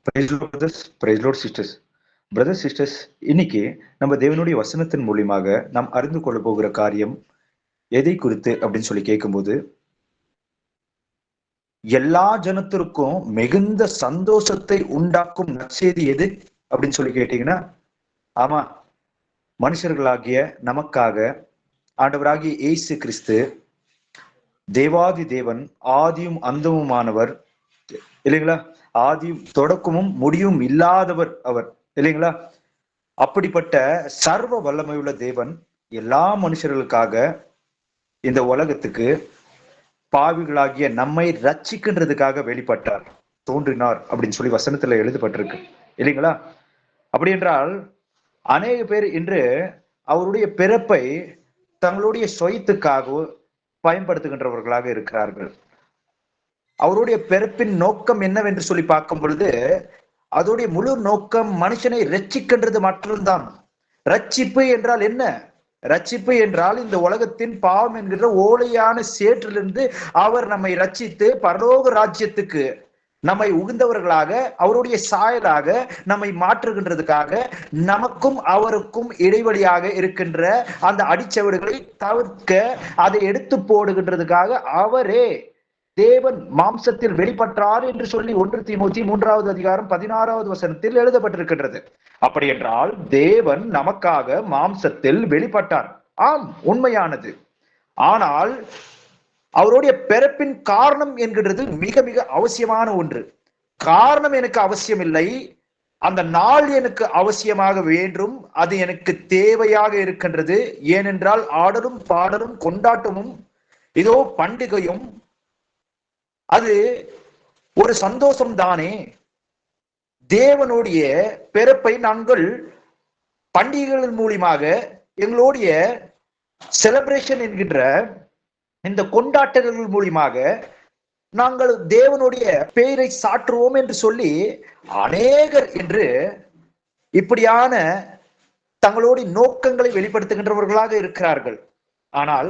Price Lord brothers, praise Lord sisters. Brothers sisters, இன்னைக்கு நம்ம தேவனுடைய வசனத்தின் மூலியமாக நாம் அறிந்து கொள்ள போகிற காரியம் எதை குறித்து அப்படின்னு சொல்லி கேட்கும்போது, எல்லா ஜனத்திற்கும் மிகுந்த சந்தோஷத்தை உண்டாக்கும் நற்செய்தி எது அப்படின்னு சொல்லி கேட்டீங்கன்னா, ஆமா, மனுஷர்களாகிய நமக்காக ஆண்டவராகிய இயேசு கிறிஸ்து, தேவாதி தேவன், ஆதியும் அந்தமுமானவர் இல்லைங்களா, ஆதியும் தொடக்கமும் முடிவும் இல்லாதவர் அவர் இல்லைங்களா. அப்படிப்பட்ட சர்வ வல்லமையுள்ள தேவன் எல்லா மனுஷர்களுக்காக இந்த உலகத்துக்கு பாவிகளாகிய நம்மை ரட்சிக்கின்றதுக்காக வெளிப்பட்டார், தோன்றினார் அப்படின்னு சொல்லி வசனத்துல எழுதப்பட்டிருக்கு இல்லைங்களா. அப்படி என்றால் அநேக பேர் இன்று அவருடைய பிறப்பை தங்களுடைய சுயத்துக்காக பயன்படுத்துகின்றவர்களாக இருக்கிறார்கள். அவருடைய பிறப்பின் நோக்கம் என்னவென்று சொல்லி பார்க்கும் பொழுது, அதோடைய முழு நோக்கம் மனுஷனை ரட்சிக்கின்றது மட்டும்தான். ரட்சிப்பு என்றால் என்ன? ரட்சிப்பு என்றால் இந்த உலகத்தின் பாவம் என்கிற ஓலையான சேற்றிலிருந்து அவர் நம்மை ரட்சித்து பரலோக ராஜ்யத்துக்கு நம்மை உகந்தவர்களாக, அவருடைய சாயலாக நம்மை மாற்றுகின்றதுக்காக, நமக்கும் அவருக்கும் இடைவெளியாக இருக்கின்ற அந்த அடிச்சவடுகளை தவிர்க்க அதை எடுத்து போடுகின்றதுக்காக அவரே தேவன் மாம்சத்தில் வெளிப்பட்டார் என்று சொல்லி 1 தீமோத்தி 3:16 எழுதப்பட்டிருக்கின்றது. அப்படி என்றால் தேவன் நமக்காக மாம்சத்தில் வெளிப்பட்டார். ஆம், உண்மையானது. ஆனால் அவருடைய பிறப்பின் காரணம் என்கிறது மிக மிக அவசியமான ஒன்று. காரணம் எனக்கு அவசியம் இல்லை, அந்த நாள் எனக்கு அவசியமாக வேண்டும், அது எனக்கு தேவையாக இருக்கின்றது. ஏனென்றால் ஆடலும் பாடலும் கொண்டாட்டமும் இதோ பண்டிகையும் அது ஒரு சந்தோஷம் தானே. தேவனுடைய பிறப்பை நாங்கள் பண்டிகைகள் மூலியமாக, எங்களுடைய செலிப்ரேஷன் என்கின்ற இந்த கொண்டாட்டங்கள் மூலியமாக நாங்கள் தேவனுடைய பெயரை சாற்றுவோம் என்று சொல்லி அநேகர் என்று இப்படியான தங்களுடைய நோக்கங்களை வெளிப்படுத்துகின்றவர்களாக இருக்கிறார்கள். ஆனால்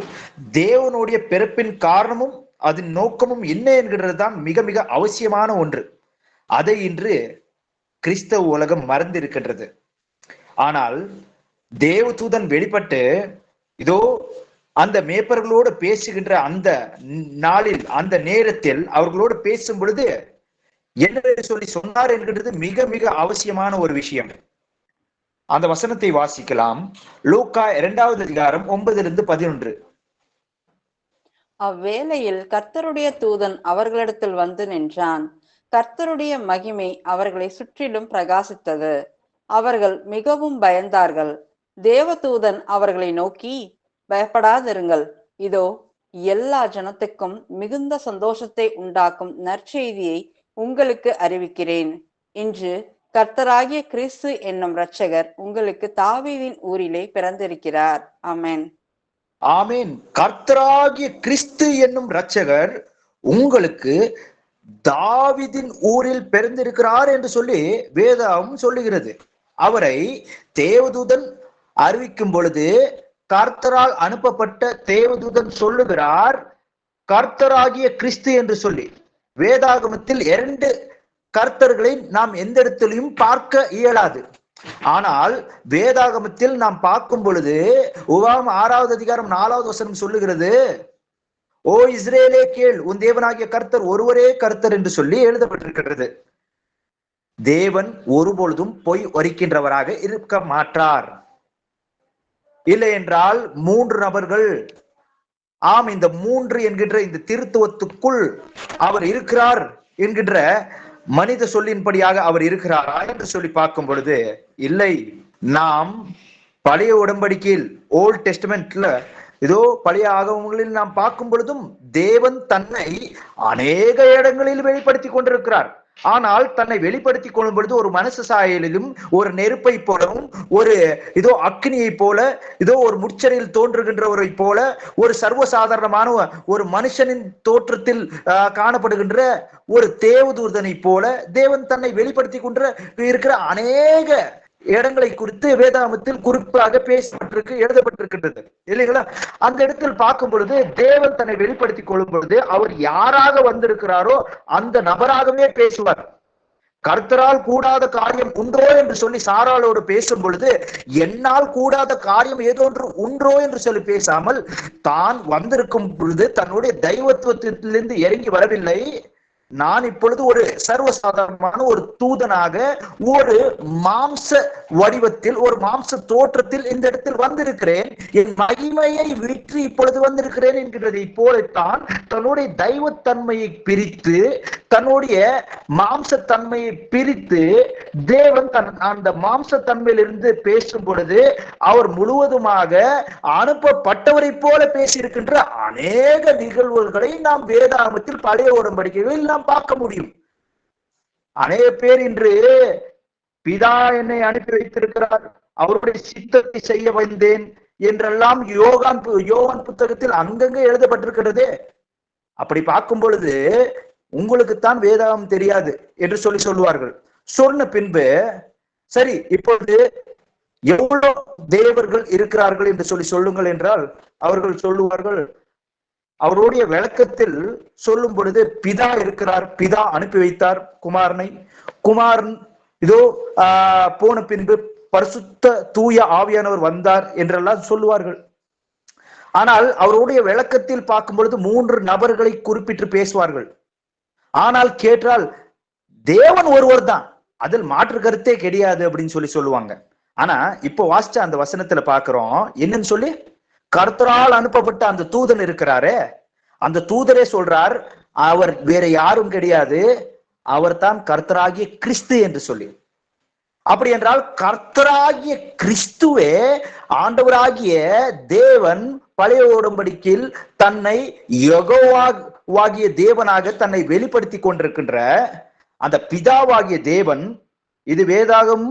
தேவனுடைய பிறப்பின் காரணமும் அதன் நோக்கமும் என்ன என்கிறது தான் மிக மிக அவசியமான ஒன்று. அதை இன்று கிறிஸ்தவ உலகம் மறந்து இருக்கின்றது. ஆனால் தேவதூதன் வெளிப்பட்டு இதோ அந்த மேய்ப்பர்களோடு பேசுகின்ற அந்த நாளில், அந்த நேரத்தில் அவர்களோடு பேசும் பொழுது என்ன சொல்லி சொன்னார் என்கிறது மிக மிக அவசியமான ஒரு விஷயம். அந்த வசனத்தை வாசிக்கலாம். லூக்கா 2:9-11. அவ்வேளையில் கர்த்தருடைய தூதன் அவர்களிடத்தில் வந்து நின்றான். கர்த்தருடைய மகிமை அவர்களை சுற்றிலும் பிரகாசித்தது. அவர்கள் மிகவும் பயந்தார்கள். தேவதூதன் அவர்களை நோக்கி, பயப்படாதிருங்கள், இதோ எல்லா ஜனத்துக்கும் மிகுந்த சந்தோஷத்தை உண்டாக்கும் நற்செய்தியை உங்களுக்கு அறிவிக்கிறேன். இன்று கர்த்தராகிய கிறிஸ்து என்னும் இரட்சகர் உங்களுக்கு தாவீதின் ஊரிலே பிறந்திருக்கிறார். ஆமென். ஆமேன். கர்த்தராகிய கிறிஸ்து என்னும் இரட்சகர் உங்களுக்கு தாவீதின் ஊரில் பிறந்திருக்கிறார் என்று சொல்லி வேதம் சொல்லுகிறது. அவரை தேவதூதன் அறிவிக்கும் பொழுது கர்த்தரால் அனுப்பப்பட்ட தேவதூதன் சொல்லுகிறார் கர்த்தராகிய கிறிஸ்து என்று சொல்லி. வேதாகமத்தில் 2 கர்த்தர்களை நாம் எந்த இடத்திலையும் பார்க்க இயலாது. ஆனால் வேதாகமத்தில் நாம் பார்க்கும் பொழுது உபாகமம் 6:4 சொல்லுகிறது, ஓ இஸ்ரேலே கேள், உன் தேவனாகிய கர்த்தர் ஒருவரே கர்த்தர் என்று சொல்லி எழுதப்பட்டிருக்கிறது. தேவன் ஒருபொழுதும் பொய் உரைக்கின்றவராக இருக்க மாட்டார். இல்லை என்றால் 3 நபர்கள், ஆம், இந்த 3 என்கின்ற இந்த திருத்துவத்துக்குள் அவர் இருக்கிறார் என்கின்ற மனித சொல்லின்படியாக அவர் இருக்கிறாரா என்று சொல்லி பார்க்கும் பொழுது இல்லை. நாம் பழைய உடன்படிக்கையில், ஓல்ட் டெஸ்டமெண்ட்ல, இதோ பழைய ஆகமங்களில் நாம் பார்க்கும் பொழுதும் தேவன் தன்னை அநேக இடங்களில் வெளிப்படுத்தி கொண்டிருக்கிறார். ஆனால் தன்னை வெளிப்படுத்தி கொள்ளும் பொழுது ஒரு மனசு சாயலிலும், ஒரு நெருப்பை போலவும், ஒரு இதோ அக்னியை போல, இதோ ஒரு முச்சரில் தோன்றுகின்றவரை போல, ஒரு சர்வசாதாரணமான ஒரு மனுஷனின் தோற்றத்தில் காணப்படுகின்ற ஒரு தேவதூதனை போல தேவன் தன்னை வெளிப்படுத்தி கொண்டு இருக்கிற அநேக இடங்களை குறித்து வேதாகமத்தில் குறிப்பாக பேசப்பட்டிருக்கு, எழுதப்பட்டிருக்கின்றது இல்லைங்களா. அந்த இடத்தில் பார்க்கும் பொழுது தேவன் தன்னை வெளிப்படுத்திக் கொள்ளும் பொழுது அவர் யாராக வந்திருக்கிறாரோ அந்த நபராகவே பேசுவார். கர்த்தரால் கூடாத காரியம் உண்டோ என்று சொல்லி சாராளோடு பேசும் பொழுது, என்னால் கூடாத காரியம் ஏதொன்று உண்டோ என்று சொல்லி பேசாமல், தான் வந்திருக்கும் பொழுது தன்னுடைய தெய்வத்துவத்திலிருந்து இறங்கி வரவில்லை. நான் இப்பொழுது ஒரு சர்வசாதாரணமான ஒரு தூதனாக ஒரு மாம்ச வடிவத்தில், ஒரு மாம்ச தோற்றத்தில் இந்த இடத்தில் வந்திருக்கிறேன், என் மகிமையை விற்று இப்பொழுது வந்திருக்கிறேன் என்கிறதை போலத்தான் தன்னுடைய தெய்வத்தன்மையை பிரித்து, தன்னுடைய மாம்சத்தன்மையை பிரித்து, தேவன் அந்த மாம்சத்தன்மையிலிருந்து பேசும் பொழுது அவர் முழுவதுமாக அனுப்பப்பட்டவரை போல பேசியிருக்கின்ற அநேக நிகழ்வுகளை நாம் வேதாகமத்தில் பழைய உடன்படிக்கைகளில் பார்க்க முடியும். அநேக பேர் இன்று பிதா என்னை அனுப்பி வைத்திருக்கிறார், அவருடைய சித்தத்தை செய்ய வந்தேன் என்றெல்லாம் யோவான் புத்தகத்தில் அங்கங்கே எழுதப்பட்டிருக்கிறது. அப்படி பார்க்கும் பொழுது உங்களுக்குத்தான் வேதாகம் தெரியாது என்று சொல்லுவார்கள். சொன்ன பின்பு சரி, இப்பொழுது எவ்வளவு தேவர்கள் இருக்கிறார்கள் என்று சொல்லுங்கள் என்றால் அவர்கள் சொல்லுவார்கள், அவருடைய விளக்கத்தில் சொல்லும் பொழுது பிதா இருக்கிறார், பிதா அனுப்பி வைத்தார் குமாரனை, குமாரன் இதோ போன பின்பு பரிசுத்த தூய ஆவியானவர் வந்தார் என்றெல்லாம் சொல்லுவார்கள். ஆனால் அவருடைய விளக்கத்தில் பார்க்கும் பொழுது 3 நபர்களை குறிப்பிட்டு பேசுவார்கள். ஆனால் கேட்டால் தேவன் ஒருவர் தான், அதில் மாற்று கருத்தே கிடையாது அப்படின்னு சொல்லுவாங்க. ஆனா இப்போ வாசிச்ச அந்த வசனத்துல பாக்குறோம் என்னன்னு சொல்லி, கர்த்தரால் அனுப்பப்பட்ட அந்த தூதன் இருக்கிறாரே, அந்த தூதரே சொல்றார் அவர் வேற யாரும் கிடையாது, அவர் தான் கர்த்தராகிய கிறிஸ்து என்று சொல்லி. அப்படி என்றால் கர்த்தராகிய கிறிஸ்துவே, ஆண்டவராகிய தேவன் பழைய உடன்படிக்கையில் தன்னை யெகோவாகிய தேவனாக தன்னை வெளிப்படுத்தி கொண்டிருக்கின்ற அந்த பிதாவாகிய தேவன். இது வேதாகம்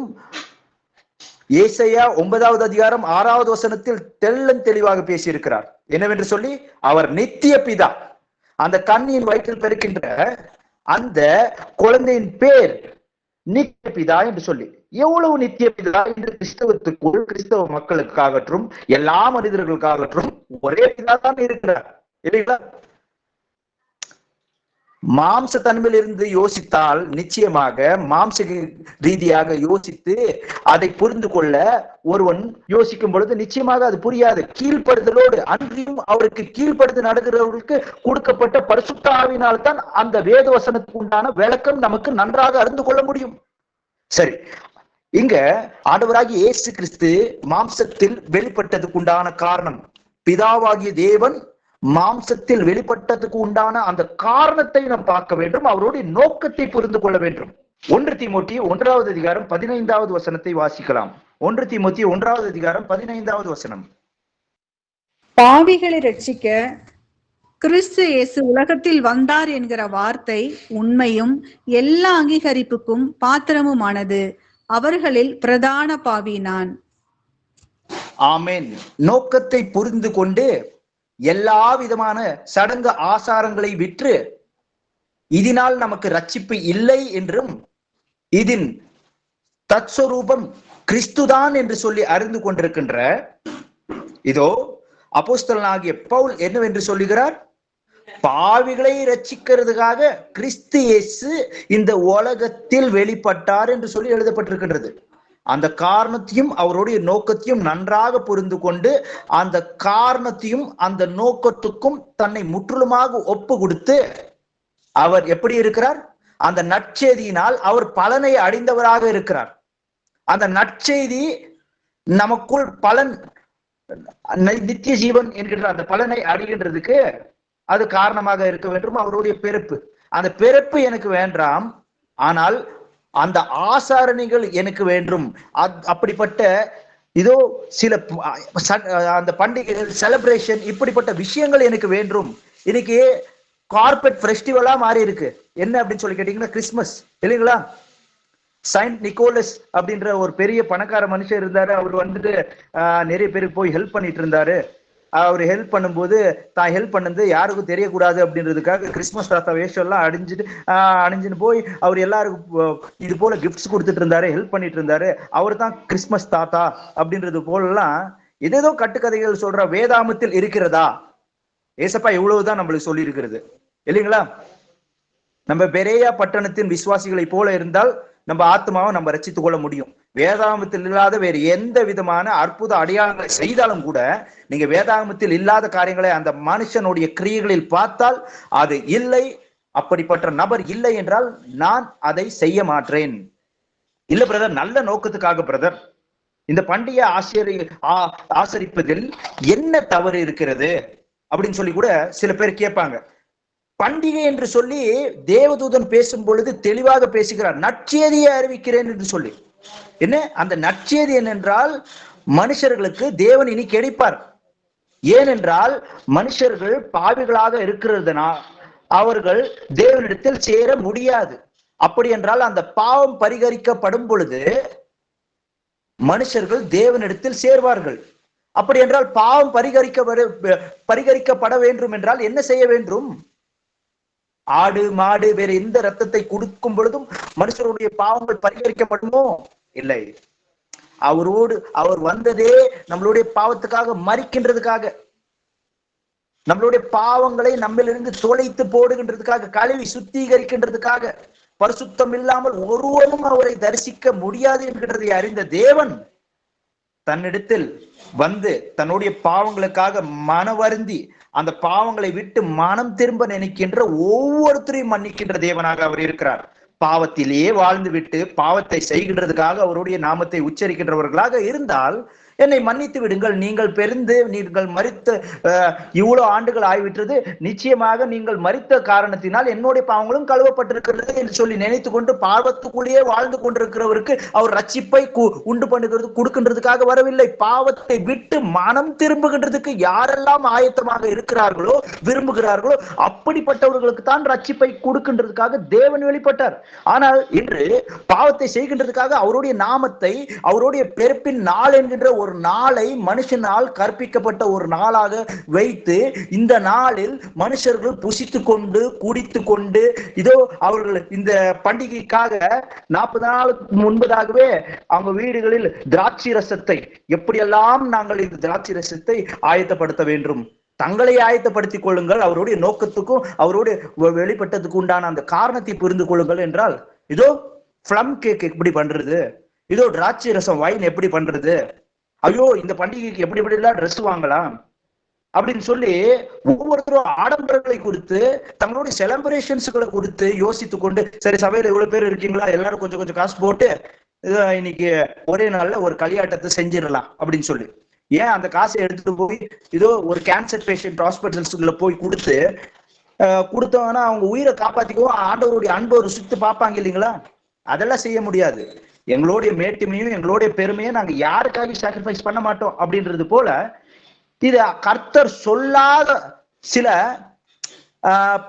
ஏசாயா 9வது அதிகாரம் 6வது வசனத்தில் தெளிவாக பேசியிருக்கிறார். என்னவென்று சொல்லி, அவர் நித்திய பிதா, அந்த கன்னியின் வயிற்றில் பிறக்கின்ற அந்த குழந்தையின் பேர் நித்திய பிதா என்று சொல்லி. எவ்வளவு நித்திய பிதா என்று கிறிஸ்தவத்துக்குள், கிறிஸ்தவ மக்களுக்காகட்டும் எல்லா மனிதர்களுக்காகட்டும் ஒரே பிதா தான் இருக்கிறார் இல்லைங்களா? மாம்ச தன்மையில் இருந்து யோசித்தால் நிச்சயமாக மாம்ச ரீதியாக யோசித்து அதை புரிந்து கொள்ள ஒருவன் யோசிக்கும் பொழுது நிச்சயமாக அது புரியாது. கீழ்ப்படுதலோடு, அன்றியும் அவருக்கு கீழ்ப்படுத்து நடக்கிறவர்களுக்கு கொடுக்கப்பட்ட பரிசுத்த ஆவியினால் தான் அந்த வேத வசனத்துக்கு உண்டான விளக்கம் நமக்கு நன்றாக அறிந்து கொள்ள முடியும். சரி, இங்க ஆண்டவராகிய இயேசு கிறிஸ்து மாம்சத்தில் வெளிப்பட்டதுக்கு உண்டான காரணம், பிதாவாகிய தேவன் மாம்சத்தில் வெளிப்பட்டதுக்கு உண்டான அந்த காரணத்தை நாம் பார்க்க வேண்டும், அவருடைய நோக்கத்தை புரிந்து கொள்ள வேண்டும். 1 தீமோத்தேயு 1வது அதிகாரம் 15வது வசனத்தை வாசிக்கலாம். 1 தீமோத்தேயு 1வது அதிகாரம் 15வது வசனம். பாவிகளை ரட்சிக்க கிறிஸ்து இயேசு உலகத்தில் வந்தார் என்கிற வார்த்தை உண்மையும் எல்லா அங்கீகரிப்புக்கும் பாத்திரமுமானது. அவர்களில் பிரதான பாவி நான். ஆமென். நோக்கத்தை புரிந்து கொண்டு எல்லா விதமான சடங்கு ஆசாரங்களை விற்று இதனால் நமக்கு ரட்சிப்பு இல்லை என்றும் இதன் தற்ஸ்வரூபம் கிறிஸ்துதான் என்று சொல்லி அறிந்து கொண்டிருக்கின்ற இதோ அப்போஸ்தலனாகிய பவுல் என்னவென்று சொல்லுகிறார், பாவிகளை ரட்சிக்கிறதுக்காக கிறிஸ்து இயேசு இந்த உலகத்தில் வெளிப்பட்டார் என்று சொல்லி எழுதப்பட்டிருக்கின்றது. அந்த காரணத்தையும் அவருடைய நோக்கத்தையும் நன்றாக புரிந்து கொண்டு அந்த காரணத்தையும் அந்த நோக்கத்துக்கும் தன்னை முற்றிலுமாக ஒப்பு கொடுத்து அவர் எப்படி இருக்கிறார், அந்த நற்செய்தியினால் அவர் பலனை அடைந்தவராக இருக்கிறார். அந்த நற்செய்தி நமக்குள் பலன், நித்திய ஜீவன் என்கின்ற அந்த பலனை அடைகின்றதுக்கு அது காரணமாக இருக்க வேண்டும் அவருடைய பிறப்பு. அந்த பிறப்பு எனக்கு வேண்டாம், ஆனால் அந்த ஆசாரணிகள் எனக்கு வேண்டும். அப்படிப்பட்ட இதோ சில அந்த பண்டிகைகள், செலிப்ரேஷன், இப்படிப்பட்ட விஷயங்கள் எனக்கு வேண்டும். இன்னைக்கு கார்பரேட் ஃபெஸ்டிவலா மாறி இருக்கு. என்ன அப்படின்னு சொல்லி கேட்டீங்கன்னா கிறிஸ்துமஸ் இல்லைங்களா? செயின்ட் நிக்கோலஸ் அப்படின்ற ஒரு பெரிய பணக்கார மனுஷன் இருந்தாரு. அவர் வந்துட்டு நிறைய பேருக்கு போய் ஹெல்ப் பண்ணிட்டு இருந்தாரு. அவர் ஹெல்ப் பண்ணும்போது தான் ஹெல்ப் பண்ணது யாருக்கும் தெரியக்கூடாது அப்படின்றதுக்காக கிறிஸ்துமஸ் தாத்தா வேஷம் எல்லாம் அணிஞ்சுன்னு போய் அவர் எல்லாருக்கும் இது போல கிஃப்ட்ஸ் கொடுத்துட்டு இருந்தாரு, ஹெல்ப் பண்ணிட்டு இருந்தாரு. அவர் தான் கிறிஸ்துமஸ் தாத்தா அப்படின்றது போலலாம் ஏதேதோ கட்டுக்கதைகள் சொல்ற வேதாமத்தில் இருக்கிறதா? ஏசப்பா இவ்வளவுதான் நம்மளுக்கு சொல்லி இருக்கிறது இல்லைங்களா? நம்ம பெரேயா பட்டணத்தின் விசுவாசிகளை போல இருந்தால் நம்ம ஆத்மாவை நம்ம ரட்சித்துக் கொள்ள முடியும். வேதாகமத்தில் இல்லாத வேறு எந்த விதமான அற்புத அடையாளங்களை செய்தாலும் கூட நீங்க வேதாகமத்தில் இல்லாத காரியங்களை அந்த மனுஷனுடைய கிரியைகளில் பார்த்தால் அது இல்லை, அப்படிப்பட்ட நபர் இல்லை என்றால் நான் அதை செய்ய மாட்டேன். இல்ல பிரதர், நல்ல நோக்கத்துக்காக பிரதர் இந்த பண்டிகை ஆசரிப்பதில் என்ன தவறு இருக்கிறது அப்படின்னு சொல்லி கூட சில பேர் கேட்பாங்க. பண்டிகை என்று சொல்லி தேவதூதன் பேசும் பொழுது தெளிவாக பேசுகிறார், நற்செய்தியை அறிவிக்கிறேன் என்று சொல்லி. என்ன அந்த நற்செய்தி என்னென்றால், மனுஷர்களுக்கு தேவன் இனி கிடைப்பார். ஏனென்றால் மனுஷர்கள் பாவிகளாக இருக்கிறதுனால் அவர்கள் தேவனிடத்தில் சேர முடியாது. அப்படி என்றால் அந்த பாவம் பரிகரிக்கப்படும் பொழுது மனுஷர்கள் தேவனிடத்தில் சேர்வார்கள். அப்படி என்றால் பாவம் பரிகரிக்கப்பட வேண்டும் என்றால் என்ன செய்ய வேண்டும்? ஆடு மாடு வேற எந்த ரத்தத்தை கொடுக்கும் பொழுதும் மனுஷருடைய பாவங்கள் பரிகரிக்கப்படுமோ? இல்லை. அவர் வந்ததே நம்மளுடைய பாவத்துக்காக, மரிக்கின்றதுக்காக, நம்மளுடைய பாவங்களை நம்மிலிருந்து தொலைத்து போடுகின்றதுக்காக, கழுவி சுத்திகரிக்கின்றதுக்காக. பரிசுத்தம் இல்லாமல் ஒருவரும் அவரை தரிசிக்க முடியாது என்கின்றதை அறிந்த தேவன் தன்னிடத்தில் வந்து தன்னுடைய பாவங்களுக்காக மனவருந்தி அந்த பாவங்களை விட்டு மனம் திரும்ப நினைக்கின்ற ஒவ்வொருத்தரையும் மன்னிக்கின்ற தேவனாக அவர் இருக்கிறார். பாவத்திலேயே வாழ்ந்து விட்டு பாவத்தை செய்கின்றதுக்காக அவருடைய நாமத்தை உச்சரிக்கின்றவர்களாக இருந்தால் என்னை மன்னித்து விடுங்கள், நீங்கள் மரித்த இவ்வளவு ஆண்டுகள் ஆகிவிட்டது, நிச்சயமாக நீங்கள் மரித்த காரணத்தினால் என்னுடைய பாவங்களும் கழுவப்பட்டிருக்கிறது என்று சொல்லி நினைத்து கொண்டு பாவத்துக்குள்ளேயே வாழ்ந்து கொண்டிருக்கிறவருக்கு அவர் ரட்சிப்பை உண்டு பண்ணுகிறது கொடுக்கின்றதுக்காக வரவில்லை. பாவத்தை விட்டு மனம் திரும்புகின்றதுக்கு யாரெல்லாம் ஆயத்தமாக இருக்கிறார்களோ, விரும்புகிறார்களோ, அப்படிப்பட்டவர்களுக்கு தான் ரட்சிப்பை கொடுக்கின்றதுக்காக தேவன் வெளிப்பட்டார். ஆனால் இன்று பாவத்தை செய்கின்றதுக்காக அவருடைய நாமத்தை, அவருடைய பிறப்பின் நாள் என்கின்ற ஒரு நாளை மனுஷனால் கற்பிக்கப்பட்ட ஒரு நாளாக வைத்து இந்த நாளில் மனுஷர்கள் புசித்து கொண்டு குடித்து கொண்டு இதோ அவர்கள் இந்த பண்டிகைக்காக 40 நாளுக்கு முன்பதாகவே அவங்க வீடுகளில் திராட்சை ரசத்தை எப்படியெல்லாம் நாங்கள் இந்த திராட்சை ரசத்தை ஆயத்தப்படுத்த வேண்டும், தங்களை ஆயத்தப்படுத்திக் கொள்ளுங்கள், அவருடைய நோக்கத்துக்கும் அவருடைய வெளிப்பட்டதுக்கு உண்டான அந்த காரணத்தை புரிந்து கொள்ளுங்கள் என்றால், இதோ பிளம் கேக் எப்படி பண்றது, இதோ திராட்சை ரசம் வைன் எப்படி பண்றது, ஐயோ இந்த பண்டிகைக்கு எப்படி எல்லாம் ட்ரெஸ் வாங்கலாம் அப்படின்னு சொல்லி ஒவ்வொருத்தரும் ஆடம்பரங்களை குறித்து தங்களுடைய செலிப்ரேஷன்ஸ்களை குறித்து யோசித்து கொண்டு, சரி சபையில இவ்வளவு பேர் இருக்கீங்களா, எல்லாரும் கொஞ்சம் கொஞ்சம் காசு போட்டு இன்னைக்கு ஒரே நாள்ல ஒரு களியாட்டத்தை செஞ்சிடலாம் அப்படின்னு சொல்லி, ஏன் அந்த காசை எடுத்துட்டு போய் இதோ ஒரு கேன்சர் பேஷண்ட் ஹாஸ்பிட்டல்ஸ்ல போய் கொடுத்தோம்னா அவங்க உயிரை காப்பாத்திக்குவோம், ஆண்டவருடைய அன்பை ஒரு சுத்து பார்ப்பாங்க இல்லைங்களா? அதெல்லாம் செய்ய முடியாது. எங்களுடைய மேட்டுமையும் எங்களுடைய பெருமையும் நாங்க யாருக்காக சாக்ரிஃபைஸ் பண்ண மாட்டோம் அப்படின்றது போல இது கர்த்தர் சொல்லாத சில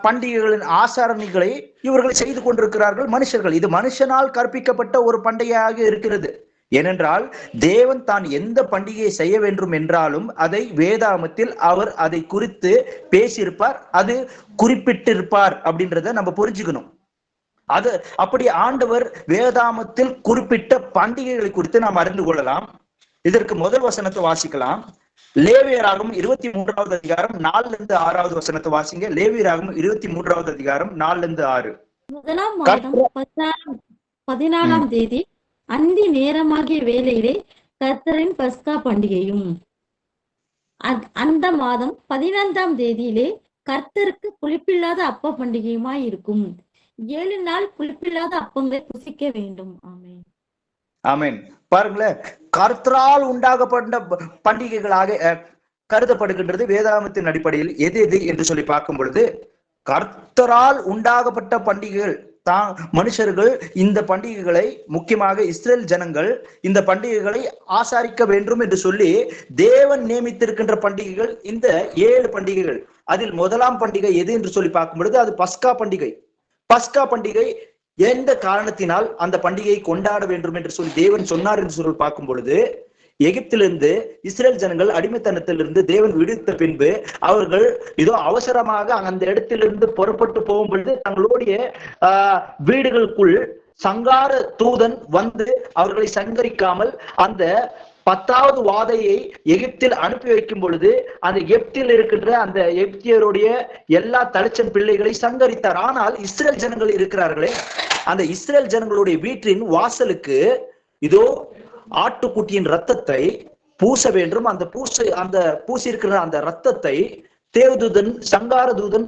பண்டிகைகளின் ஆசாரணிகளை இவர்களை செய்து கொண்டிருக்கிறார்கள் மனுஷர்கள். இது மனுஷனால் கற்பிக்கப்பட்ட ஒரு பண்டிகையாக இருக்கிறது. ஏனென்றால் தேவன் தான் எந்த பண்டிகையை செய்ய வேண்டும் என்றாலும் அதை வேதாகமத்தில் அவர் அதை குறித்து பேசியிருப்பார், அது குறிப்பிட்டிருப்பார் அப்படின்றத நம்ம புரிஞ்சுக்கணும். அது அப்படி ஆண்டவர் வேதாகமத்தில் குறிப்பிட்ட பண்டிகைகளை குறித்து நாம் அறிந்து கொள்ளலாம். இதற்கு முதல் வசனத்தை வாசிக்கலாம். லேவியராகமம் 23வது அதிகாரம் 4-6 வசனத்தை வாசிங்க. லேவியராகமம் 23வது அதிகாரம் 4-6. முதலாம் மாதம் 14ஆம் தேதி அந்தி நேரமாகிய வேளையிலே கர்த்தரின் பஸ்கா பண்டிகையும், அந்த மாதம் 15ஆம் தேதியிலே கர்த்தருக்கு புளிப்பில்லாத அப்ப பண்டிகையுமாய் இருக்கும். 7 நாள் புளிப்பில்லாத அப்பங்களை புசிக்க வேண்டும். ஆமென். ஆமென். பாருங்களேன், கர்த்தரால் உண்டாகப்பட்ட பண்டிகைகளாக கருதப்படுகின்றது வேதாகமத்தின் அடிப்படையில். எது எது என்று சொல்லி பார்க்கும் பொழுது கர்த்தரால் உண்டாகப்பட்ட பண்டிகைகள் தான். மனுஷர்கள் இந்த பண்டிகைகளை, முக்கியமாக இஸ்ரேல் ஜனங்கள் இந்த பண்டிகைகளை ஆசாரிக்க வேண்டும் என்று சொல்லி தேவன் நியமித்திருக்கின்ற பண்டிகைகள் இந்த 7 பண்டிகைகள். அதில் முதலாம் பண்டிகை எது என்று சொல்லி பார்க்கும் பொழுது அது பஸ்கா பண்டிகை. பஸ்கா பண்டிகை எந்த காரணத்தினால் அந்த பண்டிகையை கொண்டாட வேண்டும் என்று சொல்லி தேவன் சொன்னார் என்று சொல்லி பார்க்கும் பொழுது, எகிப்திலிருந்து இஸ்ரேல் ஜனங்கள் அடிமைத்தனத்திலிருந்து தேவன் விடுத்த பின்பு அவர்கள் இதோ அவசரமாக அந்த இடத்திலிருந்து புறப்பட்டு போகும் பொழுது தங்களுடைய வீடுகளுக்குள் சங்கார தூதன் வந்து அவர்களை சங்கரிக்காமல் அந்த 10வது வாதையை எகிப்தில் அனுப்பி வைக்கும் பொழுது அந்த எகிப்தில் இருக்கின்ற அந்த எகிப்தியருடைய எல்லா தளிச்சன் பிள்ளைகளை சங்கரித்தார். ஆனால் இஸ்ரேல் ஜனங்கள் இருக்கிறார்களே, அந்த இஸ்ரேல் ஜனங்களுடைய வீட்டின் வாசலுக்கு இதோ ஆட்டுக்குட்டியின் ரத்தத்தை பூச வேண்டும். அந்த பூசி இருக்கிற அந்த ரத்தத்தை தேவதூதன், சங்கார தூதன்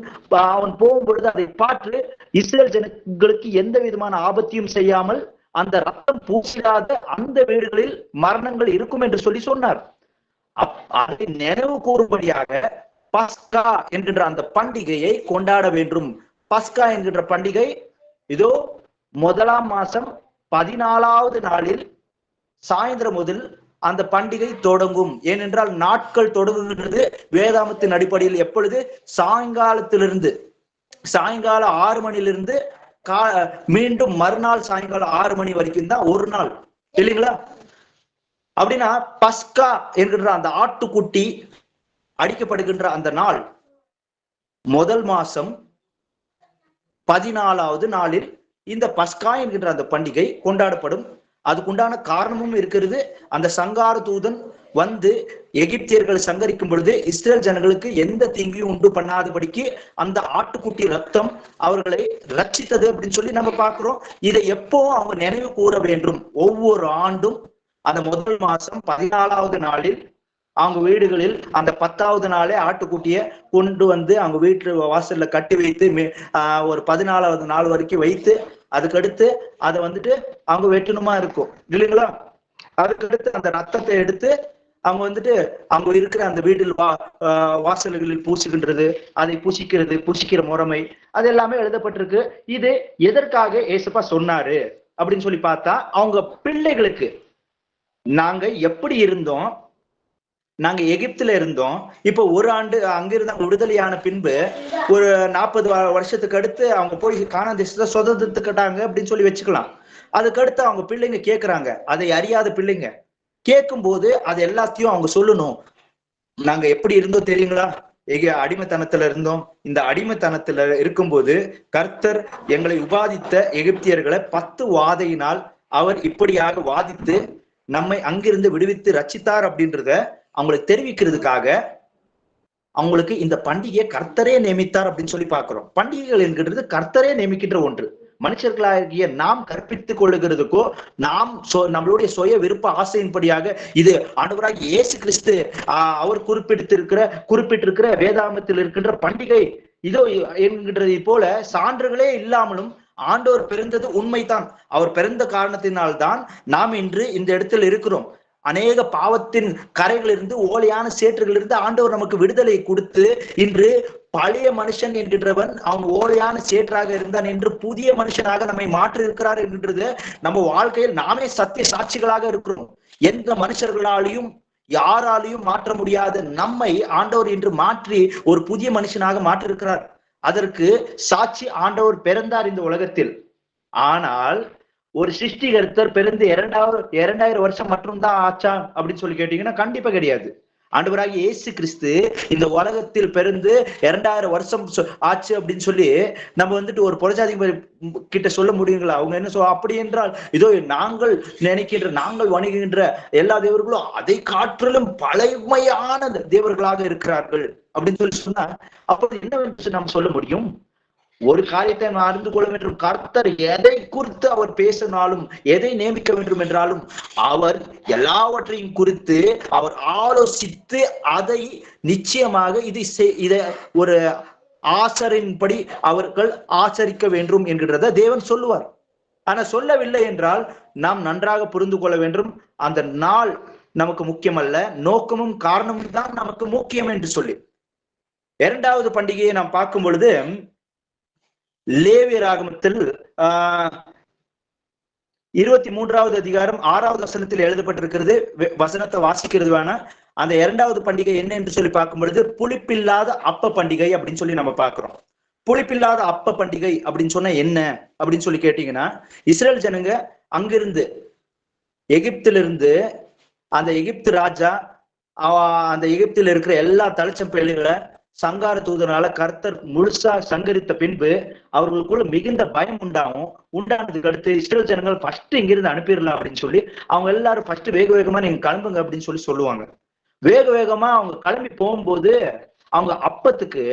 அவன் போகும் பொழுது அதை பார்த்து இஸ்ரேல் ஜனங்களுக்கு எந்த விதமான ஆபத்தையும் செய்யாமல் அந்த ரத்தம் பூசிடாத அந்த வீடுகளில் மரணங்கள் இருக்கும் என்று சொல்லி சொன்னார். அதை நினைவு கூறும்படியாக பஸ்கா என்கின்ற அந்த பண்டிகையை கொண்டாட வேண்டும். பஸ்கா என்கின்ற பண்டிகை இதோ 1ஆம் மாசம் 14வது நாளில் சாயந்தரம் முதல் அந்த பண்டிகை தொடங்கும். ஏனென்றால் நாட்கள் தொடங்குகின்றது வேதாமத்தின் அடிப்படையில் எப்பொழுது? சாயங்காலத்திலிருந்து, சாயங்காலம் 6 மணிலிருந்து மீண்டும் மறுநாள் சாயங்காலம் 6 மணி வரைக்கும் தான் ஒரு நாள், இல்லைங்களா? அப்படின்னா பஸ்கா என்கின்ற அந்த ஆட்டுக்குட்டி அடிக்கப்படுகின்ற அந்த நாள் 1 மாசம் 14வது நாளில் இந்த பஸ்கா என்கின்ற அந்த பண்டிகை கொண்டாடப்படும். அதுக்குண்டான காரணமும் இருக்கிறது. அந்த சங்கார தூதன் வந்து எகிப்தியர்கள் சங்கரிக்கும் பொழுது இஸ்ரேல் ஜனங்களுக்கு எந்த தீங்கையும் உண்டு பண்ணாதபடிக்கு அந்த ஆட்டுக்குட்டி ரத்தம் அவர்களை ரட்சித்தது அப்படின்னு சொல்லி நம்ம பார்க்கிறோம். இதை எப்பவும் அவங்க நினைவு கூற வேண்டும். ஒவ்வொரு ஆண்டும் அந்த 1 மாசம் 14வது நாளில் அவங்க வீடுகளில் அந்த 10வது நாளே ஆட்டுக்குட்டியை கொண்டு வந்து அவங்க வீட்டு வாசல்ல கட்டி வைத்து ஒரு 14வது நாள் வரைக்கும் வைத்து அதுக்கடுத்து அதை வந்துட்டு அவங்க வெட்டணுமா இருக்கும், இல்லைங்களா? அதுக்கடுத்து அந்த ரத்தத்தை எடுத்து அவங்க வந்துட்டு அவங்க இருக்கிற அந்த வீட்டில் வாசல்களில் பூசுகின்றது, அதை பூசிக்கிற முறைமை அது எல்லாமே எழுதப்பட்டிருக்கு. இது எதற்காக ஏசப்பா சொன்னாரு அப்படின்னு சொல்லி பார்த்தா, அவங்க பிள்ளைகளுக்கு நாங்க எப்படி இருந்தோம், நாங்க எகிப்துல இருந்தோம், இப்ப ஒரு ஆண்டு அங்கிருந்து அவங்க விடுதலையான பின்பு ஒரு 40 வருஷத்துக்கு அடுத்து அவங்க போய் கானான் தேசத்தை சுதந்திரத்துக்கிட்டாங்க அப்படின்னு சொல்லி வச்சுக்கலாம். அதுக்கடுத்து அவங்க பிள்ளைங்க கேட்கறாங்க, அதை அறியாத பிள்ளைங்க கேட்கும் போது அது எல்லாத்தையும் அவங்க சொல்லணும். நாங்க எப்படி இருந்தோம் தெரியுங்களா? அடிமைத்தனத்துல இருந்தோம். இந்த அடிமைத்தனத்துல இருக்கும்போது கர்த்தர் எங்களை உபாதித்த எகிப்தியர்களை 10 வாதையினால் அவர் இப்படியாக வாதித்து நம்மை அங்கிருந்து விடுவித்து ரட்சித்தார் அப்படின்றத அவங்களுக்கு தெரிவிக்கிறதுக்காக அவங்களுக்கு இந்த பண்டிகையை கர்த்தரே நியமித்தார் அப்படின்னு சொல்லி பார்க்கிறோம். பண்டிகைகள் என்கிறது கர்த்தரே நியமிக்கின்ற ஒன்று. மனுஷர்களாகிய நாம் கற்பித்துக் கொள்ளுகிறதுக்கோ நாம் நம்மளுடைய சுய விருப்ப ஆசையின்படியாக இது ஆண்டவராகிய இயேசு கிறிஸ்து அவர் குறிப்பிட்டிருக்கிற வேதாகமத்தில் இருக்கின்ற பண்டிகை இதோ என்கின்றது போல சான்றுகளே இல்லாமலும் ஆண்டவர் பிறந்தது உண்மைதான். அவர் பிறந்த காரணத்தினால்தான் நாம் இன்று இந்த இடத்தில் இருக்கிறோம். அநேக பாவத்தின் கரைகளிலிருந்து, ஓலையான சேற்றுகளிலிருந்து ஆண்டவர் நமக்கு விடுதலை கொடுத்து இன்று பழைய மனுஷன் என்கின்றவன் அவன் ஓலையான சேற்றாக இருந்தான் என்று புதிய மனுஷனாக நம்மை மாற்றி இருக்கிறார் என்கின்றது நம்ம வாழ்க்கையில் நாமே சத்திய சாட்சிகளாக இருக்கிறோம். எந்த மனுஷர்களாலையும் யாராலையும் மாற்ற முடியாத நம்மை ஆண்டவர் இன்று மாற்றி ஒரு புதிய மனுஷனாக மாற்றிருக்கிறார். அதற்கு சாட்சி ஆண்டவர் பிறந்தார் இந்த உலகத்தில். ஆனால் ஒரு சிருஷ்டிகர்த்தர் பிறந்து 2000 வருஷம் மட்டும் தான் ஆச்சா அப்படின்னு சொல்லி கேட்டீங்கன்னா கண்டிப்பா கிடையாது. ஆண்டவராகிய இயேசு கிறிஸ்து இந்த உலகத்தில் பிறந்து 2000 வருஷம் ஆச்சு அப்படின்னு சொல்லி நம்ம வந்துட்டு ஒரு புறஜாதி கிட்ட சொல்ல முடியுங்களா? அவங்க என்ன அப்படி என்றால் இதோ நாங்கள் நினைக்கின்ற, நாங்கள் வணங்குகின்ற எல்லா தேவர்களும் அதை காற்றிலும் பழமையான தேவர்களாக இருக்கிறார்கள் அப்படின்னு சொல்லி சொன்னா அப்ப என்ன நம்ம சொல்ல முடியும்? ஒரு காரியத்தை நாம் அறிந்து கொள்ள வேண்டும். கர்த்தர் எதை குறித்து அவர் பேசினாலும், எதை நியமிக்க வேண்டும் என்றாலும் அவர் எல்லாவற்றையும் குறித்து அவர் ஆலோசித்து அதை நிச்சயமாக இதை ஒரு ஆசரின்படி அவர்கள் ஆச்சரிக்க வேண்டும் என்கிறத தேவன் சொல்லுவார். ஆனா சொல்லவில்லை என்றால் நாம் நன்றாக புரிந்து கொள்ள வேண்டும், அந்த நாள் நமக்கு முக்கியமல்ல, நோக்கமும் காரணமும் தான் நமக்கு முக்கியம் என்று சொல்லி. 2வது பண்டிகையை நாம் பார்க்கும் பொழுது லேவியர் ஆகமத்தில் 23வது அதிகாரம் 6வது வசனத்தில் எழுதப்பட்டிருக்கிறது. வசனத்தை வாசிக்கிறது வேணா. அந்த 2வது பண்டிகை என்ன என்று சொல்லி பார்க்கும் பொழுது புளிப்பில்லாத அப்ப பண்டிகை அப்படின்னு சொல்லி நம்ம பார்க்கிறோம். புளிப்பில்லாத அப்ப பண்டிகை அப்படின்னு சொன்னா என்ன அப்படின்னு சொல்லி கேட்டீங்கன்னா, இஸ்ரேல் ஜனங்க அங்கிருந்து எகிப்திலிருந்து அந்த எகிப்து ராஜா அந்த எகிப்தில் இருக்கிற எல்லா தளிச்சம் பிள்ளைகளை சங்கார தூதனால கர்த்தர் முழுசா சங்கரித்த பின்பு அவர்களுக்குள்ள மிகுந்த பயம் உண்டானதுக்கு அடுத்து இஸ்ரேல் ஜனங்கள் ஃபர்ஸ்ட் இங்கிருந்து அனுப்பிடலாம் அப்படின்னு சொல்லி அவங்க எல்லாரும் ஃபர்ஸ்ட் வேக வேகமா நீங்க கிளம்புங்க அப்படின்னு சொல்லி சொல்லுவாங்க. வேக வேகமா அவங்க கிளம்பி போகும்போது அவங்க அப்பத்துக்கு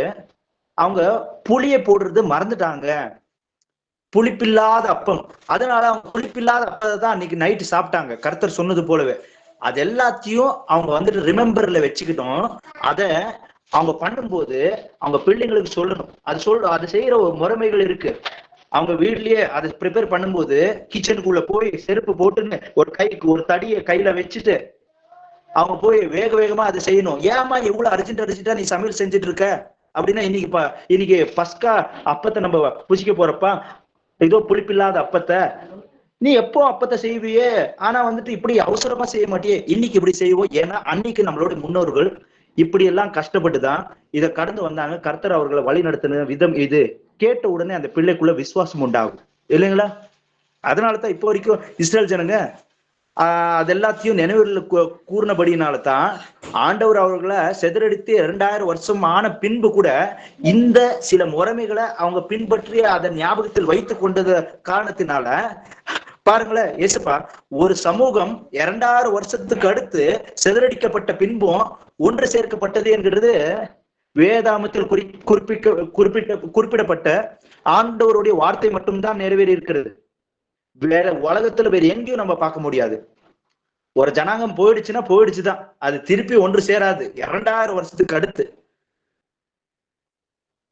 அவங்க புளிய போடுறது மறந்துட்டாங்க. புளிப்பில்லாத அப்பம், அதனால அவங்க புளிப்பில்லாத அப்பத்தை தான் அன்னைக்கு நைட்டு சாப்பிட்டாங்க. கர்த்தர் சொன்னது போலவே அது எல்லாத்தையும் அவங்க வந்துட்டு ரிமெம்பர்ல வச்சுக்கிட்டோம். அத அவங்க பண்ணும்போது அவங்க பிள்ளைங்களுக்கு சொல்லணும். அது செய்யற ஒரு முறைமைகள் இருக்கு. அவங்க வீட்லயே அதை ப்ரிப்பேர் பண்ணும்போது கிச்சனுக்குள்ள போய் செருப்பு போட்டுன்னு ஒரு தடியை கையில வச்சுட்டு அவங்க போய் வேக வேகமா அதை செய்யணும். ஏமா எவ்வளவு அர்ஜென்டா நீ சமையல் செஞ்சுட்டு இருக்க அப்படின்னா, இன்னைக்கு பஸ்கா அப்பத்தை நம்ம புசிக்க போறப்பா, ஏதோ புளிப்பில்லாத அப்பத்தை நீ எப்போ அப்பத்தை செய்வியே, ஆனா வந்துட்டு இப்படி அவசரமா செய்ய மாட்டியே, இன்னைக்கு இப்படி செய்வோம். ஏன்னா அன்னைக்கு நம்மளோட முன்னோர்கள் இப்படி எல்லாம் கஷ்டப்பட்டுதான் இதை கடந்து வந்தாங்க. கர்த்தர் அவர்களை வழி நடத்தின விதம் இது கேட்ட உடனே அந்த பிள்ளைக்குள்ள விசுவாசம் உண்டாகும் இல்லைங்களா? அதனாலதான் இப்போ வரைக்கும் இஸ்ரேல் ஜனங்க அது எல்லாத்தையும் நினைவுல கூறினபடினால்தான் ஆண்டவர் அவர்களை செதறடித்து 2000 வருஷம் ஆன பின்பு கூட இந்த சில முறைமைகளை அவங்க பின்பற்றி அதை ஞாபகத்தில் வைத்துக் கொண்டது காரணத்தினால பாருங்களேன், ஏசப்பா ஒரு சமூகம் 2000 வருஷத்துக்கு அடுத்து சிதறடிக்கப்பட்ட பின்பும் ஒன்று சேர்க்கப்பட்டது என்கிறது வேதாமத்தில் குறிப்பிடப்பட்ட ஆண்டவருடைய வார்த்தை மட்டும்தான் நிறைவேறி இருக்கிறது. வேற உலகத்துல வேற எங்கேயும் நம்ம பார்க்க முடியாது. ஒரு ஜனாங்கம் போயிடுச்சுன்னா போயிடுச்சுதான், அது திருப்பி ஒன்று சேராது 2000 வருஷத்துக்கு அடுத்து.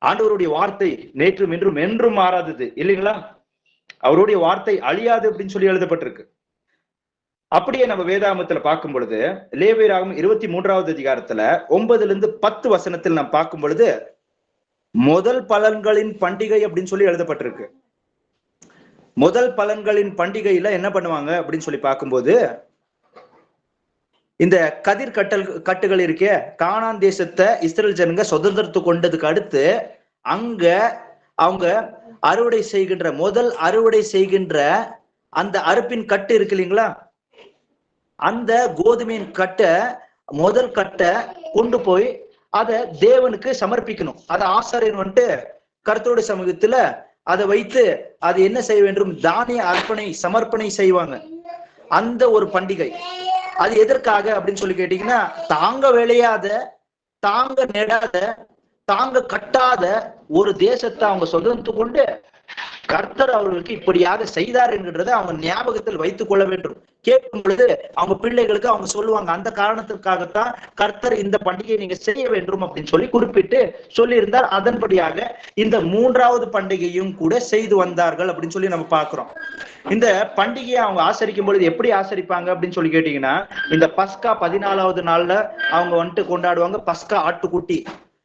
ஆண்டவருடைய வார்த்தை நேற்றும் இன்றும் என்றும் மாறாதது இல்லைங்களா? அவருடைய வார்த்தை அழியாது அப்படின்னு சொல்லி எழுதப்பட்டிருக்கு. அப்படியே நம்ம வேதாகமத்துல பார்க்கும் பொழுது லேவியராகமம் 23வது அதிகாரத்துல 9-10 வசனத்தில் நாம் பார்க்கும் பொழுது முதல் பலன்களின் பண்டிகை அப்படின்னு சொல்லி எழுதப்பட்டிருக்கு. முதல் பலன்களின் பண்டிகையில என்ன பண்ணுவாங்க அப்படின்னு சொல்லி பார்க்கும்போது, இந்த கதிர் கட்டுகள் இருக்கே, கானான் தேசத்தை இஸ்ரேல் ஜனங்க சுதந்திரத்து கொண்டதுக்கு அடுத்து அங்க அவங்க முதல் அறுவடை செய்கின்ற அந்த அறுப்பின் கட்டு இருக்கு இல்லைங்களா, அந்த கோதுமையின் முதல் கட்டை கொண்டு போய் அதை தேவனுக்கு சமர்ப்பிக்கணும். அதை ஆசாரியன் வந்துட்டு கர்த்தருடைய சமூகத்துல அதை வைத்து அது என்ன செய்ய வேண்டும், தானிய சமர்ப்பணை செய்வாங்க. அந்த ஒரு பண்டிகை அது எதற்காக அப்படின்னு சொல்லி கேட்டீங்கன்னா, தாங்க விளையாத, தாங்க நெடாத, தாங்க கட்டாத ஒரு தேசத்தை அவங்க சுதந்திரத்து கொண்டு கர்த்தர் அவர்களுக்கு இப்படியாக செய்தார் என்கிறத அவங்க ஞாபகத்தில் வைத்துக் கொள்ள வேண்டும். கேட்கும் பொழுது அவங்க பிள்ளைகளுக்கு அவங்க சொல்லுவாங்க, அந்த காரணத்திற்காகத்தான் கர்த்தர் இந்த பண்டிகையை நீங்க செய்ய வேண்டும் அப்படின்னு சொல்லி குறிப்பிட்டு சொல்லி இருந்தார். அதன்படியாக இந்த 3வது பண்டிகையும் கூட செய்து வந்தார்கள் அப்படின்னு சொல்லி நம்ம பார்க்கிறோம். இந்த பண்டிகையை அவங்க ஆசரிக்கும் பொழுது எப்படி ஆசரிப்பாங்க அப்படின்னு சொல்லி கேட்டீங்கன்னா, இந்த பஸ்கா 14வது நாள்ல அவங்க வந்துட்டு கொண்டாடுவாங்க. பஸ்கா ஆட்டுக்குட்டி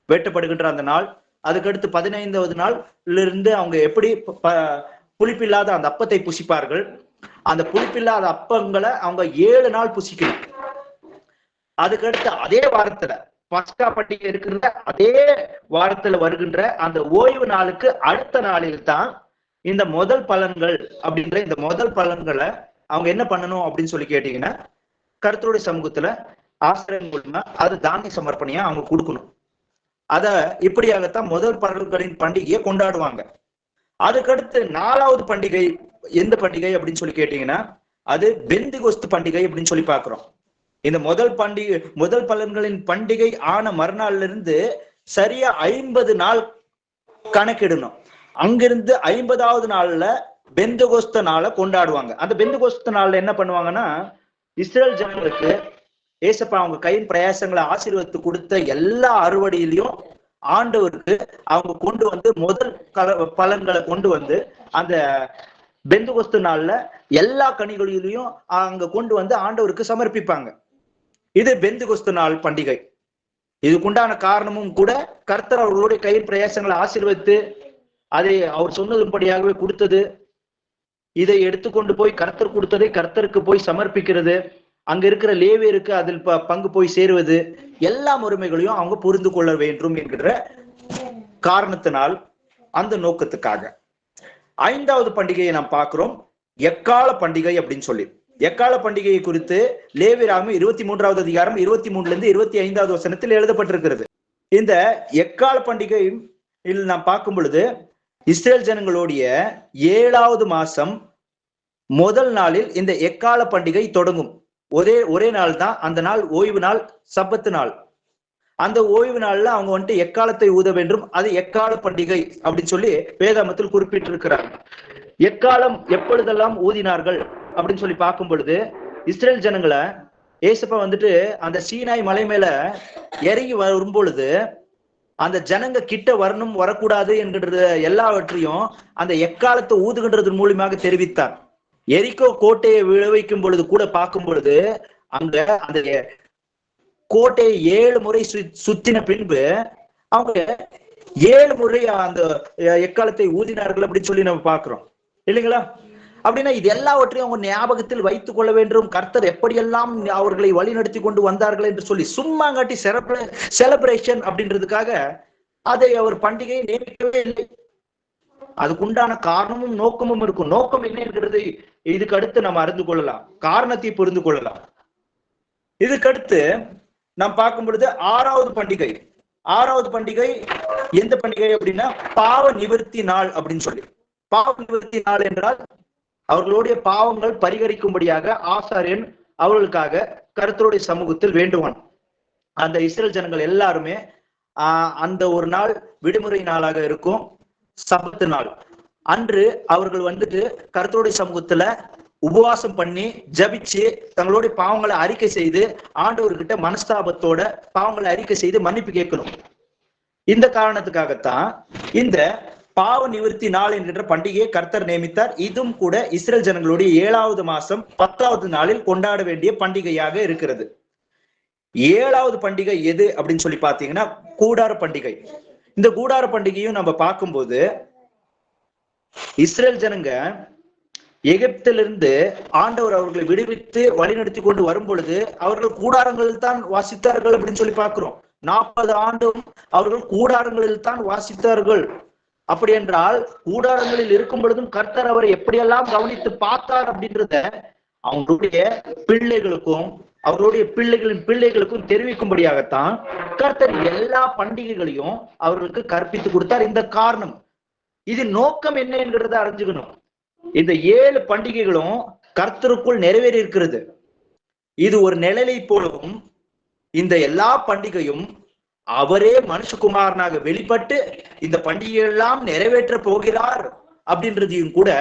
வெட்டப்படுகின்ற அந்த நாள். அதுக்கடுத்து 15வது நாள்ல இருந்து அவங்க எப்படி புளிப்பில்லாத அந்த அப்பத்தை புசிப்பார்கள். அந்த புளிப்பில்லாத அப்பங்களை அவங்க 7 நாள் புசிக்கணும். அதுக்கடுத்து அதே வாரத்துல பஸ்கா பண்டிகை இருக்கிற அதே வாரத்துல வருகின்ற அந்த ஓய்வு நாளுக்கு அடுத்த நாளில் தான் இந்த முதல் பலன்கள் அப்படின்ற இந்த முதல் பலன்களை அவங்க என்ன பண்ணணும் அப்படின்னு சொல்லி கேட்டீங்கன்னா, கர்த்தருடைய சமூகத்துல ஆசிரியர் மூலமா அது தானிய சமர்ப்பணையா அவங்க கொடுக்கணும். அத இப்படியாகத்தான் முதல் பலன்களின் பண்டிகையை கொண்டாடுவாங்க. அதுக்கடுத்து 4வது பண்டிகை எந்த பண்டிகை அப்படின்னு சொல்லி கேட்டீங்கன்னா, அது பெந்திகோஸ்து பண்டிகை அப்படின்னு சொல்லி பாக்குறோம். இந்த முதல் பலன்களின் பண்டிகை ஆன மறுநாள்ல இருந்து சரியா 50 நாள் கணக்கிடணும். அங்கிருந்து 50வது நாள்ல பெந்தகோஸ்த நாளை கொண்டாடுவாங்க. அந்த பெந்தகோஸ்த நாள்ல என்ன பண்ணுவாங்கன்னா, இஸ்ரேல் ஜனங்களுக்கு ஏசப்பா அவங்க கையின் பிரயாசங்களை ஆசீர்வதித்து கொடுத்த எல்லா அறுவடையிலையும் ஆண்டவருக்கு அவங்க கொண்டு வந்து முதல் பலன்களை கொண்டு வந்து அந்த பெந்தகோஸ்து நாள்ல எல்லா கனிகளிலையும் அங்க கொண்டு வந்து ஆண்டவருக்கு சமர்ப்பிப்பாங்க. இது பெந்தகோஸ்து நாள் பண்டிகை. இதுக்குண்டான காரணமும் கூட கர்த்தர் அவர்களுடைய கையின் பிரயாசங்களை ஆசீர்வதித்து அதை அவர் சொன்னதுபடியாகவே கொடுத்தது. இதை எடுத்துக்கொண்டு போய் கர்த்தர் கொடுத்ததை கர்த்தருக்கு போய் சமர்ப்பிக்கிறது, அங்க இருக்கிற லேவியருக்கு அதில் பங்கு போய் சேருவது, எல்லா முறைமைகளையும் அவங்க புரிந்து கொள்ள வேண்டும் என்கிற காரணத்தினால் அந்த நோக்கத்துக்காக 5வது பண்டிகையை நாம் பார்க்கிறோம், எக்கால பண்டிகை அப்படின்னு சொல்லி. எக்கால பண்டிகையை குறித்து லேவியராகமம் 23வது அதிகாரம் 23 இருந்து 25வது வசனத்தில் எழுதப்பட்டிருக்கிறது. இந்த எக்கால பண்டிகை நாம் பார்க்கும் பொழுது இஸ்ரேல் ஜனங்களுடைய 7வது மாசம் முதல் நாளில் இந்த எக்கால பண்டிகை தொடங்கும். ஒரே நாள் தான் அந்த நாள், ஓய்வு நாள், சப்பத்து நாள். அந்த ஓய்வு நாள்ல அவங்க வந்துட்டு எக்காலத்தை ஊத வேண்டும். அது எக்கால பண்டிகை அப்படின்னு சொல்லி வேதாமத்தில் குறிப்பிட்டிருக்கிறார். எக்காலம் எப்பொழுதெல்லாம் ஊதினார்கள் அப்படின்னு சொல்லி பார்க்கும் பொழுது இஸ்ரேல் ஜனங்களை ஏசப்பா வந்துட்டு அந்த சீனாய் மலை மேல இறங்கி வரும் பொழுது அந்த ஜனங்க கிட்ட வரணும் வரக்கூடாது என்கின்ற எல்லாவற்றையும் அந்த எக்காலத்தை ஊதுகின்றதன் மூலியமாக தெரிவித்தார். எரிக்கோ கோட்டையை விளைவிக்கும் பொழுது கூட பார்க்கும் பொழுது அங்க அந்த கோட்டையை 7 முறை சுத்தின பின்பு அவங்க 7 முறை அந்த எக்காலத்தை ஊதினார்கள் அப்படின்னு சொல்லி நம்ம பார்க்கிறோம் இல்லைங்களா? அப்படின்னா இது எல்லாவற்றையும் அவங்க ஞாபகத்தில் வைத்துக் கொள்ள வேண்டும். கர்த்தர் எப்படியெல்லாம் அவர்களை வழிநடத்தி கொண்டு வந்தார்கள் என்று சொல்லி சும்மாங்காட்டி செலிப்ரேஷன் அப்படின்றதுக்காக அதை அவர் பண்டிகையை நியமிக்கவே இல்லை. அதுக்குண்டான காரணமும் நோக்கமும் இருக்கும். நோக்கம் என்ன என்கிறது இதுக்கு அடுத்து நம்ம அறிந்து கொள்ளலாம், காரணத்தை புரிந்து கொள்ளலாம். இதுக்கடுத்து நாம் பார்க்கும் பொழுது 6வது பண்டிகை. 6வது பண்டிகை எந்த பண்டிகை அப்படின்னா பாவ நிவர்த்தி நாள் அப்படின்னு சொல்லி. பாவ நிவர்த்தி நாள் என்றால் அவர்களுடைய பாவங்கள் பரிகரிக்கும்படியாக ஆசாரியன் அவர்களுக்காக கர்த்தருடைய சமூகத்தில் வேண்டுவான். அந்த இஸ்ரேல் ஜனங்கள் எல்லாருமே அந்த ஒரு நாள் விடுமுறை நாளாக இருக்கும், சபத்து நாள். அன்று அவர்கள் வந்துட்டு கர்த்தருடைய சமூகத்துல உபவாசம் பண்ணி ஜபிச்சு தங்களுடைய பாவங்களை அறிக்கை செய்து ஆண்டவர்கிட்ட மனஸ்தாபத்தோட பாவங்களை அறிக்கை செய்து மன்னிப்பு கேட்கணும். இந்த காரணத்துக்காகத்தான் இந்த பாவ நிவர்த்தி நாள் என்கின்ற பண்டிகையை கர்த்தர் நியமித்தார். இதுவும் கூட இஸ்ரேல் ஜனங்களுடைய 7வது மாசம் 10வது நாளில் கொண்டாட வேண்டிய பண்டிகையாக இருக்கிறது. 7வது பண்டிகை எது அப்படின்னு சொல்லி பாத்தீங்கன்னா கூடார பண்டிகை. இந்த கூடார பண்டிகையும் நம்ம பார்க்கும்போது இஸ்ரேல் ஜனங்க எகிப்திலிருந்து ஆண்டவர் அவர்களை விடுவித்து வழிநடத்தி கொண்டு வரும் பொழுது அவர்கள் கூடாரங்களில் தான் வாசித்தார்கள் அப்படின்னு சொல்லி பார்க்கிறோம். 40 ஆண்டும் அவர்கள் கூடாரங்களில் தான் வாசித்தார்கள். அப்படி என்றால் கூடாரங்களில் இருக்கும் பொழுதும் கர்த்தர் அவரை எப்படியெல்லாம் கவனித்து பார்த்தார் அப்படின்றத அவங்களுடைய பிள்ளைகளுக்கும் அவர்களுடைய பிள்ளைகளின் பிள்ளைகளுக்கும் தெரிவிக்கும்படியாகத்தான் கர்த்தர் எல்லா பண்டிகைகளையும் அவர்களுக்கு கற்பித்து கொடுத்தார். இந்த காரணம், இது நோக்கம் என்ன என்கிறத அறிஞ்சுக்கணும். இந்த 7 பண்டிகைகளும் கர்த்தருக்குள் நிறைவேறி இருக்கிறது. இது ஒரு நிழலை போலவும் இந்த எல்லா பண்டிகையும் அவரே மனுஷகுமாரனாக வெளிப்பட்டு இந்த பண்டிகைகள் எல்லாம் நிறைவேற்ற போகிறார் அப்படின்றதையும் கூட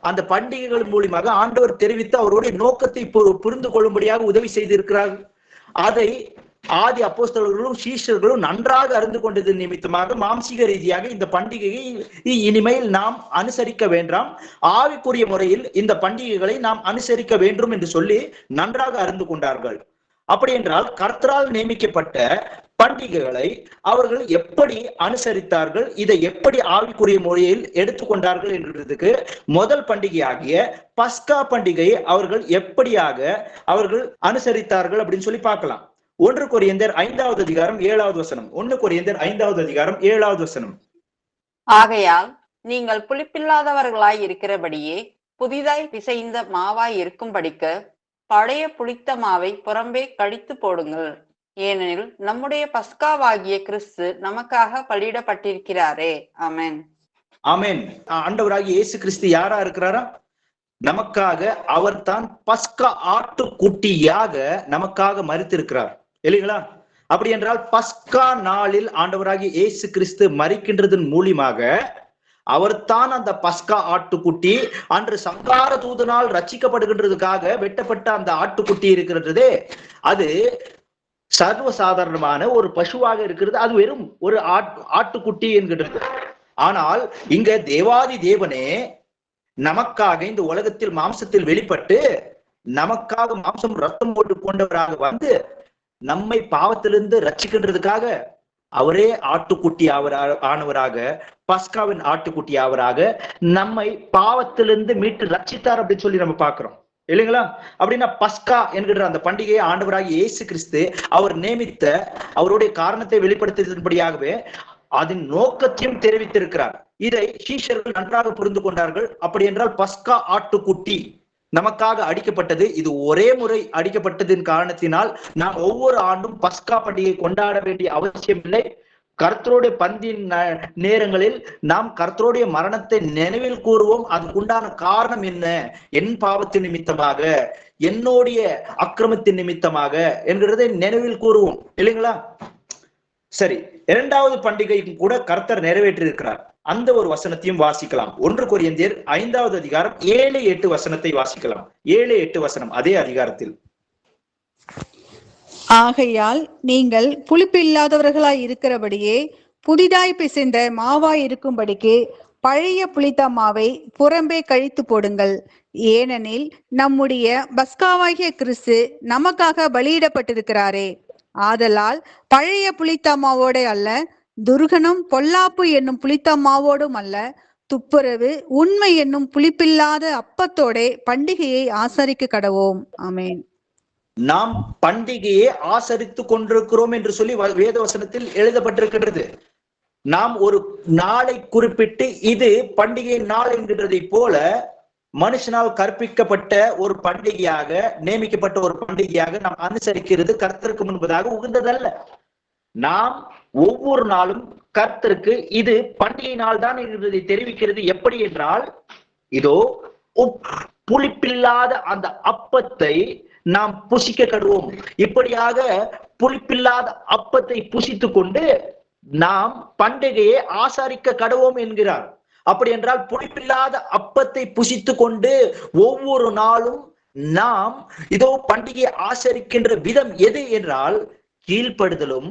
அந்த பண்டிகைகள் மூலியமாக ஆண்டவர் தெரிவித்து அவருடைய நோக்கத்தை புரிந்து கொள்ளும்படியாக உதவி செய்திருக்கிறார். அதை ஆதி அப்போஸ்தலர்களும் சீஷர்களும் நன்றாக அறிந்து கொண்டது நிமித்தமாக மாம்சீக ரீதியாக இந்த பண்டிகையை இனிமேல் நாம் அனுசரிக்க வேண்டாம், ஆவிக்குரிய முறையில் இந்த பண்டிகைகளை நாம் அனுசரிக்க வேண்டும் என்று சொல்லி நன்றாக அறிந்து கொண்டார்கள். அப்படி என்றால் கர்த்தரால் நியமிக்கப்பட்ட பண்டிகைகளை அவர்கள் எப்படி அனுசரித்தார்கள், இதை எப்படி ஆவிக்குரிய முறையில் எடுத்துக்கொண்டார்கள் என்றதுக்கு முதல் பண்டிகையாகிய பஸ்கா பண்டிகையை அவர்கள் எப்படியாக அவர்கள் அனுசரித்தார்கள் அப்படின்னு சொல்லி பார்க்கலாம். 1 கொரிந்தியர் 5வது அதிகாரம் 7வது வசனம். 1 கொரிந்தியர் 5வது அதிகாரம் 7வது வசனம். ஆகையால் நீங்கள் புளிப்பில்லாதவர்களாய் இருக்கிறபடியே புதிதாய் பிசைந்த மாவாய் இருக்கும்படிக்கு பழைய புளித்த மாவை புறம்பே கடித்து போடுங்கள். ஏனெனில் நம்முடைய பஸ்காவாகிய கிறிஸ்து நமக்காக பலியிடப்பட்டிருக்கிறாரே. ஆமென். ஆமென். ஆண்டவராகிய இயேசு கிறிஸ்து யாரா இருக்கிறாரா? நமக்காக அவர் தான் பஸ்கா ஆட்டுக்குட்டியாக நமக்காக மரித்திருக்கிறார் இல்லைங்களா? அப்படி என்றால் பஸ்கா நாளில் ஆண்டவராகிய இயேசு கிறிஸ்து மரிக்கின்றதன் மூலியமாக அவர் தான் அந்த பஸ்கா ஆட்டுக்குட்டி. அன்று சங்கார தூதனால் ரட்சிக்கப்படுகின்றதுக்காக வெட்டப்பட்ட அந்த ஆட்டுக்குட்டி இருக்கிறதே, அது சர்வசாதாரணமான ஒரு பசுவாக இருக்கிறது. அது வெறும் ஒரு ஆட்டுக்குட்டி என்கின்றது. ஆனால் இங்க தேவாதி தேவனே நமக்காக இந்த உலகத்தில் மாம்சத்தில் வெளிப்பட்டு நமக்காக மாம்சம் ரத்தம் போட்டு கொண்டவராக வந்து நம்மை பாவத்திலிருந்து ரட்சிக்கின்றதுக்காக அவரே ஆட்டுக்குட்டி ஆனவராக, பஸ்காவின் ஆட்டுக்குட்டி அவராக நம்மை பாவத்திலிருந்து மீட்டு ரட்சித்தார் அப்படின்னு சொல்லி நம்ம பார்க்கிறோம் இல்லைங்களா? அப்படின்னா பஸ்கா என்கிற அந்த பண்டிகையை ஆண்டவராகிய இயேசு கிறிஸ்து அவர் நியமித்த அவருடைய காரணத்தை வெளிப்படுத்தியதன்படியாகவே அதன் நோக்கத்தையும் தெரிவித்திருக்கிறார். இதை சீஷர்கள் நன்றாக புரிந்து கொண்டார்கள். அப்படி என்றால் பஸ்கா ஆட்டுக்குட்டி நமக்காக அடிக்கப்பட்டது. இது ஒரே முறை அடிக்கப்பட்டதின் காரணத்தினால் நாம் ஒவ்வொரு ஆண்டும் பஸ்கா பண்டிகை கொண்டாட வேண்டிய அவசியம் இல்லை. கர்த்தருடைய பந்தியின் நேரங்களில் நாம் கர்த்தருடைய மரணத்தை நினைவில் கூறுவோம். அதுக்குண்டான காரணம் என்ன? என் பாவத்தின் நிமித்தமாக, என்னுடைய அக்கிரமத்தின் நிமித்தமாக என்கிறதை நினைவில் கூறுவோம் இல்லைங்களா? சரி, இரண்டாவது பண்டிகைக்கும் கூட கர்த்தர் நிறைவேற்றி இருக்கிறார். அந்த ஒரு வசனத்தையும் வாசிக்கலாம். 1 கொரிந்தியர் 5வது அதிகாரம் 7-8 வசனத்தை வாசிக்கலாம். 7-8 வசனம் அதே அதிகாரத்தில். ஆகையால் நீங்கள் புளிப்பில்லாதவர்களாய் இருக்கிறபடியே புதிதாய் பிசைந்த மாவாய் இருக்கும்படிக்கு பழைய புளித்த மாவை புறம்பே கழித்து போடுங்கள். ஏனெனில் நம்முடைய பஸ்காவாகிய கிறிஸ்து நமக்காக பலியிடப்பட்டிருக்கிறாரே. ஆதலால் பழைய புளித்த மாவோட அல்ல, துர்கணம் பொல்லாப்பு என்னும் புளித்த மாவோடும் அல்ல, துப்புரவு உண்மை என்னும் புளிப்பில்லாத அப்பத்தோட பண்டிகையை ஆசரிக்க கடவோம். ஆமென். நாம் பண்டிகையை ஆசரித்து கொண்டிருக்கிறோம் என்று சொல்லி வேத வசனத்தில் எழுதப்பட்டிருக்கிறது. நாம் ஒரு நாளை குறிப்பிட்டு இது பண்டிகை நாள் என்கிறதை போல மனுஷனால் கற்பிக்கப்பட்ட ஒரு பண்டிகையாக, நியமிக்கப்பட்ட ஒரு பண்டிகையாக நாம் அனுசரிக்கிறது கர்த்தருக்கு முன்பதாக உகந்ததல்ல. நாம் ஒவ்வொரு நாளும் கர்த்தருக்கு இது பண்டிகை நாள் தான் என்பதை தெரிவிக்கிறது. எப்படி என்றால், இதோ புளிப்பில்லாத அந்த அப்பத்தை நாம் புசிக்க கடுவோம். இப்படியாக புளிப்பில்லாத அப்பத்தை புசித்து கொண்டு நாம் பண்டிகையை ஆசரிக்க கடுவோம் என்கிறார். அப்படி என்றால் புளிப்பில்லாத அப்பத்தை புசித்து கொண்டு ஒவ்வொரு நாளும் நாம் இதோ பண்டிகையை ஆசரிக்கின்ற விதம் எது என்றால் கீழ்ப்படுதலும்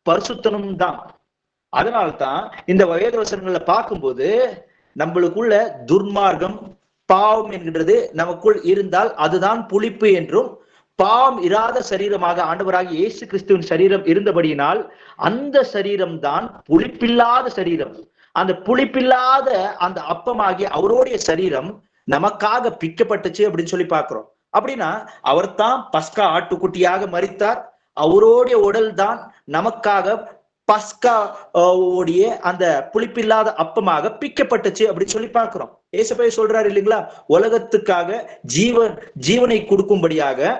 பரிசுத்தனும் தான். அதனால்தான் இந்த வேத வசனங்களை பார்க்கும்போது நம்மளுக்குள்ள துர்மார்க்கம், பாவம் என்கின்றது நமக்குள் இருந்தால் அதுதான் புளிப்பு என்றும், பாவம் இராத சரீரமாக ஆண்டவராகிய இயேசு கிறிஸ்துவின் சரீரம் இருந்தபடியினால் அந்த சரீரம் தான் புளிப்பில்லாத சரீரம். அந்த புளிப்பில்லாத அந்த அப்பமாகிய அவருடைய சரீரம் நமக்காக பிக்கப்பட்டுச்சு அப்படின்னு சொல்லி பார்க்கிறோம். அப்படின்னா அவர் தான் பஸ்கா ஆட்டுக்குட்டியாக மரித்தார். அவருடைய உடல் தான் நமக்காக பஸ்கா உடைய அந்த புளிப்பில்லாத அப்பமாக பிக்கப்பட்டுச்சு அப்படின்னு சொல்லி பார்க்கிறோம். ஏசப்பா சொல்றாரு இல்லைங்களா, உலகத்துக்காக ஜீவனை கொடுக்கும்படியாக,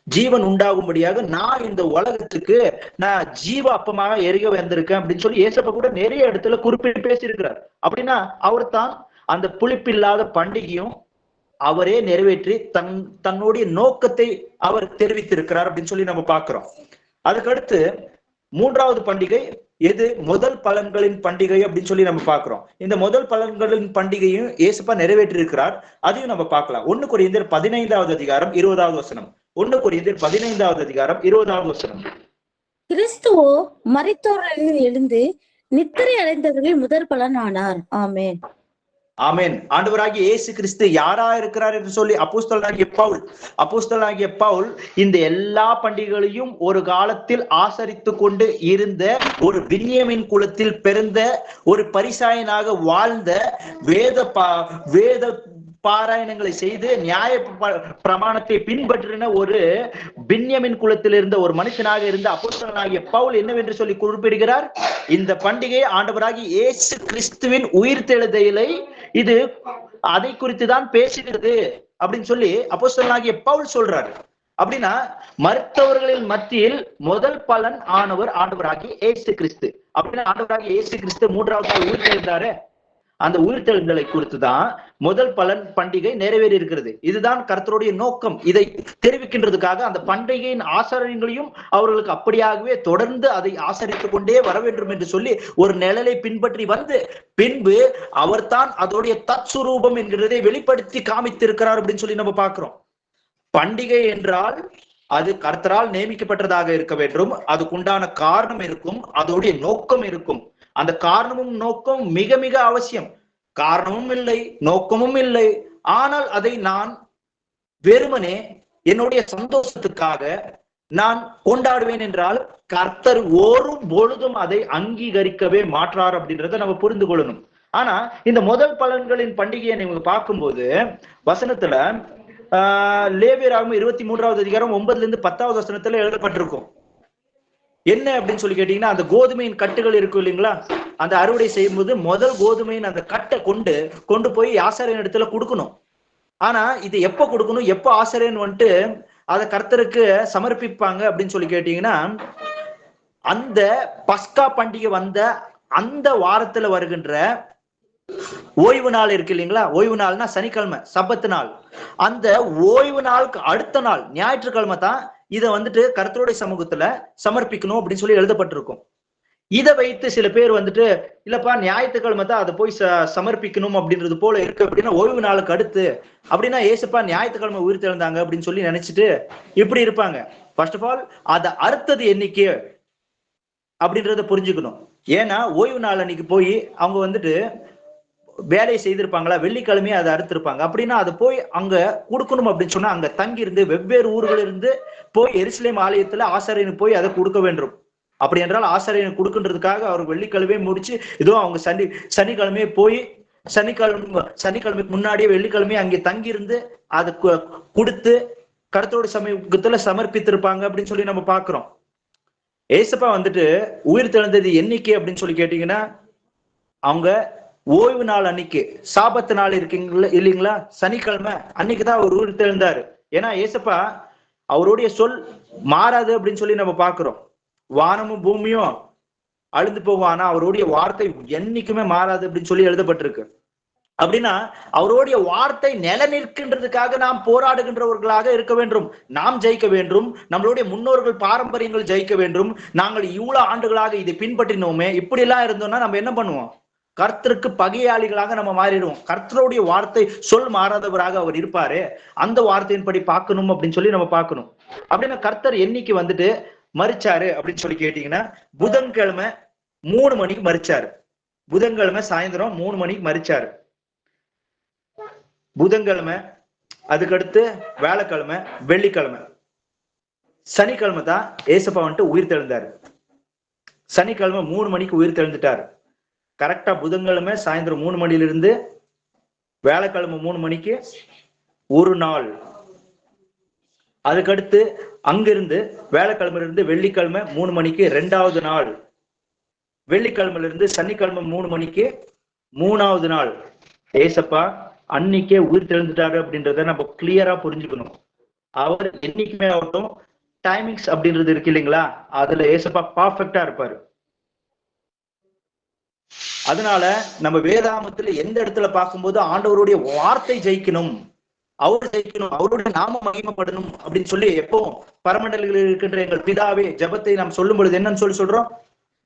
ஜீவன் உண்டாகும்படியாக நான் இந்த உலகத்துக்கு நான் ஜீவ அப்பமாக எரிக வந்திருக்கேன் அப்படின்னு சொல்லி ஏசப்பா கூட நிறைய இடத்துல குறிப்பிட்டு பேசியிருக்கிறார். அப்படின்னா அவர் தான் அந்த புளிப்பில்லாத பண்டிகையும் அவரே நிறைவேற்றி தன்னுடைய நோக்கத்தை அவர் தெரிவித்திருக்கிறார் அப்படின்னு சொல்லி நம்ம பார்க்கிறோம். அதுக்கடுத்து மூன்றாவது பண்டிகை எது? முதல் பலன்களின் பண்டிகை அப்படின்னு சொல்லி நம்ம பார்க்கிறோம். இந்த முதல் பலன்களின் பண்டிகையும் ஏசப்பா நிறைவேற்றி இருக்கிறார். அதையும் நம்ம பார்க்கலாம். 1 கொரிந்தியர் 15வது அதிகாரம் 20வது வசனம். 1 கொரிந்தியர் 15வது அதிகாரம் 20வது வசனம். கிறிஸ்துவோ மரித்தோரிலிருந்து எழுந்து நித்திரை அடைந்தவர்கள் முதல் பலன் ஆனார். ஆமென். ஆமென். ஆண்டவராகிய இயேசு கிறிஸ்து யாரா இருக்கிறார் என்று சொல்லி அப்போஸ்தலனாகிய பவுல் இந்த எல்லா பண்டிகைகளையும் ஒரு காலத்தில் ஆசரித்து கொண்டு இருந்த ஒரு பின்யமின் குலத்தில் பிறந்த ஒரு பரிசாயனாக வாழ்ந்த வேத பாராயணங்களை செய்து நியாய பிரமாணத்தை பின்பற்றின ஒரு பின்யமின் குலத்தில் இருந்த ஒரு மனுஷனாக இருந்த அப்போஸ்தலனாகிய பவுல் என்னவென்று சொல்லி குறிப்பிடுகிறார்? இந்த பண்டிகை ஆண்டவராகிய இயேசு கிறிஸ்துவின் உயிர்த்தெழுதலை இது அதை குறித்து தான் பேசுகிறது அப்படின்னு சொல்லி அப்போஸ்தலனாகிய பவுல் சொல்றாரு. அப்படின்னா மருத்துவர்களின் மத்தியில் முதல் பலன் ஆனவர் ஆண்டவராகிய இயேசு கிறிஸ்து. அப்படின்னா ஆண்டவராகிய இயேசு கிறிஸ்து மூன்றாவது உயிர்த்தெழுந்தாரு. அந்த உயிர்த்தெழுதலை குறித்து தான் முதல் பலன் பண்டிகை நிறைவேறி இருக்கிறது. இதுதான் கர்த்தருடைய நோக்கம். இதை தெரிவிக்கின்றதுக்காக அந்த பண்டிகையின் ஆசாரியங்களையும் அவர்களுக்கு அப்படியாகவே தொடர்ந்து அதை ஆசரித்துக் கொண்டே வர வேண்டும் என்று சொல்லி ஒரு நிழலை பின்பற்றி வந்து பின்பு அவர்தான் அதோடைய தற்சுரூபம் என்கிறதை வெளிப்படுத்தி காமித்திருக்கிறார் அப்படின்னு சொல்லி நம்ம பார்க்கிறோம். பண்டிகை என்றால் அது கர்த்தரால் நியமிக்கப்பட்டதாக இருக்க வேண்டும். அதுக்குண்டான காரணம் இருக்கும், அதோடைய நோக்கம் இருக்கும். அந்த காரணமும் நோக்கம் மிக மிக அவசியம். காரணமும் இல்லை, நோக்கமும் இல்லை, ஆனால் அதை நான் வெறுமனே என்னுடைய சந்தோஷத்துக்காக நான் கொண்டாடுவேன் என்றால் கர்த்தர் ஒரு பொழுதும் அதை அங்கீகரிக்கவே மாற்றார் அப்படின்றத நம்ம புரிந்து கொள்ளணும். ஆனா இந்த முதல் பலன்களின் பண்டிகையை நீங்க பார்க்கும்போது வசனத்துல லேவியராகமம் 23வது அதிகாரம் 9லிருந்து 10வது வசனத்துல எழுதப்பட்டிருக்கும். என்ன அப்படின்னு சொல்லி கேட்டீங்கன்னா, அந்த கோதுமையின் கட்டுகள் இருக்கும் இல்லைங்களா, அந்த அறுவடை செய்யும் போது முதல் கோதுமையின் அந்த கட்டை கொண்டு போய் ஆசாரியன் இடத்துல கொடுக்கணும். ஆனா இது எப்ப கொடுக்கணும், எப்ப ஆசாரியன் வந்துட்டு அதை கர்த்தருக்கு சமர்ப்பிப்பாங்க அப்படின்னு சொல்லி கேட்டீங்கன்னா, அந்த பஸ்கா பண்டிகை வந்த அந்த வாரத்துல வருகின்ற ஓய்வு நாள் இருக்கு இல்லைங்களா, ஓய்வு நாள்னா சனிக்கிழமை, சப்பத்து நாள். அந்த ஓய்வு நாளுக்கு அடுத்த நாள் ஞாயிற்றுக்கிழமை தான் இதை வந்துட்டு கர்த்தருடைய சமூகத்துல சமர்ப்பிக்கணும் அப்படின்னு சொல்லி எழுதப்பட்டிருக்கும். இதை வைத்து சில பேர் வந்துட்டு இல்லப்பா ஞாயிற்றுக்கிழமை தான் அதை போய் சமர்ப்பிக்கணும் அப்படின்றது போல இருக்கு அப்படின்னா, ஓய்வு நாளுக்கு அடுத்து அப்படின்னா ஏசப்பா ஞாயிற்றுக்கிழமை உயிர் தெழுந்தாங்க அப்படின்னு சொல்லி நினைச்சிட்டு இப்படி இருப்பாங்க. ஃபர்ஸ்ட் ஆஃப் ஆல் அதை அறுத்தது என்னைக்கு அப்படின்றத புரிஞ்சுக்கணும். ஏன்னா ஓய்வு நாள் அன்னைக்கு போய் அவங்க வந்துட்டு வேலையை செய்திருப்பாங்களா, வெள்ளிக்கிழமையே அதை அறுத்திருப்பாங்க. அப்படின்னா அதை போய் அங்க கொடுக்கணும் அப்படின்னு சொன்னா அங்க தங்கி இருந்து வெவ்வேறு ஊர்களில் இருந்து போய் எருசலேம் ஆலயத்துல ஆசாரியனுக்கு போய் அதை கொடுக்க வேண்டும். அப்படி என்றால் ஆசாரியனுக்கு கொடுக்கின்றதுக்காக அவர் வெள்ளிக்கிழமையே முடிச்சு இதோ அவங்க சனிக்கிழமையே போய் சனிக்கிழமைக்கு முன்னாடியே வெள்ளிக்கிழமையே அங்கே தங்கி இருந்து அதை கொடுத்து கர்த்தருடைய சமூகத்துல சமர்ப்பித்திருப்பாங்க அப்படின்னு சொல்லி நம்ம பாக்குறோம். ஏசப்பா வந்துட்டு உயிர் தெழுந்தது என்னைக்கு அப்படின்னு சொல்லி கேட்டீங்கன்னா, அவங்க ஓய்வு நாள் அன்னைக்கு, சாபத்து நாள் இருக்கீங்களா இல்லைங்களா, சனிக்கிழமை அன்னைக்குதான் அவர் உயிர் தெழுந்தாரு. ஏன்னா ஏசப்பா அவருடைய சொல் மாறாது அப்படின்னு சொல்லி நம்ம பாக்குறோம். வானமும் பூமியும் அழிந்து போகும், ஆனா அவருடைய வார்த்தை என்னைக்குமே மாறாது அப்படின்னு சொல்லி எழுதப்பட்டிருக்கு. அப்படின்னா அவருடைய வார்த்தை நில நிற்கின்றதுக்காக நாம் போராடுகின்றவர்களாக இருக்க வேண்டும். நாம் ஜெயிக்க வேண்டும், நம்மளுடைய முன்னோர்கள் பாரம்பரியங்கள் ஜெயிக்க வேண்டும். நாங்கள் இவ்வளவு ஆண்டுகளாக இதை பின்பற்றினோமே, இப்படி எல்லாம் இருந்தோம்னா நம்ம என்ன பண்ணுவோம், கர்த்தருக்கு பகையாளிகளாக நம்ம மாறிடுவோம். கர்த்தருடைய வார்த்தை சொல் மாறாதவராக அவர் இருப்பாரு, அந்த வார்த்தையின்படி பார்க்கணும் அப்படின்னு சொல்லி நம்ம பார்க்கணும். அப்படின்னா கர்த்தர் என்னைக்கு வந்துட்டு மரிச்சாரு அப்படின்னு சொல்லி கேட்டீங்கன்னா, புதன்கிழமை 3 மணிக்கு மரிச்சாரு. புதன்கிழமை சாயந்தரம் 3 மணிக்கு மரிச்சாரு. புதன்கிழமை, அதுக்கடுத்து வியாழக்கிழமை, வெள்ளிக்கிழமை, சனிக்கிழமை தான் ஏசப்பா வந்துட்டு உயிர் தெழுந்தாரு. சனிக்கிழமை 3 மணிக்கு உயிர் தெழுந்துட்டாரு. கரெக்டா புதன்கிழமை சாயந்தரம் 3 மணிலிருந்து வியாழக்கிழமை 3 மணிக்கு ஒரு நாள். அதுக்கடுத்து அங்கிருந்து வியாழக்கிழமையில இருந்து வெள்ளிக்கிழமை 3 மணிக்கு 2வது நாள். வெள்ளிக்கிழமையில இருந்து சனிக்கிழமை 3 மணிக்கு 3வது நாள். ஏசப்பா அன்னைக்கே உயிர் தெழுந்துட்டாரு அப்படின்றத நம்ம கிளியரா புரிஞ்சுக்கணும். அவர் என்னைக்குமே ஆகட்டும் டைமிங்ஸ் அப்படின்றது இருக்கு இல்லைங்களா, அதுல ஏசப்பா பர்ஃபெக்டா இருப்பாரு. அதனால நம்ம வேதாமத்துல எந்த இடத்துல பார்க்கும்போது ஆண்டவருடைய வார்த்தை ஜெயிக்கணும், அவர் ஜெயிக்கணும், அவருடைய நாம மகிமைப்படணும் அப்படின்னு சொல்லி எப்போ பரமண்டலங்களில் இருக்கின்ற எங்கள் பிதாவே ஜெபத்தை நாம் சொல்லும் பொழுது என்னன்னு சொல்லி சொல்றோம்,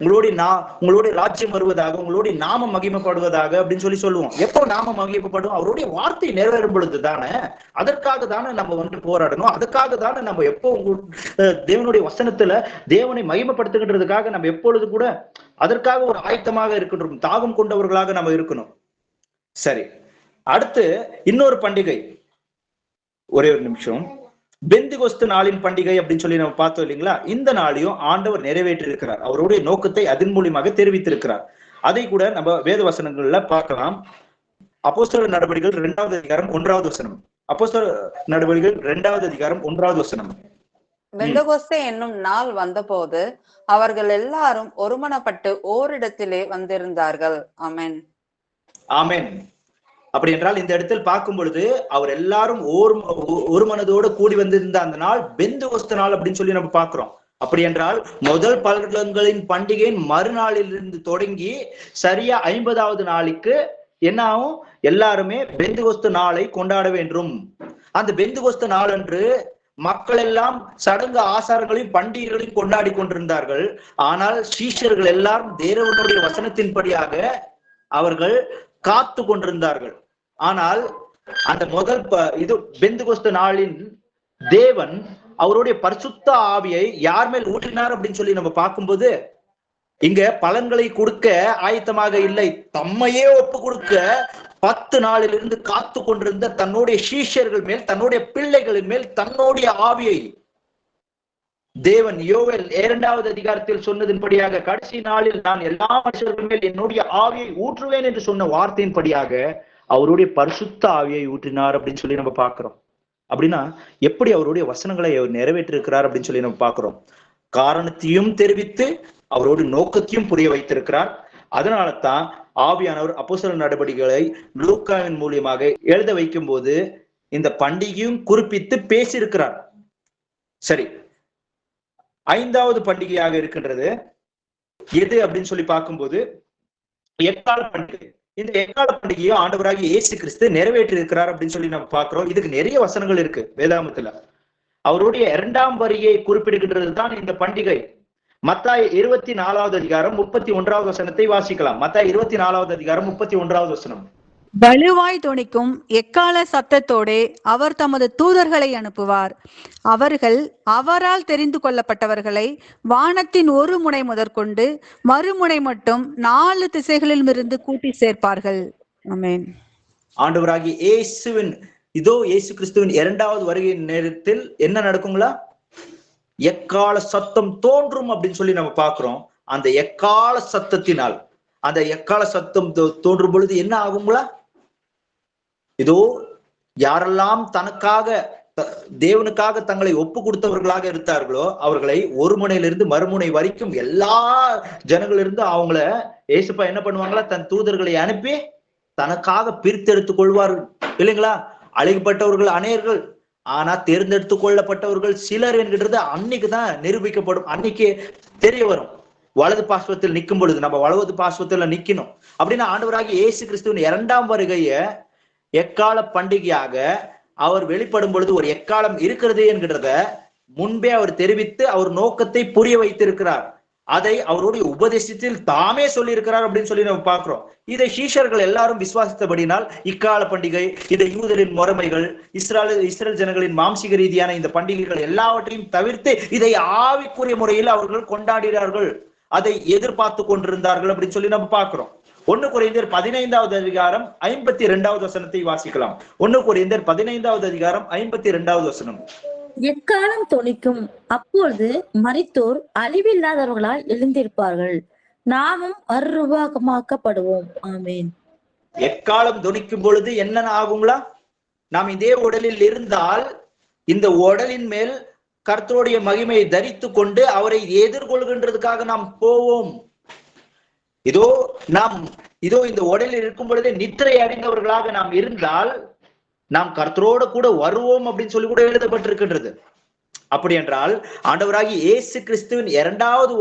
உங்களுடைய ராஜ்யம் வருவதாக, உங்களுடைய நாம மகிமைப்படுவதாக அப்படின்னு சொல்லி சொல்லுவோம். எப்போ நாம மகிமைப்படும், அவருடைய வார்த்தை நிறைவேறும் பொழுது தானே. அதற்காக தானே நம்ம வந்து போராடணும். அதுக்காக தானே நம்ம எப்போ தேவனுடைய வசனத்துல தேவனை மகிமைப்படுத்துகின்றதுக்காக நம்ம எப்பொழுது கூட அதற்காக ஒரு ஆயத்தமாக இருக்கணும், தாகம் கொண்டவர்களாக நம்ம இருக்கணும். சரி, அடுத்து இன்னொரு பண்டிகை, ஒரே ஒரு நிமிஷம். பெந்திகொஸ்து நாளின் பண்டிகை அப்படின்னு சொல்லி நம்ம பார்த்தோம் இல்லைங்களா, இந்த நாளையும் ஆண்டவர் நிறைவேற்றி இருக்கிறார், அவருடைய நோக்கத்தை அதன் மூலியமாக தெரிவித்திருக்கிறார். அதை கூட நம்ம வேத வசனங்கள்ல பார்க்கலாம். அப்போஸ்தலர் நடவடிக்கைகள் 2வது அதிகாரம் 1வது வசனம். அப்போஸ்தலர் நடவடிக்கைகள் 2வது அதிகாரம் 1வது வசனம். பெந்தகோஸ்தே என்னும் நாள் வந்தபோது அவர்கள் எல்லாரும் ஒருமனப்பட்டு ஓரிடத்திலே வந்திருந்தார்கள். ஆமென், ஆமென். அப்படி என்றால் இந்த இடத்தில் பார்க்கும் பொழுது அவர் எல்லாரும் ஒரு மனதோடு கூடி வந்திருந்த அந்த நாள் பெந்தகோஸ்து நாள் அப்படின்னு சொல்லி நம்ம பார்க்கிறோம். அப்படி என்றால் முதல் பலன்களின் பண்டிகையின் மறுநாளிலிருந்து தொடங்கி சரியா 50வது நாளுக்கு என்ன ஆகும், எல்லாருமே பெந்தகோஸ்து நாளை கொண்டாட வேண்டும். அந்த பெந்தகோஸ்து நாள் அன்று மக்கள் எல்லாம் சடங்கு ஆசாரங்களையும் பண்டிகைகளையும் கொண்டாடி கொண்டிருந்தார்கள். ஆனால் சீஷர்கள் எல்லாரும் தேவனுடைய வசனத்தின்படியாக அவர்கள் காத்து கொண்டிருந்தார்கள். ஆனால் அந்த முதல் பெந்தகோஸ்து நாளின் தேவன் அவருடைய பரிசுத்த ஆவியை யார் மேல் ஊற்றினார் அப்படின்னு சொல்லி நம்ம பார்க்கும்போது, இங்க பலன்களை கொடுக்க ஆயத்தமாக இல்லை, தம்மையே ஒப்பு கொடுக்க 10 நாளிலிருந்து காத்து கொண்டிருந்த தன்னுடைய சீஷர்கள் மேல், தன்னுடைய பிள்ளைகளின் மேல் தன்னுடைய ஆவியை தேவன் யோவேல் 2வது அதிகாரத்தில் சொன்னதின்படியாக கடைசி நாளில் நான் எல்லா மனுஷர்கள் மேல் என்னுடைய ஆவியை ஊற்றுவேன் என்று சொன்ன வார்த்தையின்படியாக அவருடைய பரிசுத்த ஆவியை ஊற்றினார் அப்படின்னு சொல்லி நம்ம பார்க்கிறோம். அப்படின்னா எப்படி அவருடைய வசனங்களை அவர் நிறைவேற்றிருக்கிறார் அப்படின்னு சொல்லி நம்ம பார்க்கிறோம். காரணத்தையும் தெரிவித்து அவரோட நோக்கத்தையும் புரிய வைத்திருக்கிறார். அதனால தான் ஆவியானவர் அப்போஸ்தலர் நடவடிக்கைகளை லூக்காவின் மூலியமாக எழுத வைக்கும் போது இந்த பண்டிகையும் குறிப்பிட்டு பேசியிருக்கிறார். சரி, 5வது பண்டிகையாக இருக்கின்றது எது அப்படின்னு சொல்லி பார்க்கும்போது எக்கால பண்டிகை. இந்த எக்கால பண்டிகையை ஆண்டவராகிய இயேசு கிறிஸ்து நிறைவேற்றி இருக்கிறார் அப்படின்னு சொல்லி நம்ம பார்க்கிறோம். இதுக்கு நிறைய வசனங்கள் இருக்கு வேதாகமத்துல. அவருடைய 2ஆம் வருகையை குறிப்பிடுகின்றது தான் இந்த பண்டிகை. மத்தாய் 24வது அதிகாரம் 31வது வசனத்தை வாசிக்கலாம். மத்தாய் 24வது அதிகாரம் 31வது வசனம். வலுவாய் தொனிக்கும் எக்கால சத்தத்தோடே அவர் தமது தூதர்களை அனுப்புவார். அவர்கள் அவரால் தெரிந்து கொள்ளப்பட்டவர்களை வானத்தின் ஒரு முனை முதற்கொண்டு மறுமுனை மட்டும் 4 திசைகளிலும் இருந்து கூட்டி சேர்ப்பார்கள். ஆமென். ஆண்டவராகிய இயேசு கிறிஸ்துவின் 2வது வருகை நேரத்தில் என்ன நடக்குங்களா? எக்கால சத்தம் தோன்றும் அப்படின்னு சொல்லி நம்ம பார்க்கிறோம். அந்த எக்கால சத்தத்தினால், அந்த எக்கால சத்தம் தோன்றும் பொழுது என்ன ஆகுங்களா? இதோ யாரெல்லாம் தனக்காக தேவனுக்காக தங்களை ஒப்பு கொடுத்தவர்களாக இருந்தார்களோ அவர்களை ஒரு முனையிலிருந்து மறுமுனை வரைக்கும் எல்லா ஜனங்களிலிருந்து அவங்கள ஏசுப்பா என்ன பண்ணுவாங்களா? தன் தூதர்களை அனுப்பி தனக்காக பிரித்தெடுத்துக் கொள்வார்கள் இல்லைங்களா? அழைக்கப்பட்டவர்கள் அநேகர்கள், ஆனா தேர்ந்தெடுத்துக் கொள்ளப்பட்டவர்கள் சிலர் என்கிறது அன்னைக்குதான் நிரூபிக்கப்படும். அன்னைக்கு தெரிய வரும். வலது பாஸ்வத்தில் நிற்கும் பொழுது நம்ம வலது பாஸ்வத்துல நிக்கணும் அப்படின்னா ஆண்டவராகிய இயேசு கிறிஸ்துவின் 2ஆம் வருகைய எக்கால பண்டிகையாக அவர் வெளிப்படும் பொழுது ஒரு எக்காலம் இருக்கிறது என்கிறத முன்பே அவர் தெரிவித்து அவர் நோக்கத்தை புரிய வைத்திருக்கிறார். அதை அவருடைய உபதேசத்தில் தாமே சொல்லி இருக்கிறார் அப்படின்னு சொல்லி நம்ம பார்க்கிறோம். இதை சீஷர்கள் எல்லாரும் விசுவாசித்தபடினால் இக்கால பண்டிகை, இதை யூதரின் முறைமைகள், இஸ்ரேல் ஜனங்களின் மாம்சிக ரீதியான இந்த பண்டிகைகள் எல்லாவற்றையும் தவிர்த்து இதை ஆவிக்குரிய முறையில் அவர்கள் கொண்டாடினார்கள், அதை எதிர்பார்த்து கொண்டிருந்தார்கள் அப்படின்னு சொல்லி நம்ம பார்க்கிறோம். 1 கொரிந்தியர் 15வது அதிகாரம் 52வது வசனத்தை வாசிக்கலாம். 1 கொரிந்தியர் 15வது அதிகாரம் 52வது வசனம். எக்காலம் தொனிக்கும், அப்பொழுது மரித்தோர் அழிவில்லாதவர்களால் எழுந்திருப்பார்கள், நாமும் மறுரூபமாக்கப்படுவோம். ஆமென். எக்காலம் தொனிக்கும் பொழுது என்ன ஆகுங்களா? நாம் இதே உடலில் இருந்தால் இந்த உடலின் மேல் கர்த்தருடைய மகிமையை தரித்து கொண்டு அவரை எதிர்கொள்கின்றதுக்காக நாம் போவோம். இதோ இந்த உடலில் இருக்கும் பொழுதே நித்திரை அடைந்தவர்களாக நாம் இருந்தால் நாம் கர்த்தரோடு கூட வருவோம் அப்படின்னு சொல்லி கூட எழுதப்பட்டிருக்கின்றது. அப்படி என்றால் ஆண்டவராகிய இயேசு கிறிஸ்துவின் 2வது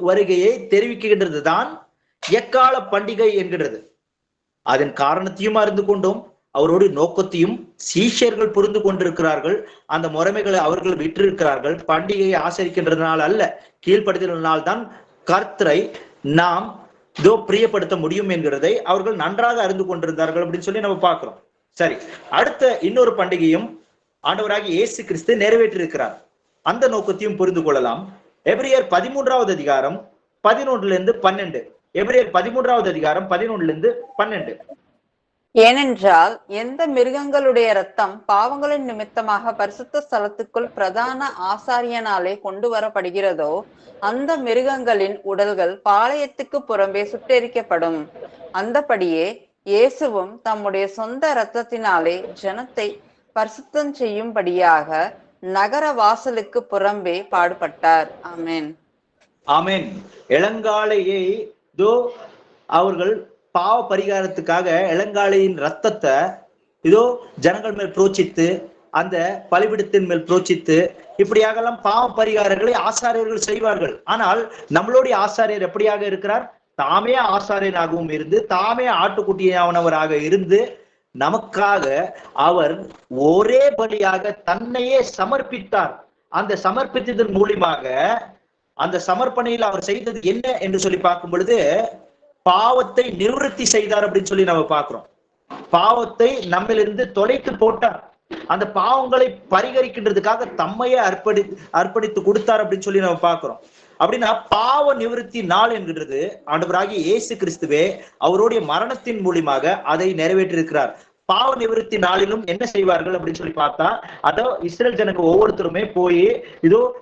வருகையை தெரிவிக்கின்றது தான் எக்கால பண்டிகை என்கிறது. அதன் காரணத்தையும் அறிந்து கொண்டோம், அவரோட நோக்கத்தையும் சீஷர்கள் புரிந்து கொண்டிருக்கிறார்கள். அந்த முறைமைகளை அவர்கள் விட்டிருக்கிறார்கள். பண்டிகையை ஆசரிக்கின்றதுனால அல்ல, கீழ்ப்படுத்தினால் தான் கர்த்தரை நாம் பிரியப்படுத்த முடியும் என்கிறதை அவர்கள் நன்றாக அறிந்து கொண்டிருந்தார்கள் அப்படின்னு சொல்லி நம்ம பார்க்கிறோம். சரி, அடுத்த இன்னொரு பண்டிகையும் ஆண்டவராகிய இயேசு கிறிஸ்து நிறைவேற்றிருக்கிறார். அந்த நோக்கத்தையும் புரிந்து கொள்ளலாம். எபிரேயர் 13வது அதிகாரம் 11-12. எபிரேயர் 13வது அதிகாரம் 11-12. ஏனென்றால் எந்த மிருகங்களுடைய இரத்தம் பாவங்களின் நிமித்தமாக பரிசுத்த ஸ்தலத்துக்குள் பிரதான ஆசாரியனாலே கொண்டு வரப்படுகிறதோ அந்த மிருகங்களின் உடல்கள் பாளையத்துக்கு புறம்பே சுட்டெரிக்கப்படும். அந்தபடியே இயேசுவும் தம்முடைய சொந்த இரத்தத்தினாலே ஜனத்தை பரிசுத்தம் செய்யும்படியாக நகர வாசலுக்கு புறம்பே பாடுபட்டார். ஆமென். ஆமென். இளங்காளையை அவர்கள் பாவ பரிகாரத்துக்காக இளங்காளையின் ரத்தத்தை ஜனங்கள் மேல் புரோச்சித்து, அந்த பலிபீடத்தின் மேல் புரோச்சித்து, இப்படியாகலாம் பாவ பரிகாரங்களை ஆசாரியர்கள் செய்வார்கள். ஆனால் நம்மளுடைய ஆசாரியர் எப்படியாக இருக்கிறார்? தாமே ஆசாரியனாகவும் இருந்து தாமே ஆட்டுக்குட்டியானவராக இருந்து நமக்காக அவர் ஒரே பலியாக தன்னையே சமர்ப்பித்தார். அந்த சமர்ப்பித்ததன் மூலியமாக அந்த சமர்ப்பணையில் அவர் செய்தது என்ன என்று சொல்லி பார்க்கும் பொழுது பாவத்தை நிவர்த்தி செய்தார் அப்படின்னு சொல்லி நம்ம பார்க்கிறோம். பாவத்தை நம்மிலிருந்து தொலைத்து போட்டார். அந்த பாவங்களை பரிகரிக்கின்றதுக்காக தம்மையே அர்ப்பணித்து கொடுத்தார் அப்படின்னு சொல்லி நம்ம பார்க்கிறோம். அப்படின்னா பாவ நிவர்த்தி நாள் என்கிறது ஆண்டவராகிய இயேசு கிறிஸ்துவே அவருடைய மரணத்தின் மூலியமாக அதை நிறைவேற்றிருக்கிறார். பாவ நிவர்த்தி நாளிலும் என்ன செய்வார்கள் அப்படின்னு சொல்லி பார்த்தா, அதோ இஸ்ரேல் ஜனங்க ஒவ்வொருத்தருமே போய்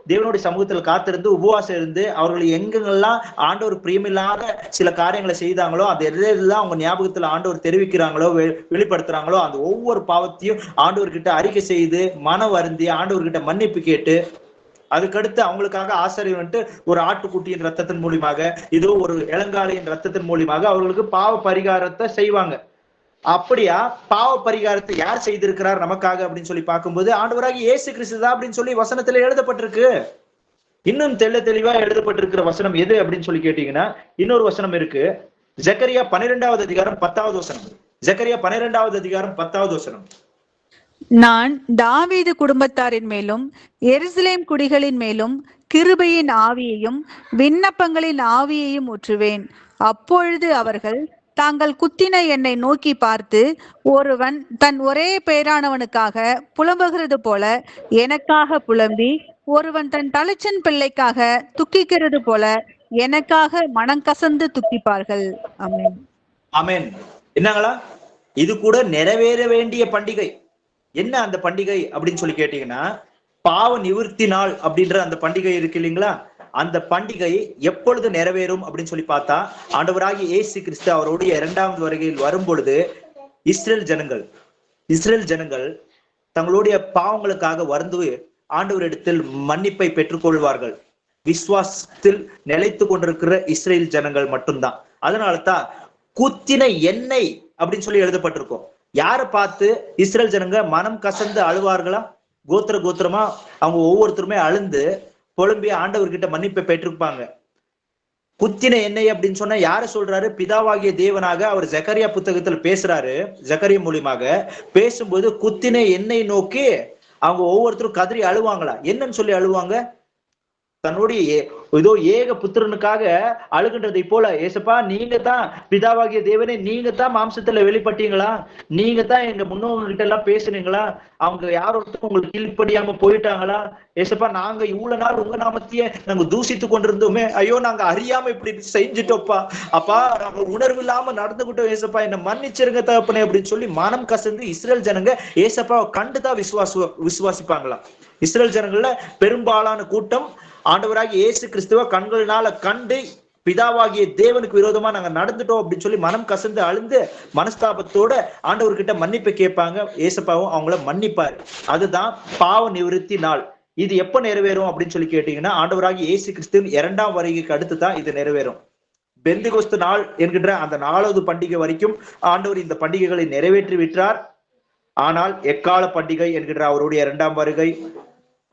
தேவனுடைய சமூகத்தில் காத்திருந்து உபவாசம் இருந்து அவர்கள் எங்கெங்கெல்லாம் ஆண்டவர் பிரியமில்லாத சில காரியங்களை செய்தாங்களோ அது எதெல்லாம் அவங்க ஞாபகத்துல ஆண்டவர் தெரிவிக்கிறாங்களோ வெளிப்படுத்துறாங்களோ அந்த ஒவ்வொரு பாவத்தையும் ஆண்டவர்கிட்ட அறிக்கை செய்து மனம் வருந்தி ஆண்டவர்கிட்ட மன்னிப்பு கேட்டு அதுக்கடுத்து அவங்களுக்காக ஆசாரியர் வந்துட்டு ஒரு ஆட்டுக்குட்டியின் ரத்தத்தின் மூலியமாக ஒரு இளங்காளையின் ரத்தத்தின் மூலியமாக அவர்களுக்கு பாவ பரிகாரத்தை செய்வாங்க. அப்படியா பாவ பரிகாரத்தை யார் செய்திருக்கிறார் நமக்காக அப்படின்னு சொல்லி பார்க்கும்போது ஆண்டவராகிய இயேசு கிறிஸ்து தான் அப்படின்னு சொல்லி வசனத்துல எழுதப்பட்டிருக்கு. இன்னும் தெளிவா எழுதப்பட்டிருக்கிற வசனம் எது அப்படின்னு சொல்லி கேட்டீங்கன்னா, இன்னொரு வசனம் இருக்கு. ஜெகரியா 12வது அதிகாரம் 10வது வசனம். ஜெகரியா 12வது அதிகாரம் 10வது வசனம். நான் தாவீது குடும்பத்தாரின் மேலும் எருசலேம் குடிகளின் மேலும் கிருபையின் ஆவியையும் விண்ணப்பங்களின் ஆவியையும் ஊற்றுவேன். அப்பொழுது அவர்கள் தாங்கள் குத்தின என்னை நோக்கி பார்த்து, ஒருவன் தன் ஒரே பேரானவனுக்காக புலம்புகிறது போல எனக்காக புலம்பி, ஒருவன் தன் தலைச்சன் பிள்ளைக்காக துக்கிக்கிறது போல எனக்காக மனங்கசந்து துக்கிப்பார்கள். ஆமென். ஆமென். என்னங்களா, இது கூட நிறைவேற வேண்டிய பண்டிகை. என்ன அந்த பண்டிகை அப்படின்னு சொல்லி கேட்டீங்கன்னா, பாவ நிவர்த்தி நாள் அப்படின்ற அந்த பண்டிகை இருக்கு இல்லைங்களா? அந்த பண்டிகை எப்பொழுது நிறைவேறும் அப்படின்னு சொல்லி பார்த்தா, ஆண்டவராகிய இயேசு கிறிஸ்து அவருடைய 2வது வருகையில் வரும் பொழுது இஸ்ரேல் ஜனங்கள் தங்களுடைய பாவங்களுக்காக வந்து ஆண்டவரிடத்தில் மன்னிப்பை பெற்றுக்கொள்வார்கள். விசுவாசத்தில் நிலைத்து கொண்டிருக்கிற இஸ்ரேல் ஜனங்கள் மட்டும்தான். அதனாலதான் குத்தின எண்ணெய் அப்படின்னு சொல்லி எழுதப்பட்டிருக்கும். யாரை பார்த்து இஸ்ரேல் ஜனங்க மனம் கசந்து அழுவார்களா? கோத்திரமா அவங்க ஒவ்வொருத்தருமே அழுந்து புலம்பி ஆண்டவர்கிட்ட மன்னிப்பை பெற்றிருப்பாங்க. குத்தின எண்ணெய் அப்படின்னு சொன்னா யார சொல்றாரு? பிதாவாகிய தேவனாக அவர் ஜெகரியா புத்தகத்துல பேசுறாரு. ஜெகரியா மூலியமாக பேசும்போது குத்தின எண்ணெய் நோக்கி அவங்க ஒவ்வொருத்தரும் கதறி அழுவாங்களா? என்னன்னு சொல்லி அழுவாங்க? தன்னுடைய ஏதோ ஏக புத்திரனுக்காக அழுகின்றதை போல, ஏசப்பா நீங்க தான் பிதாவாகிய தேவனே, நீங்க தான் மாம்சத்துல வெளிப்பட்டீங்களா? நீங்க தான் எங்க முன்னோர்கிட்ட எல்லாம் பேசுனீங்களா? அவங்க யாரோருக்கும் உங்களுக்கு கீழ்ப்படியாம போயிட்டாங்களா? ஏசப்பா நாங்க இவ்வளவு நாள் உங்க நாமத்தையே நாங்க தூசித்து கொண்டிருந்தோமே, ஐயோ நாங்க அறியாம இப்படி செஞ்சுட்டோப்பா, அப்பா நாங்க உணர்வு இல்லாம நடந்துகிட்டோம், ஏசப்பா என்ன மன்னிச்சிருங்க தகப்பனே அப்படின்னு சொல்லி மனம் கசந்து இஸ்ரேல் ஜனங்க ஏசப்பா கண்டுதான் விசுவாசிப்பாங்களாம். இஸ்ரேல் ஜனங்கள்ல பெரும்பாலான கூட்டம் ஆண்டவராகிய இயேசு கிறிஸ்துவ கண்கள்னால கண்டு பிதாவாகிய தேவனுக்கு விரோதமா நாங்க நடந்துட்டோம் அப்படின்னு சொல்லி மனம் கசந்து அழுந்து மனஸ்தாபத்தோட ஆண்டவர்கிட்ட மன்னிப்பு கேட்பாங்க. ஏசப்பாவும் அவங்கள மன்னிப்பாரு. அதுதான் பாவ நிவர்த்தி நாள். இது எப்ப நிறைவேறும் அப்படின்னு சொல்லி கேட்டீங்கன்னா, ஆண்டவராகிய இயேசு கிறிஸ்துவின் 2ஆம் வருகைக்கு அடுத்து தான் இது நிறைவேறும். பெந்தெகோஸ்து நாள் என்கின்ற அந்த 4வது பண்டிகை வரைக்கும் ஆண்டவர் இந்த பண்டிகைகளை நிறைவேற்றி விட்டார். ஆனால் எக்கால பண்டிகை என்கின்ற அவருடைய 2ஆம் வருகை,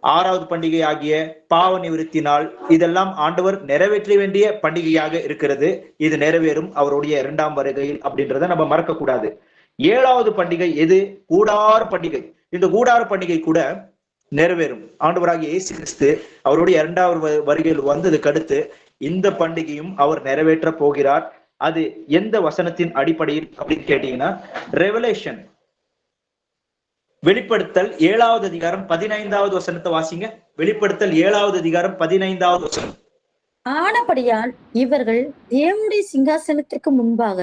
6வது பண்டிகை ஆகிய பாவ நிவர்த்தி நாள், இதெல்லாம் ஆண்டவர் நிறைவேற்ற வேண்டிய பண்டிகையாக இருக்கிறது. இது நிறைவேறும் அவருடைய 2ஆம் வருகையில் அப்படின்றத நம்ம மறக்க கூடாது. 7வது பண்டிகை எது? கூடார பண்டிகை. இந்த கூடார பண்டிகை கூட நிறைவேறும். ஆண்டவராகிய இயேசு கிறிஸ்து அவருடைய 2வது வருகையில் வந்ததுக்கு அடுத்து இந்த பண்டிகையும் அவர் நிறைவேற்ற போகிறார். அது எந்த வசனத்தின் அடிப்படையில் அப்படின்னு கேட்டீங்கன்னா, ரெவலேஷன் வெளிப்படுத்தல் 7வது அதிகாரம் 15வது வசனத்தை வாசிங்க. வெளிப்படுத்தல் 7வது அதிகாரம் 15வது வசனம். ஆனபடியால் இவர்கள் தேவனுடைய சிங்காசனத்திற்கு முன்பாக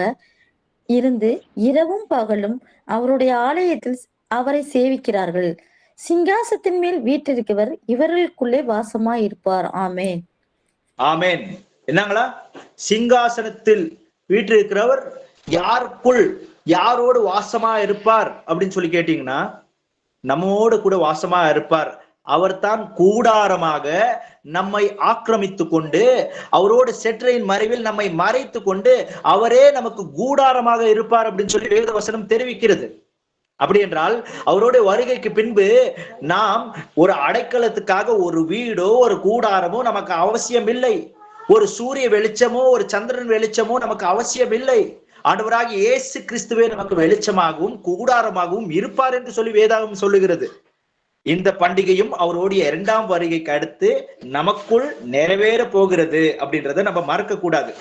இருந்து இரவும் பகலும் அவருடைய ஆலயத்தில் அவரை சேவிக்கிறார்கள். சிங்காசனத்தின் மேல் வீற்றிருக்கிறவர் இவர்களுக்குள்ளே வாசமாய் இருப்பார். ஆமேன். ஆமேன். என்னங்களா? சிங்காசனத்தில் வீற்றிருக்கிறவர் யாருக்குள் யாரோடு வாசமா இருப்பார் அப்படின்னு சொல்லி கேட்டீங்கன்னா, நம்மோடு கூட வாசமா இருப்பார். அவர் தான் கூடாரமாக நம்மை ஆக்கிரமித்து கொண்டு அவரோடு செற்றையின் மறைவில் நம்மை மறைத்து கொண்டு அவரே நமக்கு கூடாரமாக இருப்பார் அப்படின்னு சொல்லி வேத வசனம் தெரிவிக்கிறது. அப்படி என்றால் அவருடைய வருகைக்கு பின்பு நாம் ஒரு அடைக்கலத்துக்காக ஒரு வீடோ ஒரு கூடாரமோ நமக்கு அவசியம் இல்லை. ஒரு சூரிய வெளிச்சமோ ஒரு சந்திரன் வெளிச்சமோ நமக்கு அவசியம் இல்லை. ஆண்டவராகிய இயேசு கிறிஸ்துவே நமக்கு வெளிச்சமாகவும் கூடாரமாகவும் இருப்பார் என்று சொல்லி வேதாகம் சொல்லுகிறது. இந்த பண்டிகையும் அவருடைய 2ஆம் வருகைக்கு அடுத்து நமக்குள் நிறைவேற போகிறது அப்படின்றத நம்ம மறக்க கூடாது.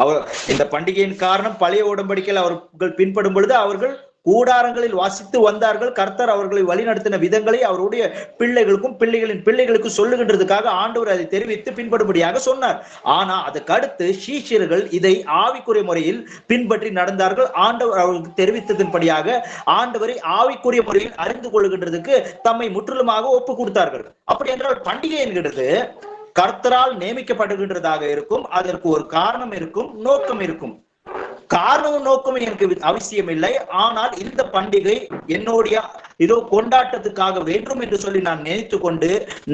அவர் இந்த பண்டிகையின் காரணம் பழைய உடன்படிக்கையில் அவர்கள் பின்படும் பொழுது அவர்கள் கூடாரங்களில் வாசித்து வந்தார்கள். கர்த்தர் அவர்களை வழிநடத்தின விதங்களை அவருடைய பிள்ளைகளுக்கும் பிள்ளைகளின் பிள்ளைகளுக்கும் சொல்லுகின்றதுக்காக ஆண்டவர் அதை தெரிவித்து பின்படும்படியாக சொன்னார். ஆனா அதுக்கு அடுத்து சீஷர்கள் இதை ஆவிக்குரிய முறையில் பின்பற்றி நடந்தார்கள். ஆண்டவர் அவர்களுக்கு தெரிவித்ததன்படியாக ஆண்டவரை ஆவிக்குரிய முறையில் அறிந்து கொள்ளுகின்றதுக்கு தம்மை முற்றிலுமாக ஒப்பு கொடுத்தார்கள். அப்படி என்றால் பண்டிகை என்கிறது கர்த்தரால் நியமிக்கப்படுகின்றதாக இருக்கும். அதற்கு ஒரு காரணம் இருக்கும், நோக்கம் இருக்கும். காரணமும் நோக்கமும் எனக்கு அவசியம் இல்லை. ஆனால் இந்த பண்டிகை என்னுடைய இதோ கொண்டாட்டத்துக்காக வேண்டும் என்று சொல்லி நான் நினைத்து கொண்டு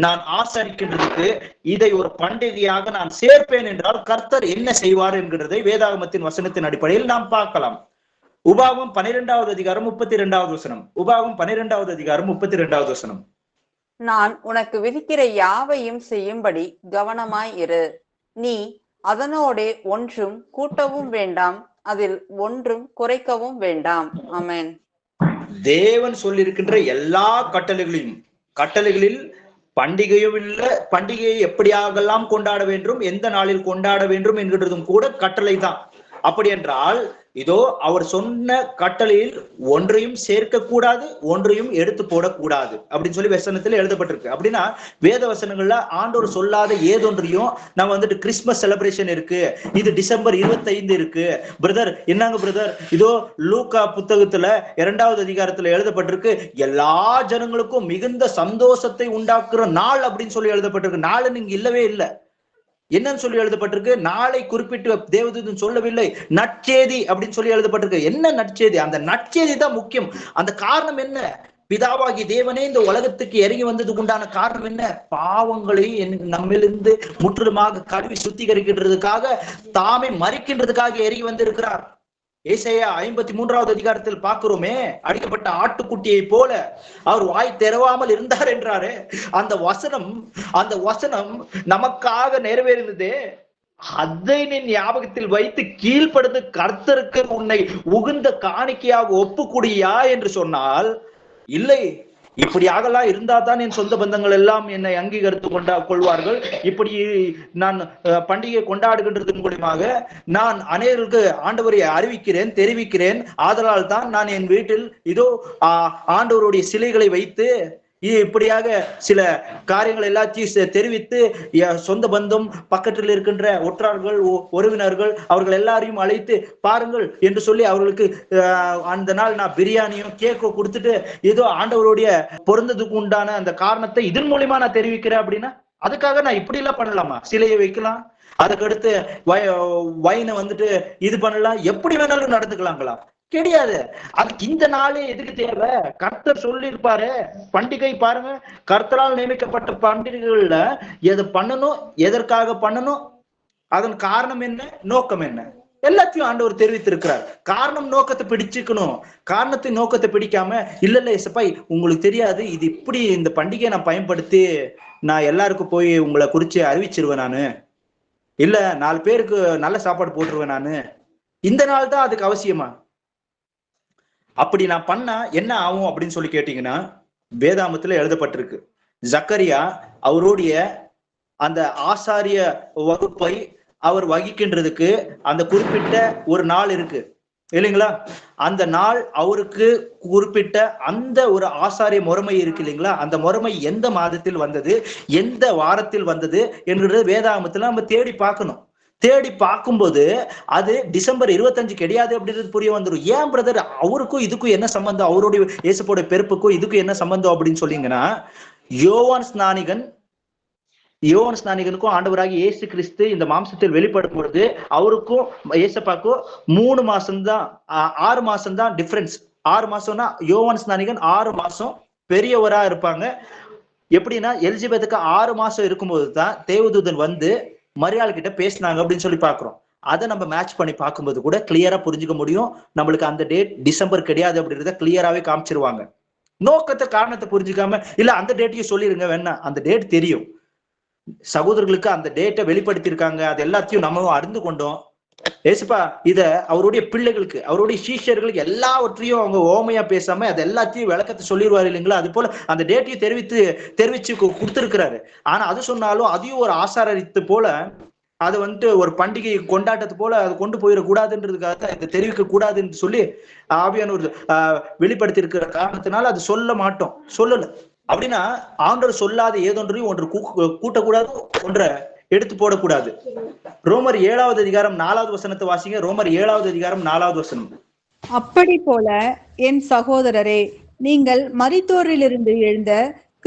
நான் ஆசரிக்கின்றதுக்கு இதை ஒரு பண்டிகையாக நான் சேர்ப்பேன் என்றால் கர்த்தர் என்ன செய்வார் என்கிறதை வேதாகமத்தின் வசனத்தின் அடிப்படையில் நாம் பார்க்கலாம். உபாகமம் 12வது அதிகாரம் 32வது வசனம். உபாகமம் 12வது அதிகாரம் 32வது வசனம். நான் உனக்கு விதிக்கிற யாவையும் செய்யும்படி கவனமாய் இரு. நீ அதனோடே ஒன்றும் கூட்டவும் வேண்டாம், அதில் ஒன்றும் குறைக்கவும் வேண்டாம். ஆமென். தேவன் சொல்லியிருக்கின்ற எல்லா கட்டளைகளில் பண்டிகையும் இல்ல, பண்டிகையை எப்படியாகலாம் கொண்டாட வேண்டும், எந்த நாளில் கொண்டாட வேண்டும் என்கிறதும் கூட கட்டளை தான். அப்படி என்றால் இதோ அவர் சொன்ன கட்டளையில் ஒன்றையும் சேர்க்க கூடாது, ஒன்றையும் எடுத்து போடக்கூடாது அப்படின்னு சொல்லி வசனத்துல எழுதப்பட்டிருக்கு. அப்படின்னா வேத வசனங்கள்ல ஆண்டவர் சொல்லாத ஏதொன்றையும் நம்ம வந்துட்டு கிறிஸ்துமஸ் செலிப்ரேஷன் இருக்கு, இது டிசம்பர் 25 இருக்கு பிரதர், என்னங்க பிரதர், இதோ லூக்கா புத்தகத்துல 2வது அதிகாரத்துல எழுதப்பட்டிருக்கு எல்லா ஜனங்களுக்கும் மிகுந்த சந்தோஷத்தை உண்டாக்குற நாள் அப்படின்னு சொல்லி எழுதப்பட்டிருக்கு. நாள் நீங்க இல்லவே இல்லை. என்னன்னு சொல்லி எழுதப்பட்டிருக்கு? நாளை குறிப்பிட்டு தேவதூதன் சொல்லவில்லை, நற்செய்தி அப்படின்னு சொல்லி எழுதப்பட்டிருக்கு. என்ன நற்செய்தி? அந்த நற்செய்தி தான் முக்கியம். அந்த காரணம் என்ன? பிதாவாகி தேவனே இந்த உலகத்துக்கு இறங்கி வந்ததுக்கு உண்டான காரணம் என்ன? பாவங்களை நம்மிலிருந்து முற்றிலுமாக கழுவி சுத்திகரிக்கின்றதுக்காக, தாமே மறிக்கின்றதுக்காக இறங்கி வந்திருக்கிறார். ஏசாயா 53வது அதிகாரத்தில் பார்க்கிறோமே, அடிக்கப்பட்ட ஆட்டுக்குட்டியை போல அவர் வாய் திறவாமல் இருந்தார் என்றாரு. அந்த வசனம் நமக்காக நிறைவேறினது. அதை நீ ஞாபகத்தில் வைத்து கீழ்ப்படுத்து கர்த்தருக்கு உன்னை உகுந்த காணிக்கையாக ஒப்புக்குடியா என்று சொன்னால், இல்லை, இப்படியாகலாம் இருந்தா தான் என் சொந்த பந்தங்கள் எல்லாம் என்னை அங்கீகரித்து கொள்வார்கள். இப்படி நான் பண்டிகை கொண்டாடுகின்றதன் மூலமாக நான் அநேகருக்கு ஆண்டவரை அறிவிக்கிறேன், தெரிவிக்கிறேன். ஆதலால் தான் நான் என் வீட்டில் இதோ ஆண்டவருடைய சிலைகளை வைத்து இப்படியாக சில காரியங்கள் எல்லாத்தையும் தெரிவித்து சொந்த பந்தம், பக்கத்தில் இருக்கின்ற ஒற்றார்கள், உறவினர்கள், அவர்கள் எல்லாரையும் அழைத்து பாருங்கள் என்று சொல்லி அவர்களுக்கு அந்த நாள் நான் பிரியாணியும் கேக்கோ கொடுத்துட்டு ஏதோ ஆண்டவருடைய பொருந்ததுக்கு உண்டான அந்த காரணத்தை இதன் மூலியமா நான் தெரிவிக்கிறேன் அப்படின்னா, அதுக்காக நான் இப்படி எல்லாம் பண்ணலாமா? சிலையை வைக்கலாம், அதுக்கடுத்து வைனை வந்துட்டு இது பண்ணலாம், எப்படி வேணாலும் நடந்துக்கலாங்களா? கிடையாது. அதுக்கு இந்த நாளே எதுக்கு தேவை? கர்த்தர் சொல்லியிருப்பாரு. பண்டிகை பாருங்க, கர்த்தரால் நியமிக்கப்பட்ட பண்டிகைகள்ல எது பண்ணணும், எதற்காக பண்ணணும், அதன் காரணம் என்ன, நோக்கம் என்ன, எல்லாத்தையும் ஆண்டவர் தெரிவித்திருக்கிறார். காரணம் நோக்கத்தை பிடிச்சுக்கணும். காரணத்தை நோக்கத்தை பிடிக்காம இல்ல இசப்பாய் உங்களுக்கு தெரியாது, இது இப்படி இந்த பண்டிகையை நான் பயன்படுத்தி நான் எல்லாருக்கும் போய் உங்களை குறிச்சு அறிவிச்சிருவேன், நானு இல்ல 4 பேருக்கு நல்ல சாப்பாடு போட்டுருவேன் நானு, இந்த நாள் தான் அதுக்கு அவசியமா? அப்படி நான் பண்ணா என்ன ஆகும் அப்படின்னு சொல்லி கேட்டீங்கன்னா, வேதாமத்துல எழுதப்பட்டிருக்கு. ஜக்கரியா அவருடைய அந்த ஆசாரிய வகுப்பை அவர் வகிக்கின்றதுக்கு அந்த குறிப்பிட்ட ஒரு நாள் இருக்கு இல்லைங்களா? அந்த நாள் அவருக்கு குறிப்பிட்ட அந்த ஒரு ஆசாரிய முறைமை இருக்கு இல்லைங்களா? அந்த முறைமை எந்த மாதத்தில் வந்தது, எந்த வாரத்தில் வந்தது என்கிறது வேதாகமத்துல நம்ம தேடி பார்க்கணும். தேடி பார்க்கும்போது அது டிசம்பர் 25 கிடையாது அப்படின்றது புரிய வந்துடும். ஏன் பிரதர், அவருக்கும் இதுக்கும் என்ன சம்பந்தம், அவருடைய இயேசுவோட பிறப்புக்கும் இதுக்கும் என்ன சம்பந்தம் அப்படின்னு சொல்லிங்கன்னா, யோவான் ஸ்நானிகனுக்கும் ஆண்டவராகி இயேசு கிறிஸ்து இந்த மாம்சத்தில் வெளிப்படும் பொழுது அவருக்கும் இயேசப்பாக்கும் 3 மாசம்தான் 6 மாசம்தான் டிஃபரன்ஸ். 6 மாசம்னா யோவான் ஸ்நானிகன் 6 மாசம் பெரியவரா இருப்பாங்க. எப்படின்னா எலிசபெத்துக்கு 6 மாசம் இருக்கும்போது தான் தேவதூதன் வந்து மரியாள் கிட்ட பேசினாங்க அப்படின்னு சொல்லி பாக்குறோம். அதை நம்ம மேட்ச் பண்ணி பார்க்கும்போது கூட கிளியரா புரிஞ்சுக்க முடியும். நம்மளுக்கு அந்த டேட் டிசம்பர் கிடையாது அப்படின்றத கிளியராவே காமிச்சிருவாங்க. நோக்கத்தை காரணத்தை புரிஞ்சுக்காம இல்ல அந்த டேட்டையும் சொல்லிருங்க வேணா, அந்த டேட் தெரியும். சகோதரர்களுக்கு அந்த டேட்டை வெளிப்படுத்தியிருக்காங்க, அது எல்லாத்தையும் நம்ம அறிந்து கொண்டோம். ஏசுப்பா இத அவருடைய பிள்ளைகளுக்கு, அவருடைய சீஷர்களுக்கு எல்லாவற்றையும் அவங்க ஓமையா பேசாம அது எல்லாத்தையும் விளக்கத்தை சொல்லிடுவாரு இல்லைங்களா? அது போல அந்த டேட்டையும் தெரிவிச்சு கொடுத்திருக்கிறாரு. ஆனா அது சொன்னாலும் அதையும் ஒரு ஆசாரித்து போல அது வந்துட்டு ஒரு பண்டிகை கொண்டாட்டத்து போல அது கொண்டு போயிடக்கூடாதுன்றதுக்காக இதை தெரிவிக்க கூடாதுன்னு சொல்லி ஆவியானவர் வெளிப்படுத்தி இருக்கிற காரணத்தினால அது சொல்ல மாட்டோம், சொல்லல. அப்படின்னா ஆண்டவர் சொல்லாத ஏதொன்றையும் ஒன்று கூட்டக்கூடாது, ஒன்றை எடுத்து போடக்கூடாது. ரோமர் 7வது அதிகாரம் 4வது வசனத்தை வாசிங்க. ரோமர் 7வது அதிகாரம் 4வது வசனம். அப்படி போல என் சகோதரரே, நீங்கள் மரித்தோரிலிருந்து எழுந்த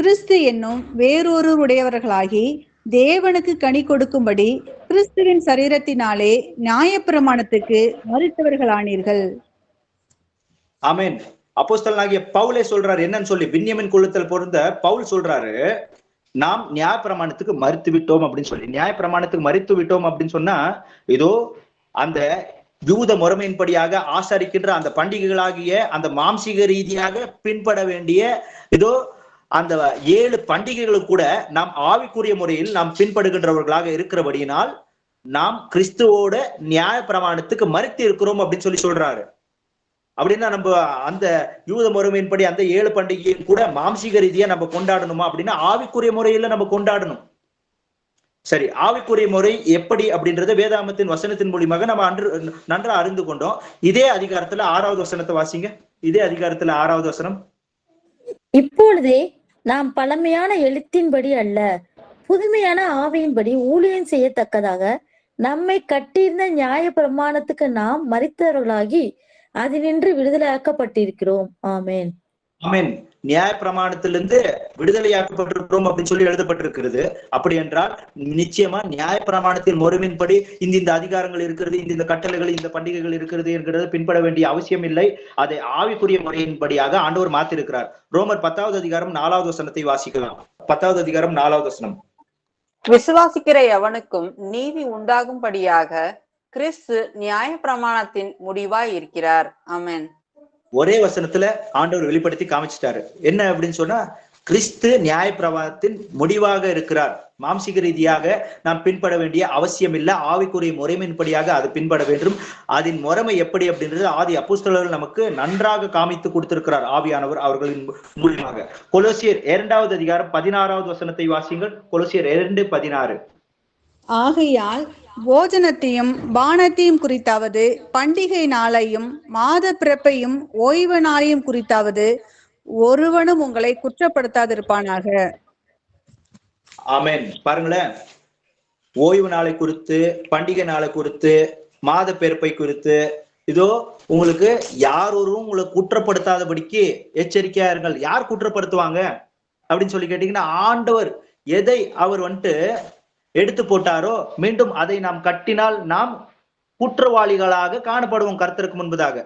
கிறிஸ்து என்னும் வேறொருவருடையவர்களாகி தேவனுக்கு கனி கொடுக்கும்படி கிறிஸ்துவின் சரீரத்தினாலே நியாயப்பிரமாணத்துக்கு மரித்தவர்களானீர்கள். ஆமென். அப்போஸ்தலனாகிய பவுலே சொல்றாரு என்னன்னு சொல்லி, பின்யமின் குலத்தில் பிறந்த பவுல் சொல்றாரு, நாம் நியாயப்பிரமாணத்துக்கு மறுத்து விட்டோம் அப்படின்னு சொல்லி. நியாயப்பிரமாணத்துக்கு மறுத்து விட்டோம் அப்படின்னு சொன்னா இதோ அந்த யூத முறைமையின்படியாக ஆசரிக்கின்ற அந்த பண்டிகைகளாகிய அந்த மாம்சீக ரீதியாக பின்பட வேண்டிய இதோ அந்த 7 பண்டிகைகளும் கூட நாம் ஆவிக்குரிய முறையில் நாம் பின்படுகின்றவர்களாக இருக்கிறபடியினால் நாம் கிறிஸ்துவோட நியாய பிரமாணத்துக்கு மறுத்து இருக்கிறோம் அப்படின்னு சொல்றாரு. அப்படின்னா நம்ம அந்த யூத முறைமையின்படி அந்த 7 பண்டிகையும் கூட மாம்சீக ரீதியா நம்ம கொண்டாடணுமா அப்படின்னா ஆவிக்குரிய முறையில நம்ம கொண்டாடணும். சரி, ஆவிக்குரிய முறை எப்படி அப்படின்றத வேதாகமத்தின் வசனத்தின் மூலியமாக நம்ம நன்றா அறிந்து கொண்டோம். இதே அதிகாரத்துல 6வது வசனத்தை வாசிங்க. இதே அதிகாரத்துல 6வது வசனம். இப்பொழுதே நாம் பழமையான எழுத்தின்படி அல்ல, புதுமையான ஆவியின்படி ஊழியம் செய்யத்தக்கதாக நம்மை கட்டியிருந்த நியாய பிரமாணத்துக்கு நாம் மரித்தவர்களாகி அதினின்று விடுதலையாக்கப்பட்டிருக்கிறோம். ஆமேன். ஆமேன். நியாய பிரமாணத்திலிருந்து விடுதலையாக்கப்பட்டிருக்கிறோம் அப்படின்னு சொல்லி எழுதப்பட்டிருக்கிறது. அப்படி என்றால் நிச்சயமா நியாய பிரமாணத்தின் முறைமையின்படி இந்த அதிகாரங்கள் இருக்கிறது, இந்த கட்டளைகள், இந்த பண்டிகைகள் இருக்கிறது என்கிறது பின்பட வேண்டிய அவசியம் இல்லை. அதை ஆவிக்குரிய முறையின்படியாக ஆண்டவர் மாத்திருக்கிறார். ரோமர் 10வது அதிகாரம் 4வது வசனத்தை வாசிக்கலாம். 10வது அதிகாரம் 4வது வசனம். விசுவாசிக்கிற எவனுக்கும் நீதி உண்டாகும்படியாக கிறிஸ்து நியாய பிரமாணத்தின் முடிவாய் இருக்கிறார். ஆமென். ஒரே வசனத்துல ஆண்டவர் வெளிப்படுத்தி காமிச்சிட்டாரு. என்ன அப்படின்னு சொன்னா, கிறிஸ்து நியாய பிரமாணத்தின் முடிவாக இருக்கிறார். மாம்சீக ரீதியாக நாம் பின்பட வேண்டிய அவசியம் இல்லை. ஆவிக்குரிய முறைமையின்படியாக அது பின்பட வேண்டும். அதன் முறைமை எப்படி அப்படின்றது ஆதி அப்போஸ்தலர்கள் நமக்கு நன்றாக காமித்து கொடுத்திருக்கிறார் ஆவியானவர் அவர்களின் மூலியமாக. கொலோசியர் 2வது அதிகாரம் 16வது வசனத்தை வாசியுங்கள். கொலோசியர் 2:16. ஆகையால் போஜனத்தையும் பானத்தையும் குறித்தாவது, பண்டிகை நாளையும் மாத பிறப்பையும் ஓய்வு நாளையும் குறித்தாவது ஒருவனும் உங்களை குற்றப்படுத்தாதிருப்பானாக. ஆமென். பாருங்களேன், ஓய்வு நாளை குறித்து, பண்டிகை நாளை குறித்து, மாத பிறப்பை குறித்து இதோ உங்களுக்கு யாரும் உங்களை குற்றப்படுத்தாதபடிக்கு எச்சரிக்கையா இருங்கள். யார் குற்றப்படுத்துவாங்க அப்படின்னு சொல்லி கேட்டீங்கன்னா, ஆண்டவர் எதை அவர் எடுத்து போட்டாரோ மீண்டும் அதை நாம் கட்டினால் நாம் குற்றவாளிகளாக காணப்படுவோம் கர்த்தருக்கு முன்பதாக.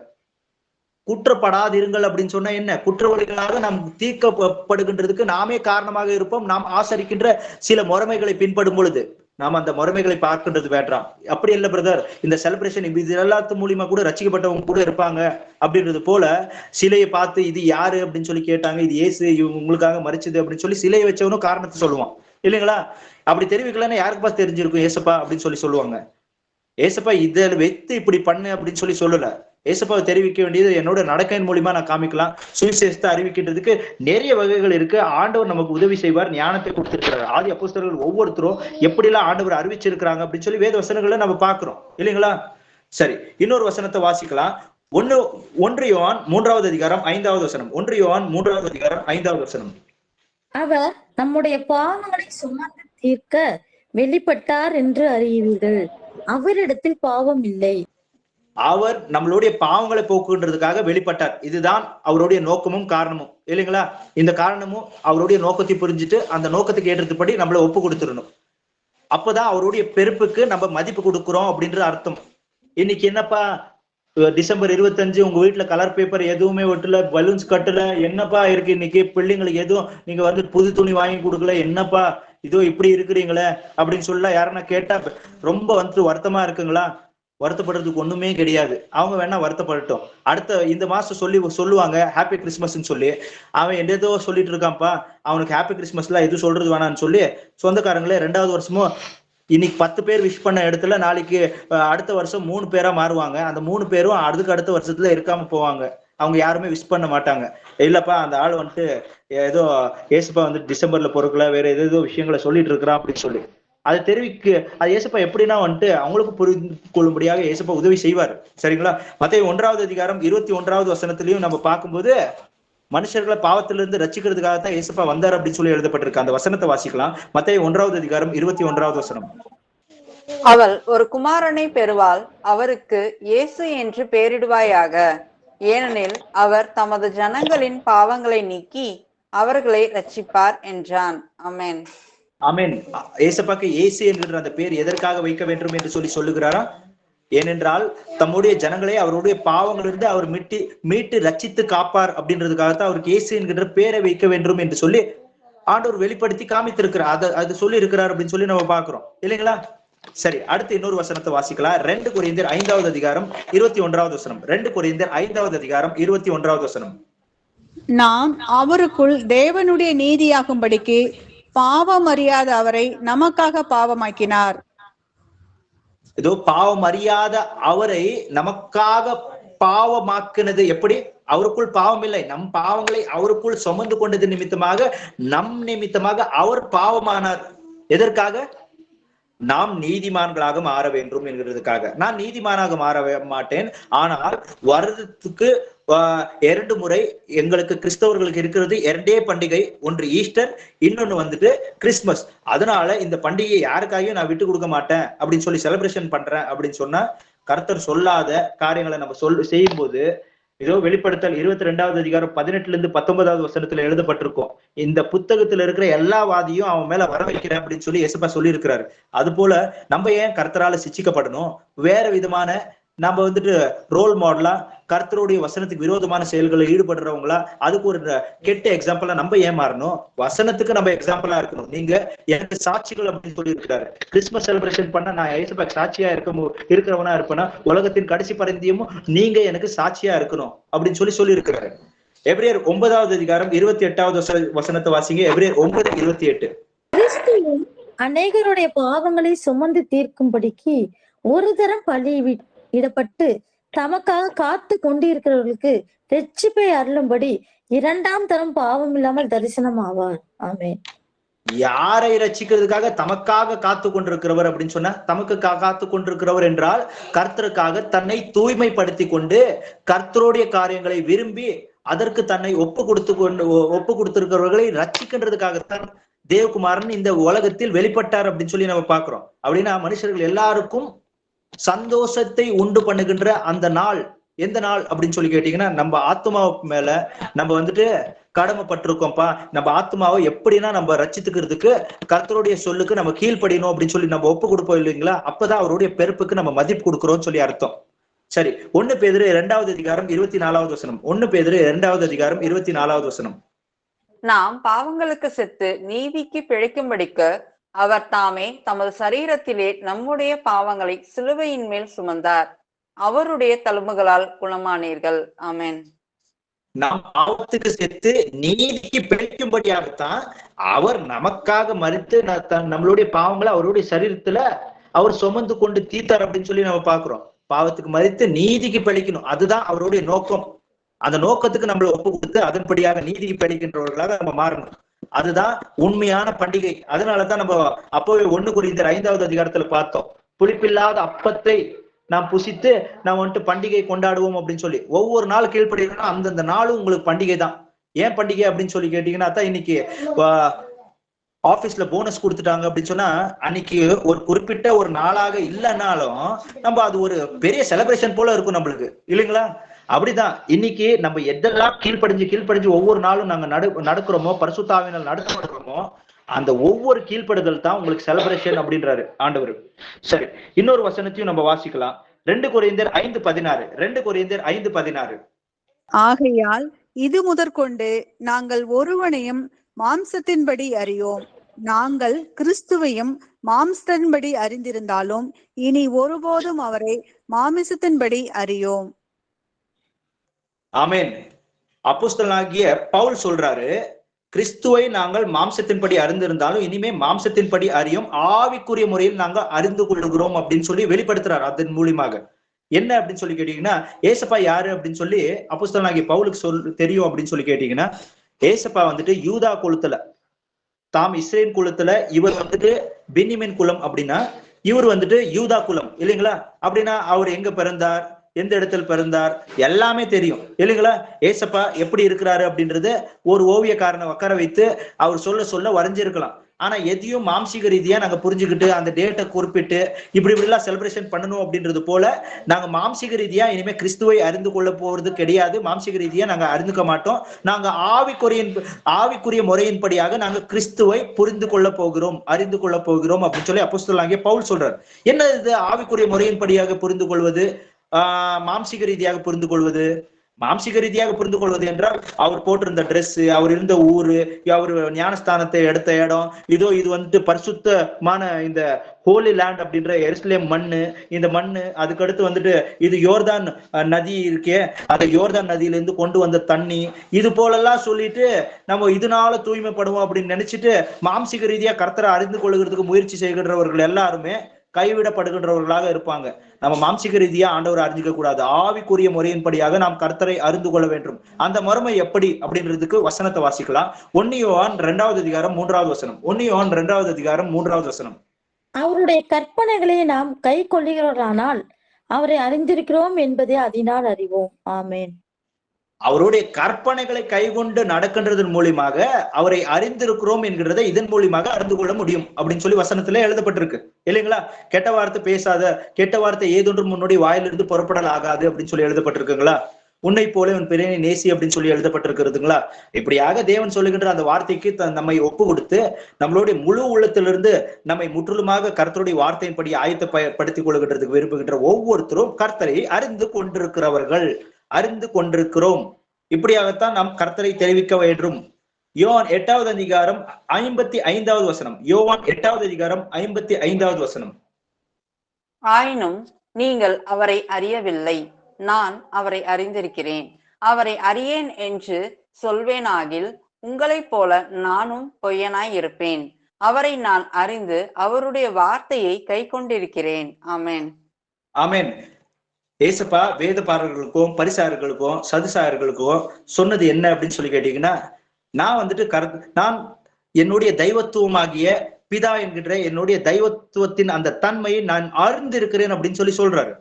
குற்றப்படாதிருங்கள் அப்படின்னு சொன்னா என்ன? குற்றவாளிகளாக நாம் தீர்க்கப்படுகின்றதுக்கு நாமே காரணமாக இருப்போம். நாம் ஆசரிக்கின்ற சில முறைமைகளை பின்படும் பொழுது நாம் அந்த முறைமைகளை பார்க்கின்றது வேண்டாம். அப்படி இல்லை பிரதர், இந்த செலிப்ரேஷன் இது எல்லாத்து மூலியமா கூட ரசிக்கப்பட்டவங்க கூட இருப்பாங்க அப்படின்றது போல சிலையை பார்த்து இது யாரு அப்படின்னு சொல்லி கேட்டாங்க, இது இயேசு உங்களுக்காக மரிச்சது அப்படின்னு சொல்லி சிலையை வச்சவனும் காரணத்தை சொல்லுவான் இல்லைங்களா? அப்படி தெரிவிக்கலன்னா யாருக்கு பார்த்து தெரிஞ்சிருக்கும் ஏசப்பா அப்படின்னு சொல்லி சொல்லுவாங்க. ஏசப்பா இதை வைத்து இப்படி பண்ணு அப்படின்னு சொல்லி சொல்லல. ஏசப்பாவை தெரிவிக்க வேண்டியது என்னோட நடக்கையின் மூலியமா நான் காமிக்கலாம். சுவிசேஷத்தை அறிவிக்கின்றதுக்கு நிறைய வகைகள் இருக்கு. ஆண்டவர் நமக்கு உதவி செய்வார், ஞானத்தை கொடுத்திருக்கிறார். ஆதி அப்போஸ்தலர்கள் ஒவ்வொருத்தரும் எப்படிலாம் ஆண்டவர் அறிவிச்சிருக்கிறாங்க அப்படின்னு சொல்லி வேத வசனங்களை நம்ம பாக்குறோம் இல்லைங்களா? சரி, இன்னொரு வசனத்தை வாசிக்கலாம். 1 யோவான் 3வது அதிகாரம் 5வது வசனம். 1 யோவான் 3வது அதிகாரம் 5வது வசனம். அவர் நம்முடைய பாவங்களை சுமந்து தீர்க்க வெளிப்பட்டார் என்று அறிவீர்கள், அவரிடத்தில் பாவம் இல்லை. அவர் நம்மளுடைய பாவங்களை போக்குன்றதுக்காக வெளிப்பட்டார். இதுதான் அவருடைய நோக்கமும் காரணமும் இல்லைங்களா? இந்த காரணமும் அவருடைய நோக்கத்தை புரிஞ்சுட்டு அந்த நோக்கத்துக்கு ஏற்றதுபடி நம்மளை ஒப்பு கொடுத்துடணும். அப்பதான் அவருடைய பெருப்புக்கு நம்ம மதிப்பு கொடுக்குறோம் அப்படின்ற அர்த்தம். இன்னைக்கு என்னப்பா டிசம்பர் 25 உங்க வீட்டுல கலர் பேப்பர் எதுவுமே ஒட்டல, பலூன்ஸ் கட்டல, என்னப்பா இருக்கு இன்னைக்கு? பிள்ளைங்களுக்கு எதுவும் நீங்க புது துணி வாங்கி கொடுக்கல, என்னப்பா இதோ இப்படி இருக்கிறீங்களே அப்படின்னு சொல்ல யாருன்னா கேட்டா ரொம்ப வருத்தமா இருக்குங்களா? வருத்தப்படுறதுக்கு ஒண்ணுமே கிடையாது. அவங்க வேணா வருத்தப்படட்டும். அடுத்த இந்த மாசம் சொல்லுவாங்க ஹாப்பி கிறிஸ்மஸ்ன்னு சொல்லி. அவன் ஏதோ சொல்லிட்டு இருக்கான்ப்பா, அவனுக்கு ஹாப்பி கிறிஸ்மஸ்லாம் எதுவும் சொல்றது வேணான்னு சொல்லி சொந்தக்காரங்களே 2வது வருஷமும் இன்னைக்கு 10 பேர் விஷ் பண்ண இடத்துல நாளைக்கு அடுத்த வருஷம் 3 பேரா மாறுவாங்க. அந்த 3 பேரும் அடுத்த வருஷத்துல இருக்காம போவாங்க. அவங்க யாருமே விஷ் பண்ண மாட்டாங்க. இல்லப்பா அந்த ஆள் ஏதோ ஏசப்பா டிசம்பர்ல பொறுக்கல, வேற ஏதோ விஷயங்களை சொல்லிட்டு இருக்கிறான் அப்படின்னு சொல்லி அதை அது ஏசப்பா எப்படின்னா அவங்களுக்கு புரிந்து கொள்ளும்படியாக ஏசப்பா உதவி செய்வார். சரிங்களா? மத்தேயு 1வது அதிகாரம் 21வது வசனத்திலையும் நம்ம பார்க்கும்போது மனுஷர்களை பாவத்திலிருந்து ரட்சிக்கிறதுக்காகத்தான் ஏசப்பா வந்தார் அப்படின்னு சொல்லி எழுதப்பட்டிருக்கு. அந்த வசனத்தை வாசிக்கலாம். மத்தேயு 1வது அதிகாரம் 21வது வசனம். அவள் ஒரு குமாரனை பெறுவாள், அவருக்கு இயேசு என்று பெயரிடுவாயாக, ஏனெனில் அவர் தமது ஜனங்களின் பாவங்களை நீக்கி அவர்களை ரட்சிப்பார் என்றான். ஆமென். ஆமென். ஏசப்பாக்கு இயேசு என்கிற அந்த பேர் எதற்காக வைக்க வேண்டும் என்று சொல்லுகிறாரா? ஏனென்றால் தம்முடைய ஜனங்களை அவருடைய பாவங்களிலிருந்து அவர் மீட்டு ரட்சித்து காப்பார் அப்படின்றதுக்காகத்தான் அவருக்கு இயேசு என்கின்ற பேரை வைக்க வேண்டும் என்று சொல்லி ஆண்டவர் வெளிப்படுத்தி காமித்திருக்கிறார். அது சொல்லி இருக்கிறார் அப்படின்னு சொல்லி நம்ம பாக்குறோம் இல்லைங்களா? சரி, அடுத்து இன்னொரு வசனத்தை வாசிக்கலாம். 2 கொரிந்தியர் 5வது அதிகாரம் 21வது வசனம். 2 கொரிந்தியர் 5வது அதிகாரம் 21வது வசனம். நாம் அவருக்குள் தேவனுடைய நீதியாகும்படிக்கு பாவம் அறியாத அவரை நமக்காக பாவமாக்கினார். இதோ பாவம் அறியாத அவரை நமக்காக பாவமாக்குனது எப்படி? அவருக்குள் பாவம் இல்லை, நம் பாவங்களை அவருக்குள் சுமந்து கொண்டது நிமித்தமாக, நம் நிமித்தமாக அவர் பாவமானார். எதற்காக? நாம் நீதிமான்களாக மாற வேண்டும் என்கிறதுக்காக. நான் நீதிமானாக மாற மாட்டேன், ஆனால் வருடத்துக்கு 2 முறை எங்களுக்கு கிறிஸ்தவர்களுக்கு இருக்கிறது 2 பண்டிகை. ஒன்று ஈஸ்டர், இன்னொன்னு வந்துட்டு கிறிஸ்துமஸ். அதனால இந்த பண்டிகையை யாருக்காகவும் நான் விட்டு கொடுக்க மாட்டேன் அப்படின்னு சொல்லி செலிப்ரேஷன் பண்றேன் அப்படின்னு சொன்னா, கர்த்தர் சொல்லாத காரியங்களை நம்ம செய்யும் போது, இதோ வெளிப்படுத்தல் 22வது அதிகாரம் 18 இருந்து 19வது வசனத்துல எழுதப்பட்டிருக்கும். இந்த புத்தகத்துல இருக்கிற எல்லா வாதியும் அவன் மேல வர வைக்கிறேன் அப்படின்னு சொல்லி இயேசுப்பா சொல்லி இருக்கிறாரு. அது போல நம்ம ஏன் கர்த்தரால சிச்சிக்கப்படணும்? வேற விதமான நம்ம வந்துட்டு ரோல் மாடலா கர்த்தருடைய வசனத்துக்கு விரோதமான செயல்களை ஈடுபடுறவங்களா, அதுக்கு ஒரு கெட்ட எக்ஸாம்பிளா நம்ம ஏன் மாறணும்? வசனத்துக்கு நம்ம எக்ஸாம்பிளா இருக்கணும். நீங்க எனக்கு சாட்சிகள் அப்படின்னு சொல்லி இருக்கிறாரு. கிறிஸ்துமஸ் செலிப்ரேஷன் பண்ண நான் இயேசுவுக்கு சாட்சியா இருக்கிறவனா இருப்பேன்னா, உலகத்தின் கடைசி பரிந்தியமும் நீங்க எனக்கு சாட்சியா இருக்கணும் அப்படின்னு சொல்லி இருக்கிறாரு. எபிரேயர் 9வது அதிகாரம் 28வது வசனத்தை வாசிங்க. எபிரேயர் 9:28. கிறிஸ்துவும் அநேகருடைய பாவங்களை சுமந்து தீர்க்கும்படிக்கு ஒரு தரம் பலி இடப்பட்டு தமக்காக காத்து கொண்டிருக்கிறவர்களுக்கு ரட்சிப்பை அருளும்படி 2ஆம் தரம் பாவம் இல்லாமல் தரிசனம் ஆவார். ஆமென். யாரை ரட்சிக்கிறதுக்காக? தமக்காக காத்து கொண்டிருக்கிறவர் அப்படின்னு சொன்னா, தமக்கு காத்து கொண்டிருக்கிறவர் என்றால் கர்த்தருக்காக தன்னை தூய்மைப்படுத்தி கொண்டு கர்த்தருடைய காரியங்களை விரும்பி அதற்கு தன்னை ஒப்பு கொடுத்திருக்கிறவர்களை ரட்சிக்கின்றதுக்காகத்தான் தேவகுமாரன் இந்த உலகத்தில் வெளிப்பட்டார் அப்படின்னு சொல்லி நம்ம பாக்குறோம். அப்படின்னா மனுஷர்கள் எல்லாருக்கும் சந்தோஷத்தை உண்டு பண்ணுகின்ற அந்த நாள் எந்த நாள் அப்படின்னு சொல்லி கேட்டீங்கன்னா, நம்ம ஆத்மாவுக்கு மேல நம்ம வந்துட்டு கடமைப்பட்டிருக்கோம்ப்பா. நம்ம ஆத்மாவை எப்படின்னா நம்ம ரட்சித்துக்கிறதுக்கு கர்த்தருடைய சொல்லுக்கு நம்ம கீழ்ப்படியணும் அப்படின்னு சொல்லி நம்ம ஒப்பு கொடுப்போம் இல்லைங்களா? அப்பதான் அவருடைய பெருப்புக்கு நம்ம மதிப்பு கொடுக்கிறோம்னு சொல்லி அர்த்தம். சரி, 1 பேதுரு 2வது அதிகாரம் 24வது வசனம். 1 பேதுரு 2வது அதிகாரம் 24வது வசனம். நாம் பாவங்களுக்கு செத்து நீதிக்கு பிழைக்கும்படிக்கு அவர் தாமே தமது சரீரத்திலே நம்முடைய பாவங்களை சிலுவையின் மேல் சுமந்தார். அவருடைய தழும்புகளால் குணமானீர்கள். ஆமென். நாம் பாவத்துக்கு செத்து நீதிக்கு பிழைக்கும்படியாகத்தான் அவர் நமக்காக மரித்து நம்மளுடைய பாவங்களை அவருடைய சரீரத்துல அவர் சுமந்து கொண்டு தீர்த்தார் அப்படின்னு சொல்லி நம்ம பாக்குறோம். பாவத்துக்கு மரித்து நீதிக்கு பிழைக்கணும், அதுதான் அவருடைய நோக்கம். அந்த நோக்கத்துக்கு நம்மளை ஒப்பு கொடுத்து அதன்படியாக நீதிக்கு பிழைக்கின்றவர்களாக நம்ம மாறணும். அதுதான் உண்மையான பண்டிகை. அதனாலதான் நம்ம அப்போவே 1 கொரிந்தியர் 5வது அதிகாரத்துல பார்த்தோம். புளிப்பில்லாத அப்பத்தை நாம் புசித்து நாம் வந்துட்டு பண்டிகை கொண்டாடுவோம் அப்படின்னு சொல்லி. ஒவ்வொரு நாள் கீழ்படினா அந்தந்த நாளும் உங்களுக்கு பண்டிகை தான். ஏன் பண்டிகை அப்படின்னு சொல்லி கேட்டீங்கன்னா, தான் இன்னைக்கு ஆபீஸ்ல போனஸ் கொடுத்துட்டாங்க அப்படின்னு சொன்னா, அன்னைக்கு ஒரு குறிப்பிட்ட ஒரு நாளாக இல்லைன்னாலும் நம்ம அது ஒரு பெரிய செலிப்ரேஷன் போல இருக்கும் நம்மளுக்கு, இல்லைங்களா? அப்படிதான் இன்னைக்கு நம்ம எதெல்லாம் கீழ்ப்படிஞ்சு ஒவ்வொரு நாளும் நாங்க நடக்கிறோமோ, பரிசுத்த ஆவியினால் நடத்தப்படுறோமோ, அந்த ஒவ்வொரு கீழ்ப்படுதல் தான் உங்களுக்கு செலிப்ரேஷன் அப்படின்றாரு ஆண்டவர். சரி, இன்னொரு வசனத்தையும் நம்ம வாசிக்கலாம். 2 கொரிந்தியர் 5:16. 2 கொரிந்தியர் 5:16. ஆகையால் இது முதற்கொண்டு நாங்கள் ஒருவனையும் மாம்சத்தின்படி அறியோம். நாங்கள் கிறிஸ்துவையும் மாம்சத்தின்படி அறிந்திருந்தாலும் இனி ஒருபோதும் அவரை மாமிசத்தின்படி அறியோம். ஆமென். அப்போஸ்தலனாகிய பவுல் சொல்றாரு, கிறிஸ்துவை நாங்கள் மாம்சத்தின்படி அறிந்திருந்தாலும் இனிமே மாம்சத்தின்படி அறியும், ஆவிக்குரிய முறையில் நாங்கள் அறிந்து கொள்ளுகிறோம் அப்படின்னு சொல்லி வெளிப்படுத்துறாரு. அதன் மூலியமாக என்ன அப்படின்னு சொல்லி கேட்டீங்கன்னா, ஏசப்பா யாரு அப்படின்னு சொல்லி அப்போஸ்தலனாகிய பவுலுக்கு தெரியும் அப்படின்னு சொல்லி கேட்டீங்கன்னா, ஏசப்பா வந்துட்டு யூதா குலத்துல, தாம் இஸ்ரேல் குலத்துல, இவர் வந்துட்டு பென்யமீன் குலம் அப்படின்னா இவர் வந்துட்டு யூதா குலம், இல்லைங்களா? அப்படின்னா அவர் எங்க பிறந்தார், எந்த இடத்துல பிறந்தார், எல்லாமே தெரியும், இல்லைங்களா? ஏசப்பா எப்படி இருக்கிறாரு அப்படின்றது ஒரு ஓவியக்காரனை உட்கார வைத்து அவர் சொல்ல வரைஞ்சிருக்கலாம். ஆனா எதையும் மாம்சீக ரீதியா நாங்க புரிஞ்சுக்கிட்டு அந்த டேட்டை குறிப்பிட்டு இப்படிலாம் செலிப்ரேஷன் பண்ணணும் அப்படின்றது போல நாங்க மாம்சீக ரீதியா இனிமே கிறிஸ்துவை அறிந்து கொள்ள போறது கிடையாது. மாம்சீக ரீதியா நாங்க அறிந்துக்க மாட்டோம். நாங்க ஆவிக்குரிய முறையின்படியாக நாங்க கிறிஸ்துவை புரிந்து கொள்ள போகிறோம், அறிந்து கொள்ள போகிறோம் அப்படின்னு சொல்லி அப்போஸ்தலனாகிய பவுல் சொல்றாரு. என்ன இது ஆவிக்குரிய முறையின்படியாக புரிந்து கொள்வது, மாம்சீக ரீதியாக புரிந்து கொள்வது? மாம்சிக ரீதியாக புரிந்து கொள்வது என்றால் அவர் போட்டிருந்த ட்ரெஸ், அவர் இருந்த ஊரு, அவர் ஞானஸ்தானத்தை எடுத்த இடம், இதோ இது வந்துட்டு பரிசுத்தமான இந்த ஹோலி லேண்ட் அப்படின்ற எருசலேம் மண்ணு, இந்த மண்ணு, அதுக்கடுத்து வந்துட்டு இது யோர்தான் நதி இருக்கே, அந்த யோர்தான் நதியிலிருந்து கொண்டு வந்த தண்ணி, இது போலெல்லாம் சொல்லிட்டு நம்ம இதனால தூய்மைப்படுவோம் அப்படின்னு நினைச்சிட்டு மாம்சிக ரீதியா கர்த்தரை அறிந்து கொள்ளுகிறதுக்கு முயற்சி செய்கின்றவர்கள் எல்லாருமே கைவிடப்படுகின்றவர்களாக இருப்பாங்க. நம்ம மாம்சிக ரீதியா ஆண்டவரை அறிஞ்சிக்க கூடாது. ஆவிக்குரிய முறையின்படியாக நாம் கர்த்தரை அறிந்து கொள்ள வேண்டும். அந்த மறுமை எப்படி அப்படின்றதுக்கு வசனத்தை வாசிக்கலாம். 1 யோவான் 2வது அதிகாரம் 3வது வசனம். 1 யோவான் 2வது அதிகாரம் 3வது வசனம். அவருடைய கற்பனைகளை நாம் கை கொள்ளுகிறவர்களானால் அவரை அறிந்திருக்கிறோம் என்பதை அதனால் அறிவோம். ஆமேன். அவருடைய கற்பனைகளை கைகொண்டு நடக்கின்றதன் மூலியமாக அவரை அறிந்திருக்கிறோம் என்கிறதை இதன் மூலியமாக அறிந்து கொள்ள முடியும் அப்படின்னு சொல்லி வசனத்துல எழுதப்பட்டிருக்கு இல்லைங்களா? கெட்ட வார்த்தை பேசாத, கெட்ட வார்த்தை ஏதொன்று முன்னோடி வாயிலிருந்து புறப்படல் ஆகாது அப்படின்னு சொல்லி எழுதப்பட்டிருக்குங்களா? உன்னை போல உன் பிறனை நேசி அப்படின்னு சொல்லி எழுதப்பட்டிருக்கிறதுங்களா? இப்படியாக தேவன் சொல்லுகின்ற அந்த வார்த்தைக்கு நம்மை ஒப்பு கொடுத்து நம்மளுடைய முழு உள்ளத்திலிருந்து நம்மை முற்றிலுமாக கர்த்தருடைய வார்த்தையின்படி ஆயத்தப்படுத்திக் கொள்கின்றதுக்கு விரும்புகின்ற ஒவ்வொருத்தரும் கர்த்தரை அறிந்து கொண்டிருக்கிறவர்கள், அறிந்து கொண்டிருக்கிறோம். இப்படியாகத்தான் நாம் கர்த்தரை தெரிவிக்க வேண்டும். யோவான் 8வது அதிகாரம் 55வது வசனம். யோவான் 8வது அதிகாரம் 55வது வசனம். ஆயினும் நீங்கள் அவரை அறியவில்லை, நான் அவரை அறிந்திருக்கிறேன். அவரை அறியேன் என்று சொல்வேனாகில் உங்களைப் போல நானும் பொய்யனாய் இருப்பேன். அவரை நான் அறிந்து அவருடைய வார்த்தையை கை கொண்டிருக்கிறேன். ஆமேன். ஆமேன். ஏசப்பா வேதபாரர்களுக்கும் பரிசாயர்களுக்கும் சதுசாயர்களுக்கும் சொன்னது என்ன அப்படின்னு சொல்லி கேட்டீங்கன்னா, நான் வந்துட்டு நான் என்னுடைய தெய்வத்துவமாகிய பிதா என்கின்ற என்னுடைய தெய்வத்துவத்தின் அந்த தன்மையை நான் அறிந்திருக்கிறேன் அப்படின்னு சொல்லி சொல்றாரு.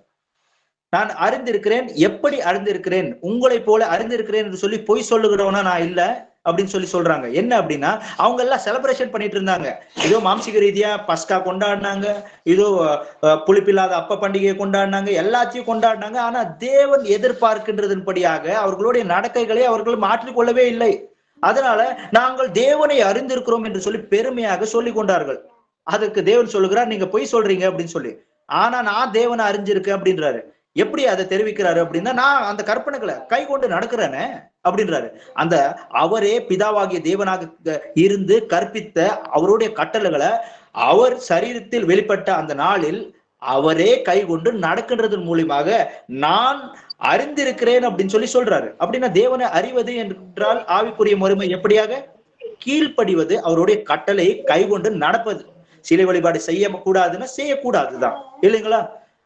நான் அறிந்திருக்கிறேன். எப்படி அறிந்திருக்கிறேன்? உங்களை போல அறிந்திருக்கிறேன் என்று சொல்லி பொய் சொல்லுகிறவனா நான் இல்ல அப்படின்னு சொல்லி சொல்றாங்க. என்ன அப்படின்னா, அவங்க எல்லாம் செலிப்ரேஷன் பண்ணிட்டு இருந்தாங்க. இதோ மாம்சிக ரீதியா பஸ்கா கொண்டாடினாங்க, இதோ புளிப்பில்லாத அப்ப பண்டிகையை கொண்டாடினாங்க, எல்லாத்தையும் கொண்டாடினாங்க. ஆனா தேவன் எதிர்பார்க்கின்றதன்படியாக அவர்களுடைய நடக்கைகளை அவர்கள் மாற்றிக்கொள்ளவே இல்லை. அதனால நாங்கள் தேவனை அறிந்திருக்கிறோம் என்று சொல்லி பெருமையாக சொல்லி கொண்டார்கள். அதுக்கு தேவன் சொல்லுகிறார், நீங்க பொய் சொல்றீங்க அப்படின்னு சொல்லி. ஆனா நான் தேவனை அறிஞ்சிருக்கேன் அப்படின்றாரு. எப்படி அதை தெரிவிக்கிறாரு அப்படின்னா, நான் அந்த கற்பனைகளை கை கொண்டு நடக்கிறேனே அப்படின்றாரு. அந்த அவரே பிதாவாகிய தேவனாக இருந்து கற்பித்த அவருடைய கட்டளைகளை அவர் சரீரத்தில் வெளிப்பட்ட அந்த நாளில் அவரே கை கொண்டு நடக்கின்றதன் மூலியமாக நான் அறிந்திருக்கிறேன் அப்படின்னு சொல்லி சொல்றாரு. அப்படின்னா தேவனை அறிவது என்றால் ஆவிக்குரிய முறைமை எப்படியாக? கீழ்ப்படிவது, அவருடைய கட்டளையை கை கொண்டு நடப்பது. சிலை வழிபாடு செய்ய கூடாதுன்னா செய்யக்கூடாதுதான் இல்லைங்களா?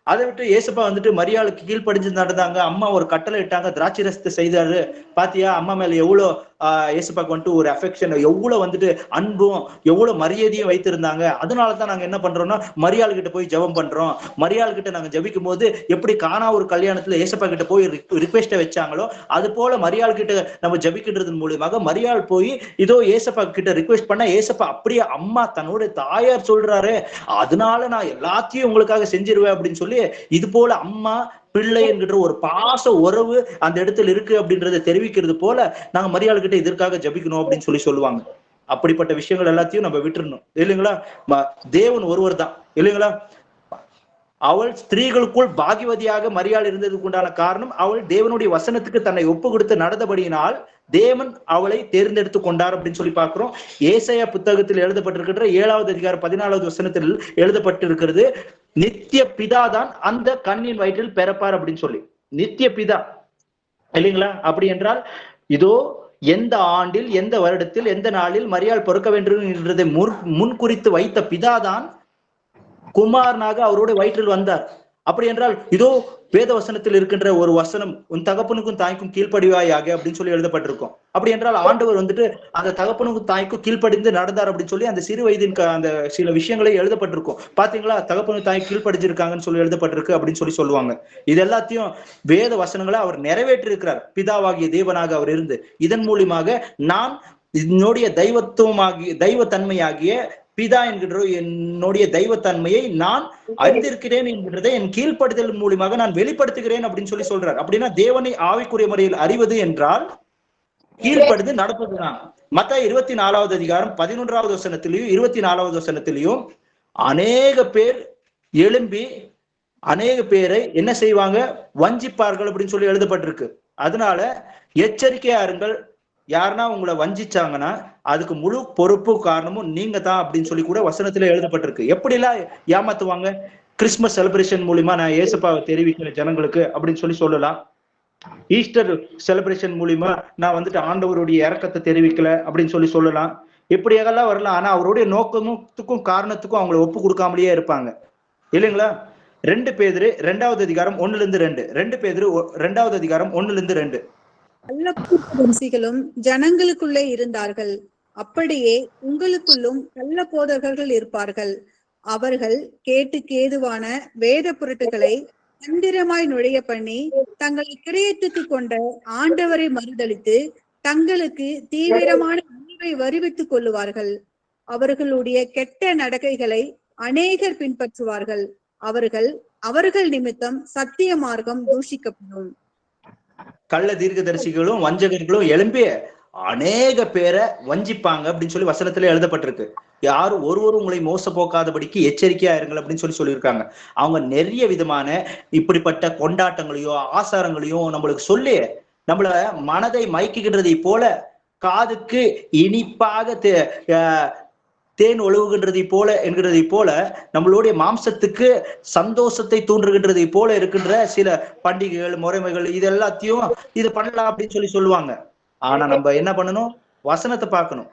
அதை விட்டு ஏசப்பா வந்துட்டு மரியாளுக்கு கீழ்ப்படிஞ்சு நடந்தாங்க. அம்மா ஒரு கட்டளை இட்டாங்க, திராட்சை ரசத்தை செய்தாரு. பாத்தியா அம்மா மேல எவ்வளவு ஏசப்பாக்கு வந்துட்டு ஒரு அஃபெக்ஷன், எவ்வளவு வந்துட்டு அன்பும் எவ்வளவு மரியாதையும் வைத்திருந்தாங்க. அதனாலதான் நாங்க என்ன பண்றோம்னா மரியாள் கிட்ட போய் ஜெபம் பண்றோம். மரியாள் கிட்ட நாங்க ஜபிக்கும் போது எப்படி காணா ஒரு கல்யாணத்துல ஏசப்பா கிட்ட போய் ரிக்வெஸ்ட வச்சாங்களோ அது போல மரியாள் கிட்ட நம்ம ஜபிக்கின்றதன் மூலியமாக மரியாள் போய் இதோ ஏசப்பா கிட்ட ரிக்வெஸ்ட் பண்ண ஏசப்பா அப்படியே அம்மா தன்னுடைய தாயார் சொல்றாரு, அதனால நான் எல்லாத்தையும் உங்களுக்காக செஞ்சிருவேன் அப்படின்னு சொல்லி இது போல அம்மா பிள்ளை என்கிற ஒரு பாச உறவு அந்த இடத்துல இருக்கு அப்படின்றத தெரிவிக்கிறது போல நாங்க மரியாள் கிட்ட இதற்காக ஜபிக்கணும் அப்படின்னு சொல்லி சொல்லுவாங்க. அப்படிப்பட்ட விஷயங்கள் எல்லாத்தையும் நம்ம விட்டுறணும் இல்லைங்களா? தேவன் ஒருவர் தான் இல்லைங்களா? அவள் ஸ்திரீகளுக்குள் பாகியவதியாக மரியாள் இருந்ததுக்கு உண்டான காரணம் அவள் தேவனுடைய வசனத்துக்கு தன்னை ஒப்பு கொடுத்து நடந்தபடியினால் தேவன் அவளை தேர்ந்தெடுத்து கொண்டார் அப்படின்னு சொல்லி பார்க்கிறோம். ஏசாயா புத்தகத்தில் எழுதப்பட்டிருக்கின்ற 7வது அதிகாரம் 14வது வசனத்தில் எழுதப்பட்டிருக்கிறது, நித்திய பிதாதான் அந்த கண்ணின் வயிற்றில் பிறப்பார் அப்படின்னு சொல்லி. நித்திய பிதா இல்லைங்களா? அப்படி என்றால் இதோ எந்த ஆண்டில் எந்த வருடத்தில் எந்த நாளில் மரியாள் பிறக்க வேண்டும் என்றதை முன்குறித்து வைத்த பிதாதான் குமாரனாக அவருடைய வயிற்றில் வந்தார். அப்படி என்றால் இதோ வேத வசனத்தில் இருக்கின்ற ஒரு வசனம், உன் தகப்பனுக்கும் தாய்க்கும் கீழ்ப்படிவாயாக அப்படின்னு சொல்லி எழுதப்பட்டிருக்கும். அப்படி என்றால் ஆண்டவர் வந்துட்டு அந்த தகப்பனுக்கும் தாய்க்கும் கீழ்ப்படிந்து நடந்தார் அப்படின்னு சொல்லி அந்த சிறு வயதின் அந்த சில விஷயங்களே எழுதப்பட்டிருக்கும். பாத்தீங்களா, தகப்பனுக்கு தாய் கீழ்ப்படிஞ்சிருக்காங்கன்னு சொல்லி எழுதப்பட்டிருக்கு அப்படின்னு சொல்லி சொல்லுவாங்க. இது எல்லாத்தையும் வேத வசனங்களை அவர் நிறைவேற்றி இருக்கிறார். பிதாவாகிய தேவனாக அவர் இருந்து இதன் மூலியமாக நான் என்னுடைய தெய்வத்தன்மையாகிய பிதா என்கின்ற என்னுடைய தெய்வத்தன்மையை நான் அறிந்திருக்கிறேன் என்கின்றதை என் கீழ்ப்படுதல் மூலியமாக நான் வெளிப்படுத்துகிறேன் அப்படின்னு சொல்லி சொல்றார். அப்படின்னா தேவனை ஆவிக்குரிய முறையில் அறிவது என்றால் கீழ்ப்படுது நடப்பதுதான். மத்தாய் 24வது அதிகாரம் 11வது வசனத்திலையும் 24வது வசனத்திலையும் அநேக பேர் எழும்பி அநேக பேரை என்ன செய்வாங்க? வஞ்சிப்பார்கள் அப்படின்னு சொல்லி எழுதப்பட்டிருக்கு. அதனால எச்சரிக்கையா இருங்கள். யாருன்னா உங்களை வஞ்சிச்சாங்கன்னா அதுக்கு முழு பொறுப்பு காரணமும் நீங்க தான் அப்படின்னு சொல்லி கூட வசனத்துல எழுதப்பட்டிருக்கு. எப்படி எல்லாம் ஏமாத்துவாங்க? கிறிஸ்துமஸ் செலிப்ரேஷன் மூலியமா நான் ஏசப்பாவை தெரிவிக்கிற ஜனங்களுக்கு அப்படின்னு சொல்லலாம். ஈஸ்டர் செலிப்ரேஷன் மூலியமா நான் வந்துட்டு ஆண்டவருடைய இறக்கத்தை தெரிவிக்கல அப்படின்னு சொல்லலாம். இப்படியெல்லாம் வரலாம். ஆனா அவருடைய நோக்கத்துக்கும் காரணத்துக்கும் அவங்களை ஒப்பு கொடுக்காமலேயே இருப்பாங்க இல்லைங்களா? 2 பேதுரு 2வது அதிகாரம் 1-2. 2 பேதுரு 2வது அதிகாரம் 1-2. நல்ல தரிசிகளும் ஜனங்களுக்குள்ளே இருந்தார்கள், அப்படியே உங்களுக்குள்ளும் நல்ல போதகர்கள் இருப்பார்கள். அவர்கள் கேதுவான வேத புரட்டுகளை தந்திரமாய் நுழைய பண்ணி தங்களை கிரயத்துக்கு கொண்ட ஆண்டவரை மறுதலித்து தங்களுக்கு தீவிரமான அழிவை வருவித்துக் கொள்ளுவார்கள். அவர்களுடைய கெட்ட நடக்கைகளை அநேகர் பின்பற்றுவார்கள். அவர்கள் நிமித்தம் சத்திய மார்க்கம் தூஷிக்கப்படும். கள்ள தீர்க்கதரிசிகளும் வஞ்சகர்களும் எழும்பி அநேக பேரை வஞ்சிப்பாங்க அப்படின்னு சொல்லி வசனத்துல எழுதப்பட்டிருக்கு. யாரும் ஒருவரும் உங்களை மோச போக்காதபடிக்கு எச்சரிக்கையா இருங்கள் அப்படின்னு சொல்லியிருக்காங்க. அவங்க நிறைய விதமான இப்படிப்பட்ட கொண்டாட்டங்களையோ ஆசாரங்களையோ நம்மளுக்கு சொல்லி நம்மள மனதை மயக்குகின்றதை போல, காதுக்கு இனிப்பாக தேன் ஒழுகுகின்றதை போல என்கிறதை போல, நம்மளுடைய மாம்சத்துக்கு சந்தோஷத்தை தூண்டுகின்றதை போல இருக்கின்ற சில பண்டிகைகள் முறைமைகள் இது எல்லாத்தையும் இது பண்ணலாம் அப்படின்னு சொல்லுவாங்க. ஆனா நம்ம என்ன பண்ணணும்? வசனத்தை பார்க்கணும்.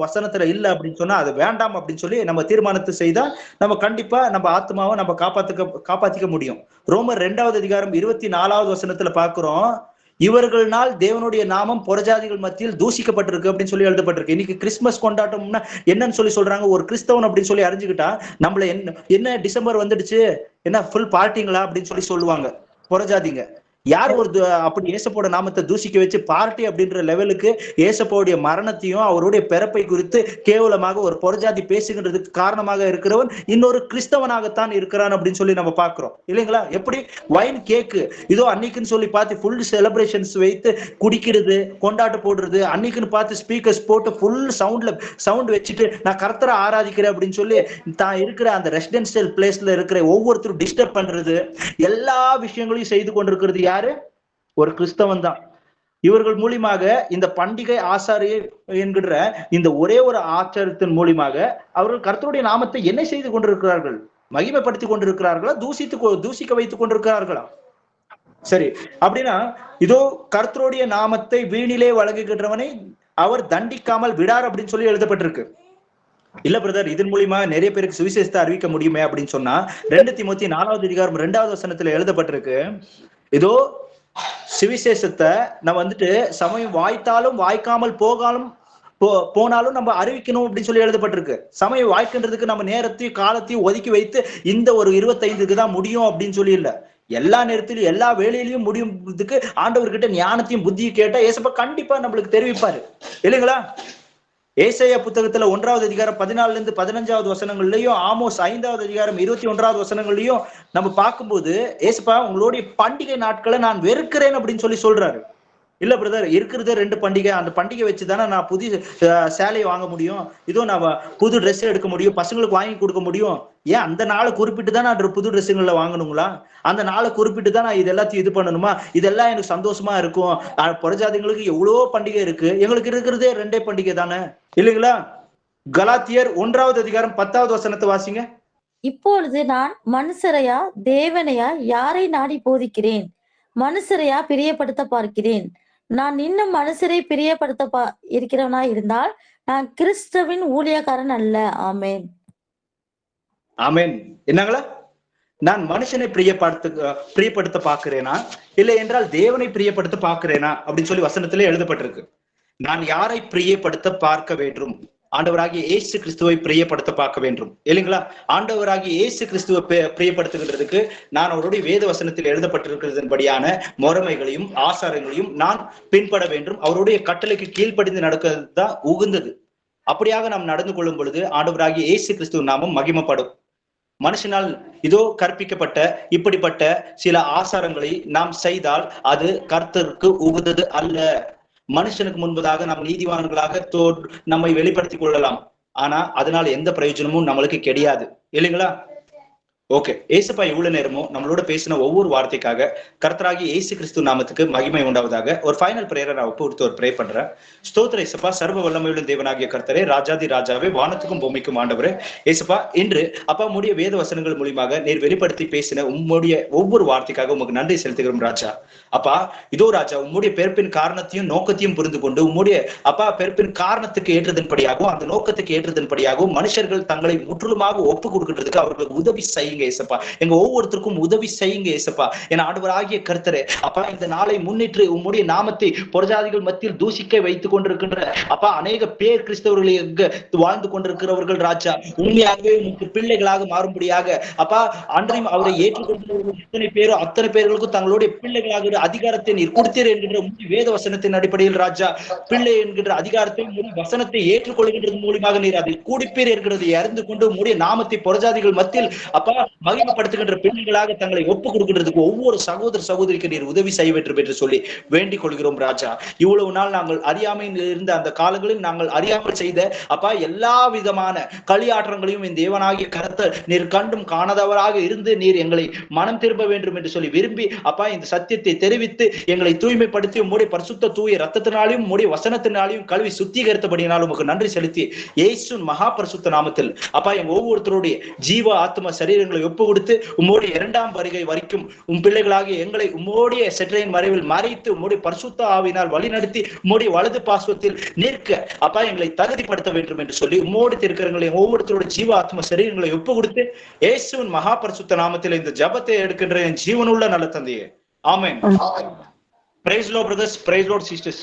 வசனத்துல இல்ல அப்படின்னு சொன்னா அது வேண்டாம் அப்படின்னு சொல்லி நம்ம தீர்மானத்தை செய்தா நம்ம கண்டிப்பா நம்ம ஆத்மாவை நம்ம காப்பாத்திக்க முடியும். ரோமர் 2வது அதிகாரம் 24வது வசனத்துல பாக்குறோம், இவர்களால் தேவனுடைய நாமம் புறஜாதிகள் மத்தியில் தூஷிக்கப்பட்டிருக்கு அப்படின்னு சொல்லி எழுதப்பட்டிருக்கு. இன்னைக்கு கிறிஸ்துமஸ் கொண்டாட்டம்னா என்னன்னு சொல்றாங்க? ஒரு கிறிஸ்தவன் அப்படின்னு சொல்லி அறிஞ்சுக்கிட்டா நம்மள என்ன டிசம்பர் வந்துடுச்சு, என்ன ஃபுல் பார்ட்டிங்களா அப்படின்னு சொல்லுவாங்க புறஜாதிங்க. யார் அப்படி ஏசப்போட நாமத்தை தூசிக்க வச்சு பார்ட்டி அப்படின்ற லெவலுக்கு ஏசப்போடைய மரணத்தையும் அவருடைய பிறப்பை குறித்து கேவலமாக ஒரு புறஜாதி பேசுகின்றதுக்கு காரணமாக இருக்கிறவன் இன்னொரு கிறிஸ்தவனாகத்தான் இருக்கிறான் அப்படின்னு சொல்லி நம்ம பாக்குறோம் இல்லைங்களா? எப்படி வைன் கேக்கு இதோ அன்னைக்குன்னு சொல்லி பார்த்து ஃபுல் செலிப்ரேஷன்ஸ் வைத்து குடிக்கிறது, கொண்டாட்டு போடுறது, அன்னைக்குன்னு பார்த்து ஸ்பீக்கர்ஸ் போட்டு ஃபுல் சவுண்ட் வச்சுட்டு நான் கர்த்தரை ஆராதிக்கிறேன் அப்படின்னு சொல்லி தான் இருக்கிற அந்த ரெசிடென்சியல் பிளேஸ்ல இருக்கிற ஒவ்வொருத்தரும் டிஸ்டர்ப் பண்றது, எல்லா விஷயங்களையும் செய்து கொண்டிருக்கிறது யாரு? ஒரு கிறிஸ்தவன் தான். இவர்கள் மூலியமாக இந்த பண்டிகை ஆசாரிய என்கிற இந்த ஒரே ஒரு ஆச்சாரத்தின் மூலியமாக அவர்கள் கர்த்தருடைய நாமத்தை என்ன செய்து கொண்டிருக்கிறார்கள்? மகிமைப்படுத்திக் கொண்டிருக்கிறார்களா? தூசிக்க வைத்துக் கொண்டிருக்கிறார்களா? சரி, அப்படின்னா இதோ கர்த்தருடைய நாமத்தை வீணிலே வழங்குகின்றவனை அவர் தண்டிக்காமல் விடார் அப்படின்னு சொல்லி எழுதப்பட்டிருக்கு. இல்ல பிரதர், இதன் மூலியமா நிறைய பேருக்கு சுவிசேஷத்தை அறிவிக்க முடியுமே அப்படின்னு சொன்னா 2 தீமோத்தேயு 4வது அதிகாரம் 2வது வசனத்துல எழுதப்பட்டிருக்கு, இதோ சுவிசேஷத்தை நம்ம வந்துட்டு சமயம் வாய்த்தாலும் வாய்க்காமல் போனாலும் நம்ம அறிவிக்கணும் அப்படின்னு சொல்லி எழுதப்பட்டிருக்கு. சமயம் வாய்க்கின்றதுக்கு நம்ம நேரத்தையும் காலத்தையும் ஒதுக்கி வைத்து இந்த ஒரு 25க்கு தான் முடியும் அப்படின்னு சொல்லி இல்ல, எல்லா நேரத்திலும் எல்லா வேலையிலையும் முடியும்றதுக்கு ஆண்டவர்கிட்ட ஞானத்தையும் புத்தியும் கேட்டா ஏசப்பா கண்டிப்பா நம்மளுக்கு தெரிவிப்பாரு இல்லைங்களா? ஏசாயா புத்தகத்துல 1வது அதிகாரம் 14-15 வசனங்கள்லயும், ஆமோஸ் 5வது அதிகாரம் 21வது வசனங்கள்லயும் நம்ம பார்க்கும்போது ஏசப்பா உங்களுடைய பண்டிகை நாட்களை நான் வெறுக்கிறேன் அப்படின்னு சொல்றாரு. இல்ல பிரதர், இருக்கிறதே 2 பண்டிகை, அந்த பண்டிகை வச்சுதானே நான் புது சேலையை வாங்க முடியும், இதோ நான் புது ட்ரெஸ் எடுக்க முடியும், பசங்களுக்கு வாங்கி கொடுக்க முடியும். ஏன் அந்த நாளை குறிப்பிட்டு தான் நான் புது ட்ரெஸ்ஸுங்களை வாங்கணுங்களா? அந்த நாளை குறிப்பிட்டு தான் நான் இது எல்லாத்தையும் இது பண்ணணுமா? இதெல்லாம் எனக்கு சந்தோஷமா இருக்கும். புறஜாதிகளுக்கு எவ்வளவோ பண்டிகை இருக்கு, எங்களுக்கு இருக்கிறதே 2 பண்டிகை தானே இல்லைங்களா? கலாத்தியர் 1வது அதிகாரம் 10வது வசனத்தை வாசிங்க. இப்பொழுது நான் மனுஷரையா தேவனையா யாரை நாடி போதிக்கிறேன்? மனுஷரையா பிரியப்படுத்த பார்க்கிறேன்? நான் இன்னும் மனுஷரை பிரியப்படுத்த இருக்கிறவனா இருந்தால் நான் கிறிஸ்துவின் ஊழியக்காரன் அல்ல. ஆமேன். ஆமேன். என்னங்களா? நான் மனுஷனை பிரியப்படுத்த பார்க்கிறேனா இல்லை என்றால் தேவனை பிரியப்படுத்த பார்க்கிறேனா அப்படின்னு சொல்லி வசனத்திலே எழுதப்பட்டிருக்கு. நான் யாரை பிரியப்படுத்த பார்க்க வேண்டும்? ஆண்டவராகிய இயேசு கிறிஸ்துவை பிரியப்படுத்த பார்க்க வேண்டும் இல்லைங்களா? ஆண்டவராகிய இயேசு கிறிஸ்துவை பிரியப்படுத்துகின்றதுக்கு நான் அவருடைய வேத வசனத்தில் எழுதப்பட்டிருக்கிறதன்படியான முறைமைகளையும் ஆசாரங்களையும் நான் பின்பற்ற வேண்டும். அவருடைய கட்டளைக்கு கீழ்ப்படிந்து நடக்கிறது தான் உகந்தது. அப்படியாக நாம் நடந்து கொள்ளும் பொழுது ஆண்டவராகிய இயேசு கிறிஸ்துவ நாமம் மகிமைப்படும். மனுஷனால் இதோ கற்பிக்கப்பட்ட இப்படிப்பட்ட சில ஆசாரங்களை நாம் செய்தால் அது கர்த்தருக்கு உகந்தது அல்ல. மனுஷனுக்கு முன்பதாக நாம் நீதிவான்களாக நம்மை வெளிப்படுத்திக் கொள்ளலாம், ஆனா அதனால எந்த பிரயோஜனமும் நம்மளுக்கு கிடையாது இல்லைங்களா? ஓகே, ஏசப்பா இவ்வளவு நேரமும் நம்மளோட பேசின ஒவ்வொரு வார்த்தைக்காக கர்த்தராகி ஏசு கிறிஸ்து நாமத்துக்கு மகிமை உண்டாவதாக. ஒரு ஃபைனல் பிரேயரை நான் ஒப்பு கொடுத்து ஒரு ப்ரே பண்றேன். ஸ்தோத்திர ஏசப்பா, சர்வ வல்லமையுள்ள தேவனாகிய கர்த்தரே, ராஜாதி ராஜாவே, வானத்துக்கும் பூமிக்கும் ஆண்டவரே. ஏசப்பா, இன்று அப்பா உம்முடைய வேத வசனங்கள் மூலியமாக நீர் வெளிப்படுத்தி பேசின உம்முடைய ஒவ்வொரு வார்த்தைக்காக உமக்கு நன்றி செலுத்துகிறோம் ராஜா. அப்பா இதோ ராஜா, உம்முடைய பிறப்பின் காரணத்தையும் நோக்கத்தையும் புரிந்து கொண்டு உம்முடைய அப்பா பிறப்பின் காரணத்துக்கு ஏற்றதன்படியாகவும் அந்த நோக்கத்துக்கு ஏற்றதன்படியாகவும் மனுஷர்கள் தங்களை முற்றிலுமாக ஒப்பு கொடுக்கிறதுக்கு அவர்களுக்கு உதவி செய்யுங்க ஏசப்பா. எங்க ஒவ்வொருத்தருக்கும் உதவி செய்யுங்க ஏசப்பா. என் ஆண்டவராகிய கர்த்தரே, அப்பா இந்த நாளை முன்னிட்டு உம்முடைய நாமத்தை புறஜாதிகள் மத்தியில் தூசிக்க வைத்துக் கொண்டிருக்கின்ற அப்பா அநேக பேர் கிறிஸ்தவர்களை வாழ்ந்து கொண்டிருக்கிறவர்கள் ராஜா, உண்மையாகவே உனக்கு பிள்ளைகளாக மாறும்படியாக அப்பா அன்றையும் அவரை ஏற்றுக்கொண்டவர்கள் எத்தனை பேரோ அத்தனை பேர்களுக்கும் தங்களுடைய பிள்ளைகளாக அதிகாரத்தை நீர் கொடுத்தீர் என்கின்ற வேத வசனத்தின் அடிப்படையில் ராஜா, பிள்ளை என்கின்ற அதிகாரத்தை வசனத்தை ஏற்றுக்கொள்கின்றது மூலமாக நீர் அதை கூடிப்பீர் என்கிறதை அறிந்து கொண்டு உம்முடைய நாமத்தை புறஜாதிகள் மத்தியில் அப்பா மகிமைப்படுத்துகின்ற பிள்ளைகளாக தங்களை ஒப்புக் கொடுக்கின்றதுக்கு ஒவ்வொரு சகோதர சகோதரிக்கு நீர் உதவி செய்ய வேண்டும் என்று சொல்லி வேண்டிக் கொள்கிறோம் ராஜா. இவ்வளவு நாள் நாங்கள் அறியாமையில் இருந்த அந்த காலங்களில் நாங்கள் அறியாமல் செய்த அப்பா எல்லா விதமான களியாற்றங்களையும் இந்த தேவனாகிய கர்த்தர் நீர் கண்டும் காணாதவராக இருந்து நீர் எங்களை மனம் திரும்ப வேண்டும் என்று சொல்லி விரும்பி அப்பா இந்த சத்தியத்தை தெரிவித்து எங்களை தூய்மைப்படுத்தி உம்முடைய பரிசுத்த தூய ரத்தத்தினாலையும் உம்முடைய வசனத்தினாலையும் கல்வி சுத்திகரித்தபடியினாலும் உங்களுக்கு நன்றி செலுத்தி இயேசுவின் மகா பரிசுத்த நாமத்தில் அப்பா எங்க ஒவ்வொருத்தருடைய ஜீவ ஆத்ம சரீரங்களை ஒப்பு கொடுத்து உம்முடைய இரண்டாம் வருகை வரைக்கும் உம் பிள்ளைகளாகிய எங்களை உம்முடைய செற்றையின் மறைவில் மறைத்து உம்முடைய பரிசுத்த ஆவியினால் வழிநடத்தி உம்முடைய வலது பாசுவத்தில் நிற்க அப்பா எங்களை தகுதிப்படுத்த வேண்டும் என்று சொல்லி உம்மோடு இருக்கிறவங்களை ஒவ்வொருத்தருடைய ஜீவ ஆத்ம சரீரங்களை ஒப்பு கொடுத்து இயேசுவின் மகா பரிசுத்த நாமத்தில் இந்த ஜபத்தை எடுக்கின்ற என் ஜீவனுள்ள நல்ல தந்தையே, ஆமென். Praise Lord brothers, praise Lord sisters.